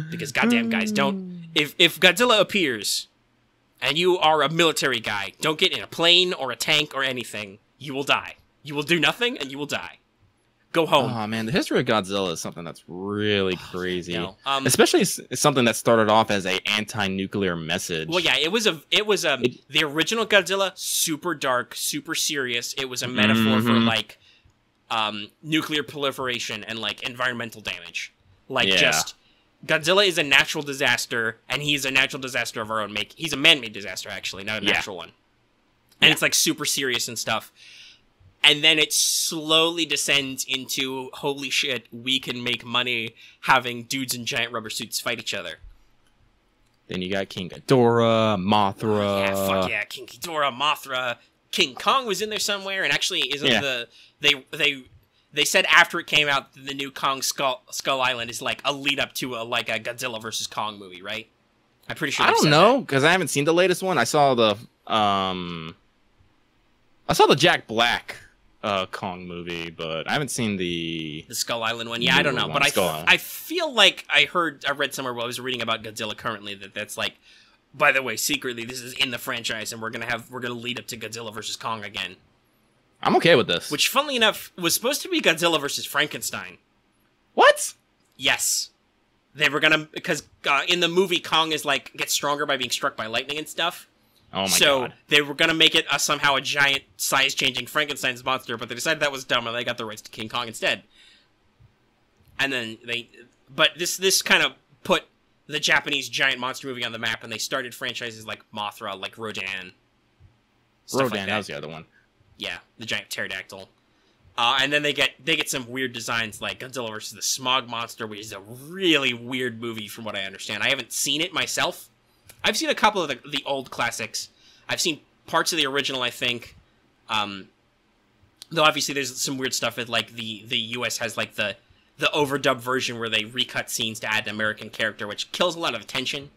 A: because goddamn guys, don't. If Godzilla appears and you are a military guy, don't get in a plane or a tank or anything. You will die. You will do nothing, and you will die. Go home.
B: Oh man, the history of Godzilla is something that's really crazy. Especially something that started off as a anti-nuclear message.
A: Well, yeah, it was the original Godzilla, super dark, super serious. It was a metaphor for like nuclear proliferation and like environmental damage. Like just Godzilla is a natural disaster, and he's a natural disaster of our own make. He's a man-made disaster, actually, not a natural one. And it's like super serious and stuff. And then it slowly descends into, holy shit, we can make money having dudes in giant rubber suits fight each other.
B: Then you got King Ghidorah, Mothra.
A: Yeah, fuck yeah, King Ghidorah, Mothra. King Kong was in there somewhere, and actually isn't they said after it came out, the new Kong Skull Island is like a lead up to a Godzilla versus Kong movie, right? I'm pretty sure.
B: I don't know, because I haven't seen the latest one. I saw the Jack Black Kong movie, but I haven't seen the
A: Skull Island one. Yeah, I don't know, but I feel like I read somewhere while I was reading about Godzilla currently that's like, by the way, secretly this is in the franchise, and we're gonna lead up to Godzilla versus Kong again.
B: I'm okay with this.
A: Which, funnily enough, was supposed to be Godzilla versus Frankenstein.
B: What?
A: Yes. They were gonna, because in the movie, Kong is like gets stronger by being struck by lightning and stuff.
B: Oh my god.
A: So they were gonna make it somehow a giant size-changing Frankenstein's monster, but they decided that was dumb, and they got the rights to King Kong instead. And then but this kind of put the Japanese giant monster movie on the map, and they started franchises like Mothra, like Rodan.
B: Rodan, that was the other one.
A: Yeah, the giant pterodactyl. And then they get some weird designs like Godzilla versus the Smog Monster, which is a really weird movie from what I understand. I haven't seen it myself. I've seen a couple of the old classics. I've seen parts of the original, I think. Though obviously there's some weird stuff with like the US has like the overdub version where they recut scenes to add an American character, which kills a lot of attention.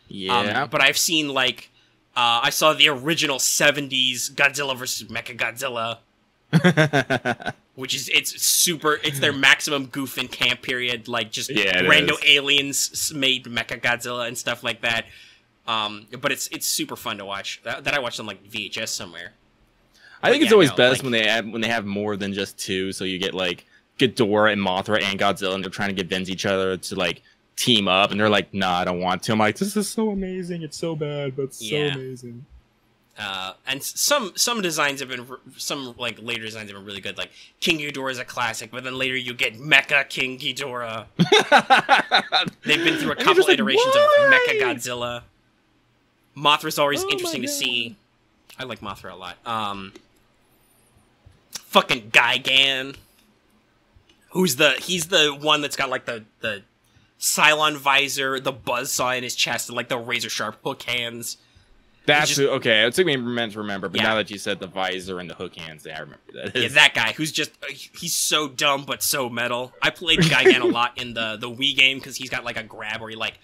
B: Yeah.
A: But I've seen like I saw the original 70s Godzilla versus Mechagodzilla. Which is it's their maximum goof and camp period, like just random aliens made Mechagodzilla and stuff like that. But it's super fun to watch. That I watched on like VHS somewhere.
B: I think it's always best when they have more than just two, so you get like Ghidorah and Mothra and Godzilla, and they're trying to convince each other to like team up, and they're like, "Nah, I don't want to." I'm like, "This is so amazing. It's so bad, but it's so amazing."
A: And some designs have been, some like later designs have been really good. Like King Ghidorah is a classic, but then later you get Mecha King Ghidorah. They've been through a couple iterations of Mecha Godzilla. Mothra's always interesting to see. I like Mothra a lot. Fucking Gigan. He's the one that's got like the Cylon visor, the buzzsaw in his chest, and like the razor sharp hook hands.
B: That's okay. It took me a minute to remember, but now that you said the visor and the hook hands, I remember that.
A: Yeah, that guy who's just he's so dumb but so metal. I played Gigan a lot in the Wii game because he's got like a grab where he like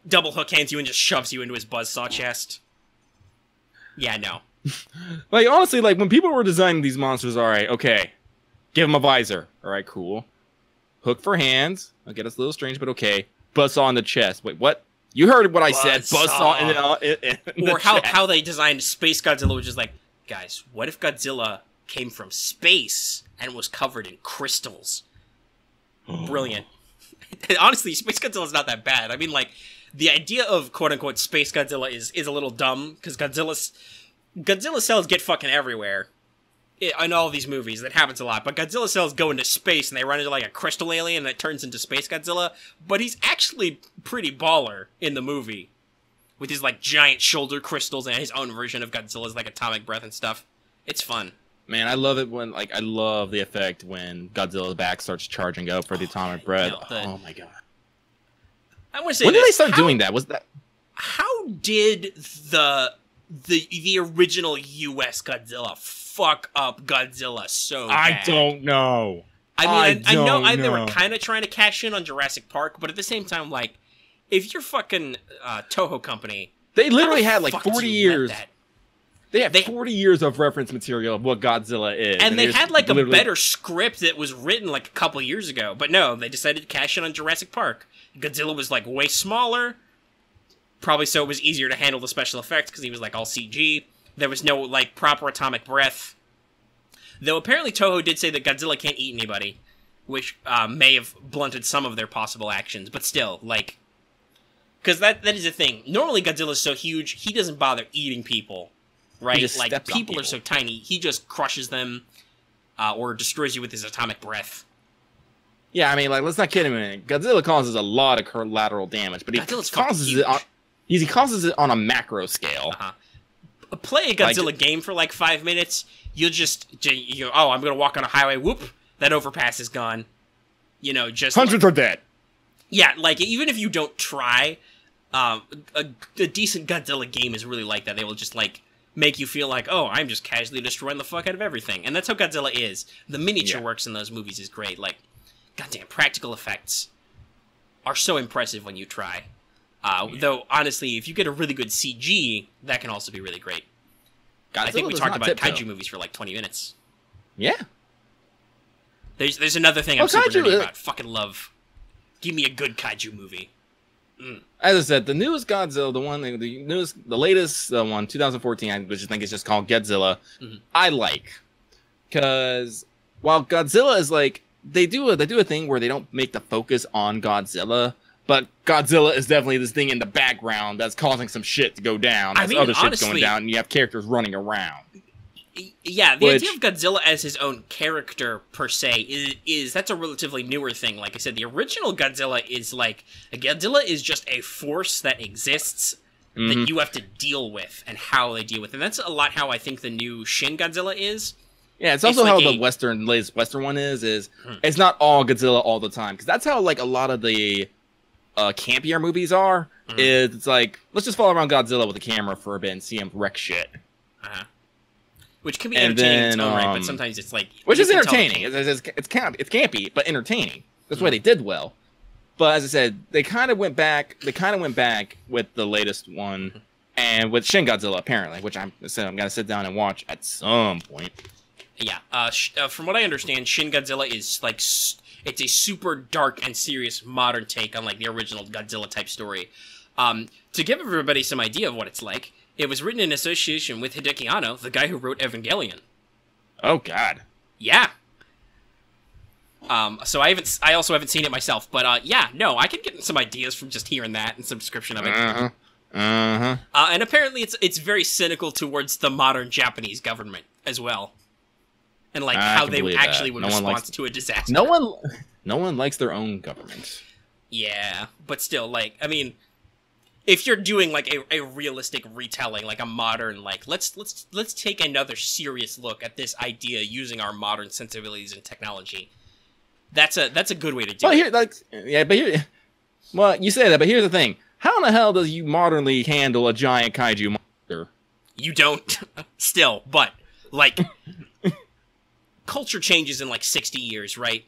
A: double hook hands you and just shoves you into his buzzsaw chest. Yeah, no.
B: Like honestly, like when people were designing these monsters, all right, okay, give him a visor. All right, cool. Hook for hands. I'll get us a little strange, but okay. Buzzsaw on the chest. Wait, what? You heard what I said. Buzzsaw in
A: or how they designed Space Godzilla, which is like, guys, what if Godzilla came from space and was covered in crystals? Brilliant. Honestly, Space Godzilla's not that bad. I mean, like, the idea of quote-unquote Space Godzilla is a little dumb, because Godzilla cells get fucking everywhere. in all these movies, that happens a lot, but Godzilla cells go into space and they run into like a crystal alien that turns into Space Godzilla, but he's actually pretty baller in the movie. With his like giant shoulder crystals and his own version of Godzilla's like atomic breath and stuff. It's fun.
B: Man, I love it when I love the effect when Godzilla's back starts charging up for the atomic breath. Oh my god.
A: I want to say
B: when did they start doing that? Was that
A: how did the original US Godzilla fuck up Godzilla so bad?
B: I don't know.
A: I mean, I know they were kind of trying to cash in on Jurassic Park, but at the same time, like, if you're fucking Toho Company,
B: they literally had like 40 years. They had 40 years of reference material of what Godzilla is.
A: And they had like a better script that was written like a couple years ago. But no, they decided to cash in on Jurassic Park. Godzilla was like way smaller. Probably so it was easier to handle the special effects because he was like all CG. There was no like proper atomic breath. Though apparently Toho did say that Godzilla can't eat anybody. Which may have blunted some of their possible actions. But still, like... Because that is the thing. Normally Godzilla's so huge, he doesn't bother eating people. Right? Like, people are so tiny, he just crushes them or destroys you with his atomic breath.
B: Yeah, I mean, like, let's not kid him. Godzilla causes a lot of collateral damage, but he causes it on a macro scale.
A: Play a Godzilla game for like 5 minutes, you'll oh, I'm going to walk on a highway, whoop, that overpass is gone. You know, just...
B: Hundreds are dead.
A: Yeah, like, even if you don't try, a decent Godzilla game is really like that. They will just, like... make you feel like, oh, I'm just casually destroying the fuck out of everything. And that's how Godzilla is. The miniature works in those movies is great. Like, goddamn, practical effects are so impressive when you try. Though, honestly, if you get a really good CG, that can also be really great. I think we talked about kaiju movies for like 20 minutes.
B: Yeah.
A: There's another thing I'm super nerdy about. Fucking love. Give me a good kaiju movie.
B: As I said, the newest Godzilla, the latest one, 2014, which I think is just called Godzilla, I like, because while Godzilla is like they do a thing where they don't make the focus on Godzilla, but Godzilla is definitely this thing in the background that's causing some shit to go down. As other shit's going down, and you have characters running around.
A: Yeah, the idea of Godzilla as his own character, per se, is that's a relatively newer thing. Like I said, the original Godzilla is like... Godzilla is just a force that exists that you have to deal with, and how they deal with it. And that's a lot how I think the new Shin Godzilla is.
B: Yeah, it's also like how the latest Western one is it's not all Godzilla all the time. Because that's how, like, a lot of the campier movies are. It's like, let's just follow around Godzilla with a camera for a bit and see him wreck shit.
A: Which can be entertaining in its own right, but sometimes it's like...
B: Which is entertaining. It's campy, but entertaining. That's why they did well. But as I said, they kind of went back with the latest one, and with Shin Godzilla, apparently, which I'm going to sit down and watch at some point.
A: Yeah, from what I understand, Shin Godzilla is, like, it's a super dark and serious modern take on, like, the original Godzilla-type story. To give everybody some idea of what it's like, it was written in association with Hideki Anno, the guy who wrote Evangelion.
B: Oh God.
A: Yeah. So I also haven't seen it myself, but yeah, no, I can get some ideas from just hearing that and some description of it. And apparently it's very cynical towards the modern Japanese government as well, and like how they actually would respond to a disaster.
B: No one likes their own government.
A: Yeah, but still, like, I mean, if you're doing like a realistic retelling, like a modern, like let's take another serious look at this idea using our modern sensibilities and technology. That's a good way to do it.
B: Well, you say that, but here's the thing: how in the hell does you modernly handle a giant kaiju monster?
A: You don't, still, but like culture changes in like 60 years, right?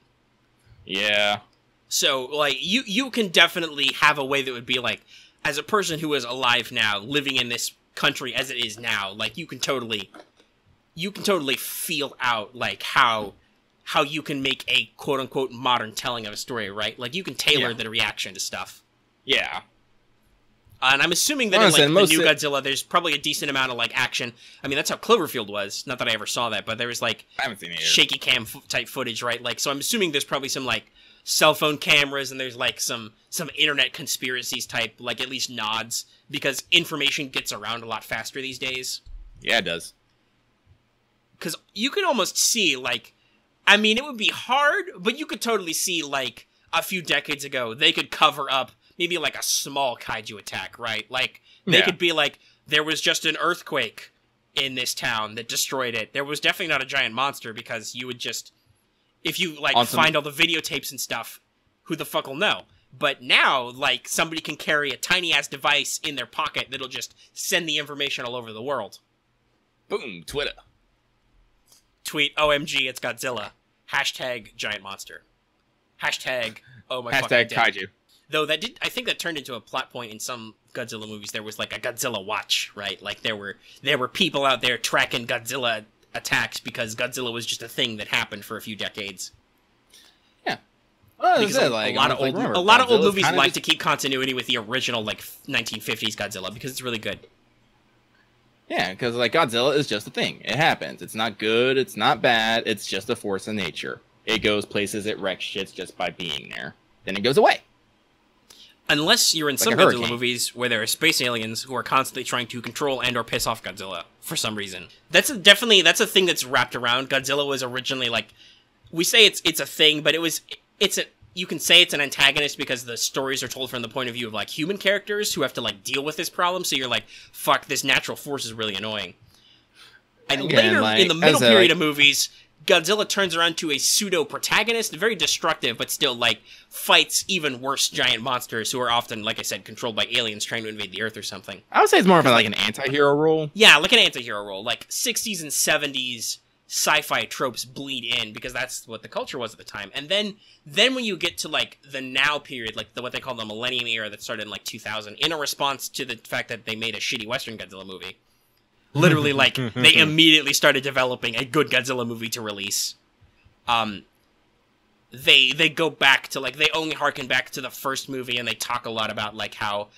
B: Yeah.
A: So like you can definitely have a way that would be like, as a person who is alive now, living in this country as it is now, like you can totally feel out like how you can make a quote unquote modern telling of a story, right? Like you can tailor the reaction to stuff.
B: Yeah.
A: And I'm assuming that in like the new Godzilla, there's probably a decent amount of like action. I mean, that's how Cloverfield was. Not that I ever saw that, but there was like
B: I haven't seen it
A: shaky cam type footage, right? Like, so I'm assuming there's probably some like cell phone cameras, and there's like some internet conspiracies type, like at least nods, because information gets around a lot faster these days.
B: Yeah, it does.
A: because you could almost see, like, I mean, it would be hard, but you could totally see, like, a few decades ago, they could cover up maybe, like, a small kaiju attack, right? Like, they could be like, there was just an earthquake in this town that destroyed it. There was definitely not a giant monster, because you would just, if you, like, find all the videotapes and stuff, who the fuck will know? But now, like, somebody can carry a tiny-ass device in their pocket that'll just send the information all over the world.
B: Boom, Twitter.
A: Tweet, OMG, it's Godzilla. Hashtag giant monster. Hashtag, oh my fucking
B: Hashtag kaiju.
A: Though that did, I think that turned into a plot point in some Godzilla movies. There was, like, a Godzilla watch, right? Like, there were people out there tracking Godzilla attacks because Godzilla was just a thing that happened for a few decades.
B: Yeah. Well,
A: because a lot of old movies like to keep continuity with the original, like, 1950s Godzilla, because it's really good.
B: Yeah, because, like, Godzilla is just a thing. It happens. It's not good. It's not bad. It's just a force of nature. It goes places. It wrecks shits just by being there. Then it goes away.
A: Unless you're in some Godzilla movies where there are space aliens who are constantly trying to control and or piss off Godzilla for some reason. That's a thing that's wrapped around. Godzilla was originally, like, we say it's a thing, but you can say it's an antagonist because the stories are told from the point of view of, like, human characters who have to, like, deal with this problem. So you're like, fuck, this natural force is really annoying. And later, like, in the middle period of movies, Godzilla turns around to a pseudo-protagonist, very destructive, but still, like, fights even worse giant monsters who are often, like I said, controlled by aliens trying to invade the Earth or something.
B: I would say it's more of like an anti-hero role.
A: Yeah, like an anti-hero role. Like, 60s and 70s sci-fi tropes bleed in, because that's what the culture was at the time. And then when you get to, like, the now period, like, what they call the Millennium Era that started in, like, 2000, in a response to the fact that they made a shitty Western Godzilla movie. Literally, like, they immediately started developing a good Godzilla movie to release. They go back to, like, they only harken back to the first movie, and they talk a lot about, like, how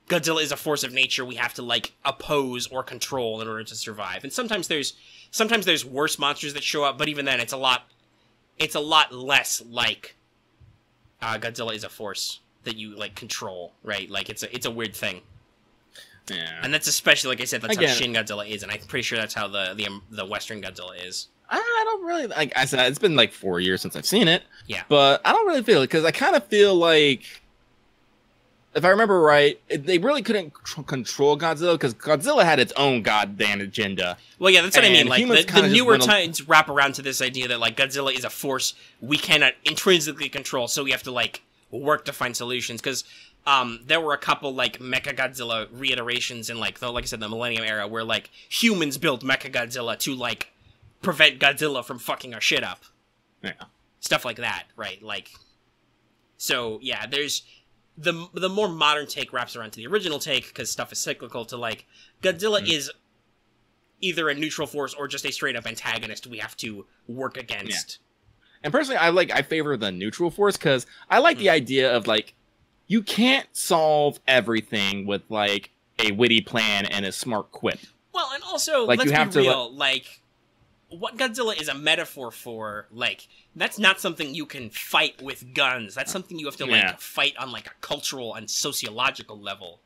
A: Godzilla is a force of nature we have to, like, oppose or control in order to survive. And sometimes there's worse monsters that show up, but even then, it's a lot less like Godzilla is a force that you, like, control, right? Like, it's a weird thing.
B: Yeah.
A: And that's especially, like I said, that's how Shin Godzilla is, and I'm pretty sure that's how the Western Godzilla is.
B: I don't really, like I said, it's been like 4 years since I've seen it.
A: Yeah.
B: But I don't really feel it, because I kind of feel like, if I remember right, they really couldn't control Godzilla, because Godzilla had its own goddamn agenda.
A: Well, yeah, that's what I mean. Like, the newer times wrap around to this idea that, like, Godzilla is a force we cannot intrinsically control, so we have to, like, work to find solutions, because there were a couple, like, Mechagodzilla reiterations in, like I said, the Millennium Era, where, like, humans built Mechagodzilla to, like, prevent Godzilla from fucking our shit up.
B: Yeah.
A: Stuff like that, right? Like, so, yeah, there's the more modern take wraps around to the original take, because stuff is cyclical, to, like, Godzilla is either a neutral force or just a straight-up antagonist we have to work against.
B: Yeah. And personally, I favor the neutral force, because I like the idea of, like, you can't solve everything with, like, a witty plan and a smart quip.
A: Well, and also, like, let's be real, like, what Godzilla is a metaphor for, like, that's not something you can fight with guns. That's something you have to, like, fight on, like, a cultural and sociological level.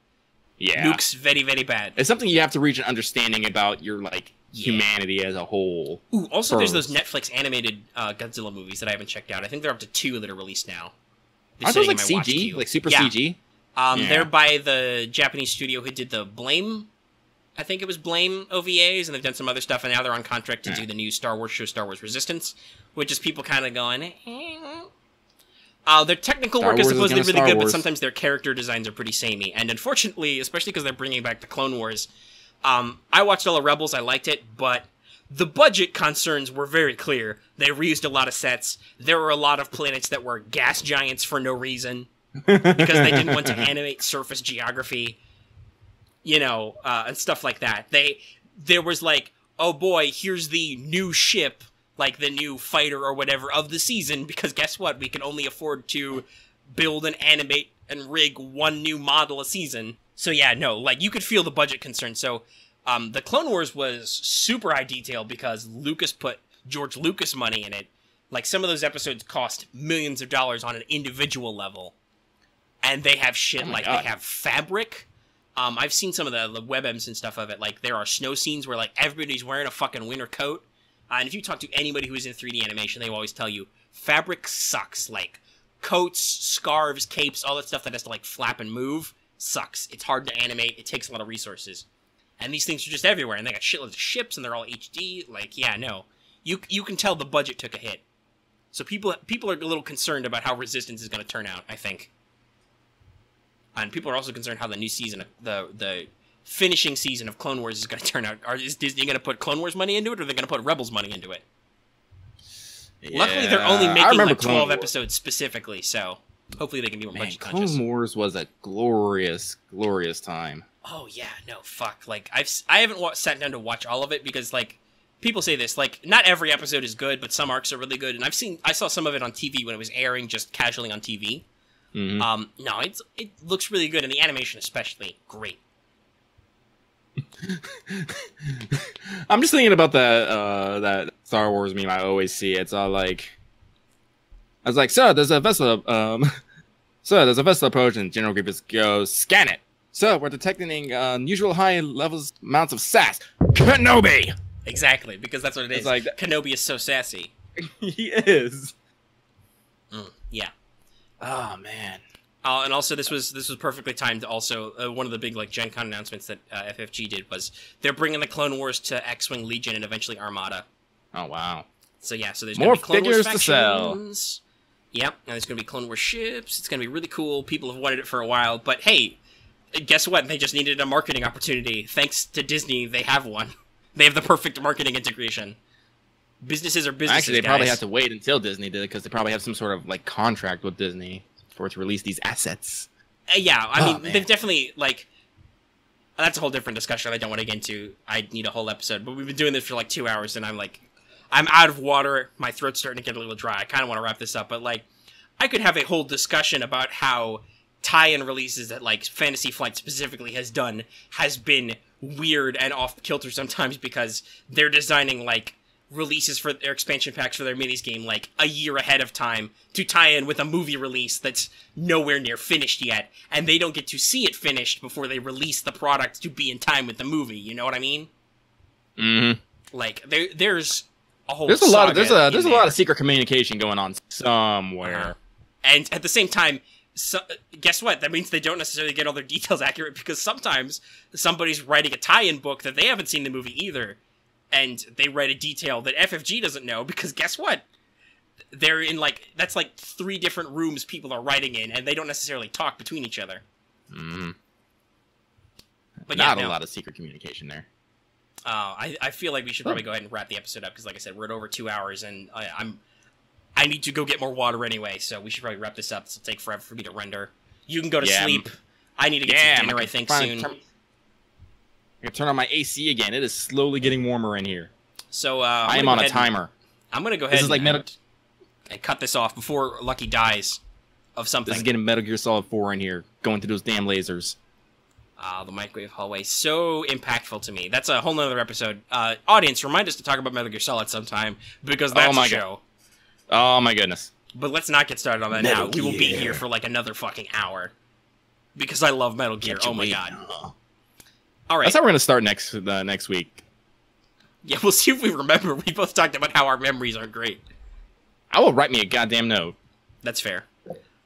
B: Yeah.
A: Nuke's very, very bad.
B: It's something you have to reach an understanding about your, like, humanity as a whole.
A: Ooh, also there's those Netflix animated Godzilla movies that I haven't checked out. I think they're up to 2 that are released now.
B: Aren't those like CG? Like super CG?
A: They're by the Japanese studio who did the Blame, I think it was Blame OVAs, and they've done some other stuff, and now they're on contract to do the new Star Wars show, Star Wars Resistance, which is people kind of going, their technical work is supposedly really good, but sometimes their character designs are pretty samey, and unfortunately, especially because they're bringing back the Clone Wars, I watched all the Rebels, I liked it, but the budget concerns were very clear. They reused a lot of sets. There were a lot of planets that were gas giants for no reason, because they didn't want to animate surface geography, and stuff like that. There was like, oh boy, here's the new ship, like the new fighter or whatever of the season, because guess what? We can only afford to build and animate and rig one new model a season. So yeah, no, like, you could feel the budget concern. So the Clone Wars was super high detail because Lucas put George Lucas money in it. Like, some of those episodes cost millions of dollars on an individual level. And they have shit they have fabric. I've seen some of the WebMs and stuff of it. Like, there are snow scenes where, like, everybody's wearing a fucking winter coat. And if you talk to anybody who's in 3D animation, they will always tell you, fabric sucks. Like, coats, scarves, capes, all that stuff that has to, like, flap and move sucks. It's hard to animate. It takes a lot of resources. And these things are just everywhere. And they got shitloads of ships, and they're all HD. Like, yeah, no. You can tell the budget took a hit. So people are a little concerned about how Resistance is going to turn out, I think. And people are also concerned how the new season, the finishing season of Clone Wars is going to turn out. Is Disney going to put Clone Wars money into it, or are they going to put Rebels money into it? Yeah, luckily, they're only making like 12 episodes specifically, so hopefully they can be more budget conscious.
B: Clone Wars was a glorious, glorious time.
A: Oh yeah, no, fuck. Like I haven't sat down to watch all of it because like people say this, like not every episode is good, but some arcs are really good, and I saw some of it on TV when it was airing just casually on TV. Mm-hmm. No, it looks really good, and the animation especially great.
B: I'm just thinking about that Star Wars meme I always see. It's all like, I was like, "Sir, there's a vessel. Sir, there's a vessel approach," and General Grievous goes, "Scan it." "Sir, we're detecting unusual high amounts of sass." Kenobi.
A: Exactly, because that's what it is. Like Kenobi is so sassy.
B: He is.
A: Yeah.
B: Oh man.
A: And also, this was perfectly timed. Also, one of the big like Gen Con announcements that FFG did was they're bringing the Clone Wars to X-Wing Legion and eventually Armada.
B: Oh wow!
A: So yeah, so there's
B: more
A: gonna be Clone
B: figures
A: Wars
B: to sell.
A: Yep, and there's gonna be Clone Wars ships. It's gonna be really cool. People have wanted it for a while, but hey, guess what? They just needed a marketing opportunity. Thanks to Disney, they have one. They have the perfect marketing integration. Businesses are businesses.
B: Actually, they probably have to wait until Disney did it because they probably have some sort of like contract with Disney for it to release these assets.
A: Yeah, I mean, they've definitely, like, that's a whole different discussion I don't want to get into. I need a whole episode, but we've been doing this for like 2 hours, and I'm out of water, my throat's starting to get a little dry, I kind of want to wrap this up, but, like, I could have a whole discussion about how tie-in releases that, like, Fantasy Flight specifically has done has been weird and off-kilter sometimes because they're designing, like, releases for their expansion packs for their minis game like a year ahead of time to tie in with a movie release that's nowhere near finished yet, and they don't get to see it finished before they release the product to be in time with the movie. You know what I mean?
B: Mm-hmm.
A: Like there's a whole
B: there's a lot of secret communication going on somewhere,
A: and at the same time. So, guess what? That means they don't necessarily get all their details accurate because sometimes somebody's writing a tie-in book that they haven't seen the movie either. And they write a detail that FFG doesn't know because guess what? They're in that's like 3 different rooms people are writing in and they don't necessarily talk between each other.
B: But not a lot of secret communication there.
A: I feel like we should probably go ahead and wrap the episode up because like I said, we're at over 2 hours and I need to go get more water anyway, so we should probably wrap this up. This will take forever for me to render. You can go to sleep. I need to get some dinner, I think, soon.
B: I can turn on my AC again. It is slowly getting warmer in here.
A: So
B: I am on a timer.
A: I'm going to go ahead and cut this off before Lucky dies of something.
B: This is getting Metal Gear Solid 4 in here, going through those damn lasers.
A: The microwave hallway, so impactful to me. That's a whole nother episode. Audience, remind us to talk about Metal Gear Solid sometime, because that's a show.
B: Oh my goodness.
A: But let's not get started on that now. We will be here for like another fucking hour. Because I love Metal Gear. Oh my god. All right.
B: That's how we're going to start next week.
A: Yeah, we'll see if we remember. We both talked about how our memories aren't great.
B: I will write me a goddamn note.
A: That's fair.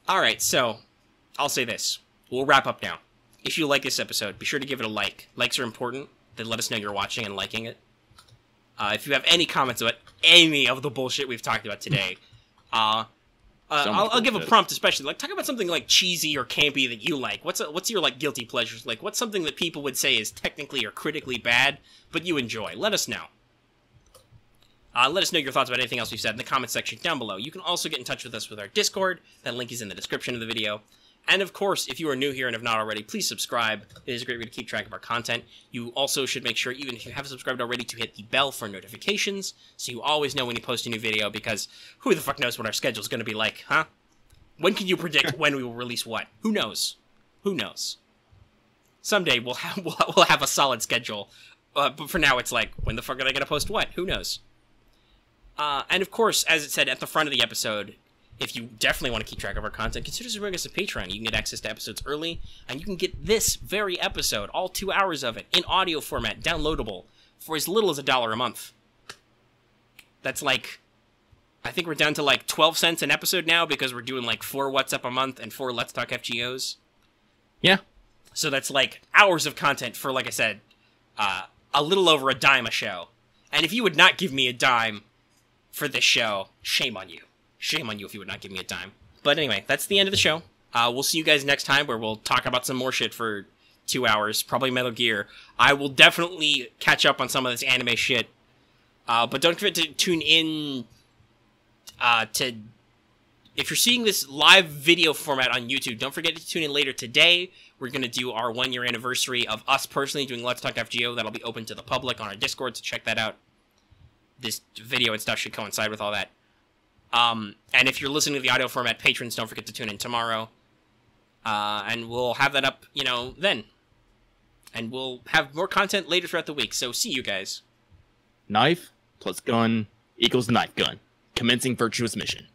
A: All right, so I'll say this. We'll wrap up now. If you like this episode, be sure to give it a like. Likes are important. They let us know you're watching and liking it. If you have any comments about any of the bullshit we've talked about today, I'll give a prompt, especially like talk about something like cheesy or campy that you like. What's your like guilty pleasures? Like what's something that people would say is technically or critically bad, but you enjoy? Let us know. Let us know your thoughts about anything else we've said in the comment section down below. You can also get in touch with us with our Discord. That link is in the description of the video. And of course, if you are new here and have not already, please subscribe. It is a great way to keep track of our content. You also should make sure, even if you have subscribed already, to hit the bell for notifications, so you always know when you post a new video, because who the fuck knows what our schedule is going to be like, huh? When can you predict when we will release what? Who knows? Who knows? Someday we'll have a solid schedule, but for now it's like, when the fuck are they going to post what? Who knows? And of course, as it said at the front of the episode, if you definitely want to keep track of our content, consider supporting us at Patreon. You can get access to episodes early, and you can get this very episode, all 2 hours of it, in audio format, downloadable, for as little as $1 a month. That's like, I think we're down to like 12 cents an episode now because we're doing like 4 What's Up a month and 4 Let's Talk FGOs.
B: Yeah.
A: So that's like hours of content for, like I said, a little over a dime a show. And if you would not give me a dime for this show, shame on you. Shame on you if you would not give me a dime. But anyway, that's the end of the show. We'll see you guys next time where we'll talk about some more shit for 2 hours, probably Metal Gear. I will definitely catch up on some of this anime shit. But don't forget to tune in to... If you're seeing this live video format on YouTube, don't forget to tune in later today. We're going to do our 1-year anniversary of us personally doing Let's Talk FGO. That'll be open to the public on our Discord, so check that out. This video and stuff should coincide with all that. And if you're listening to the audio format, patrons, don't forget to tune in tomorrow. And we'll have that up, then. And we'll have more content later throughout the week, so see you guys.
B: Knife plus gun equals knife gun. Commencing virtuous mission.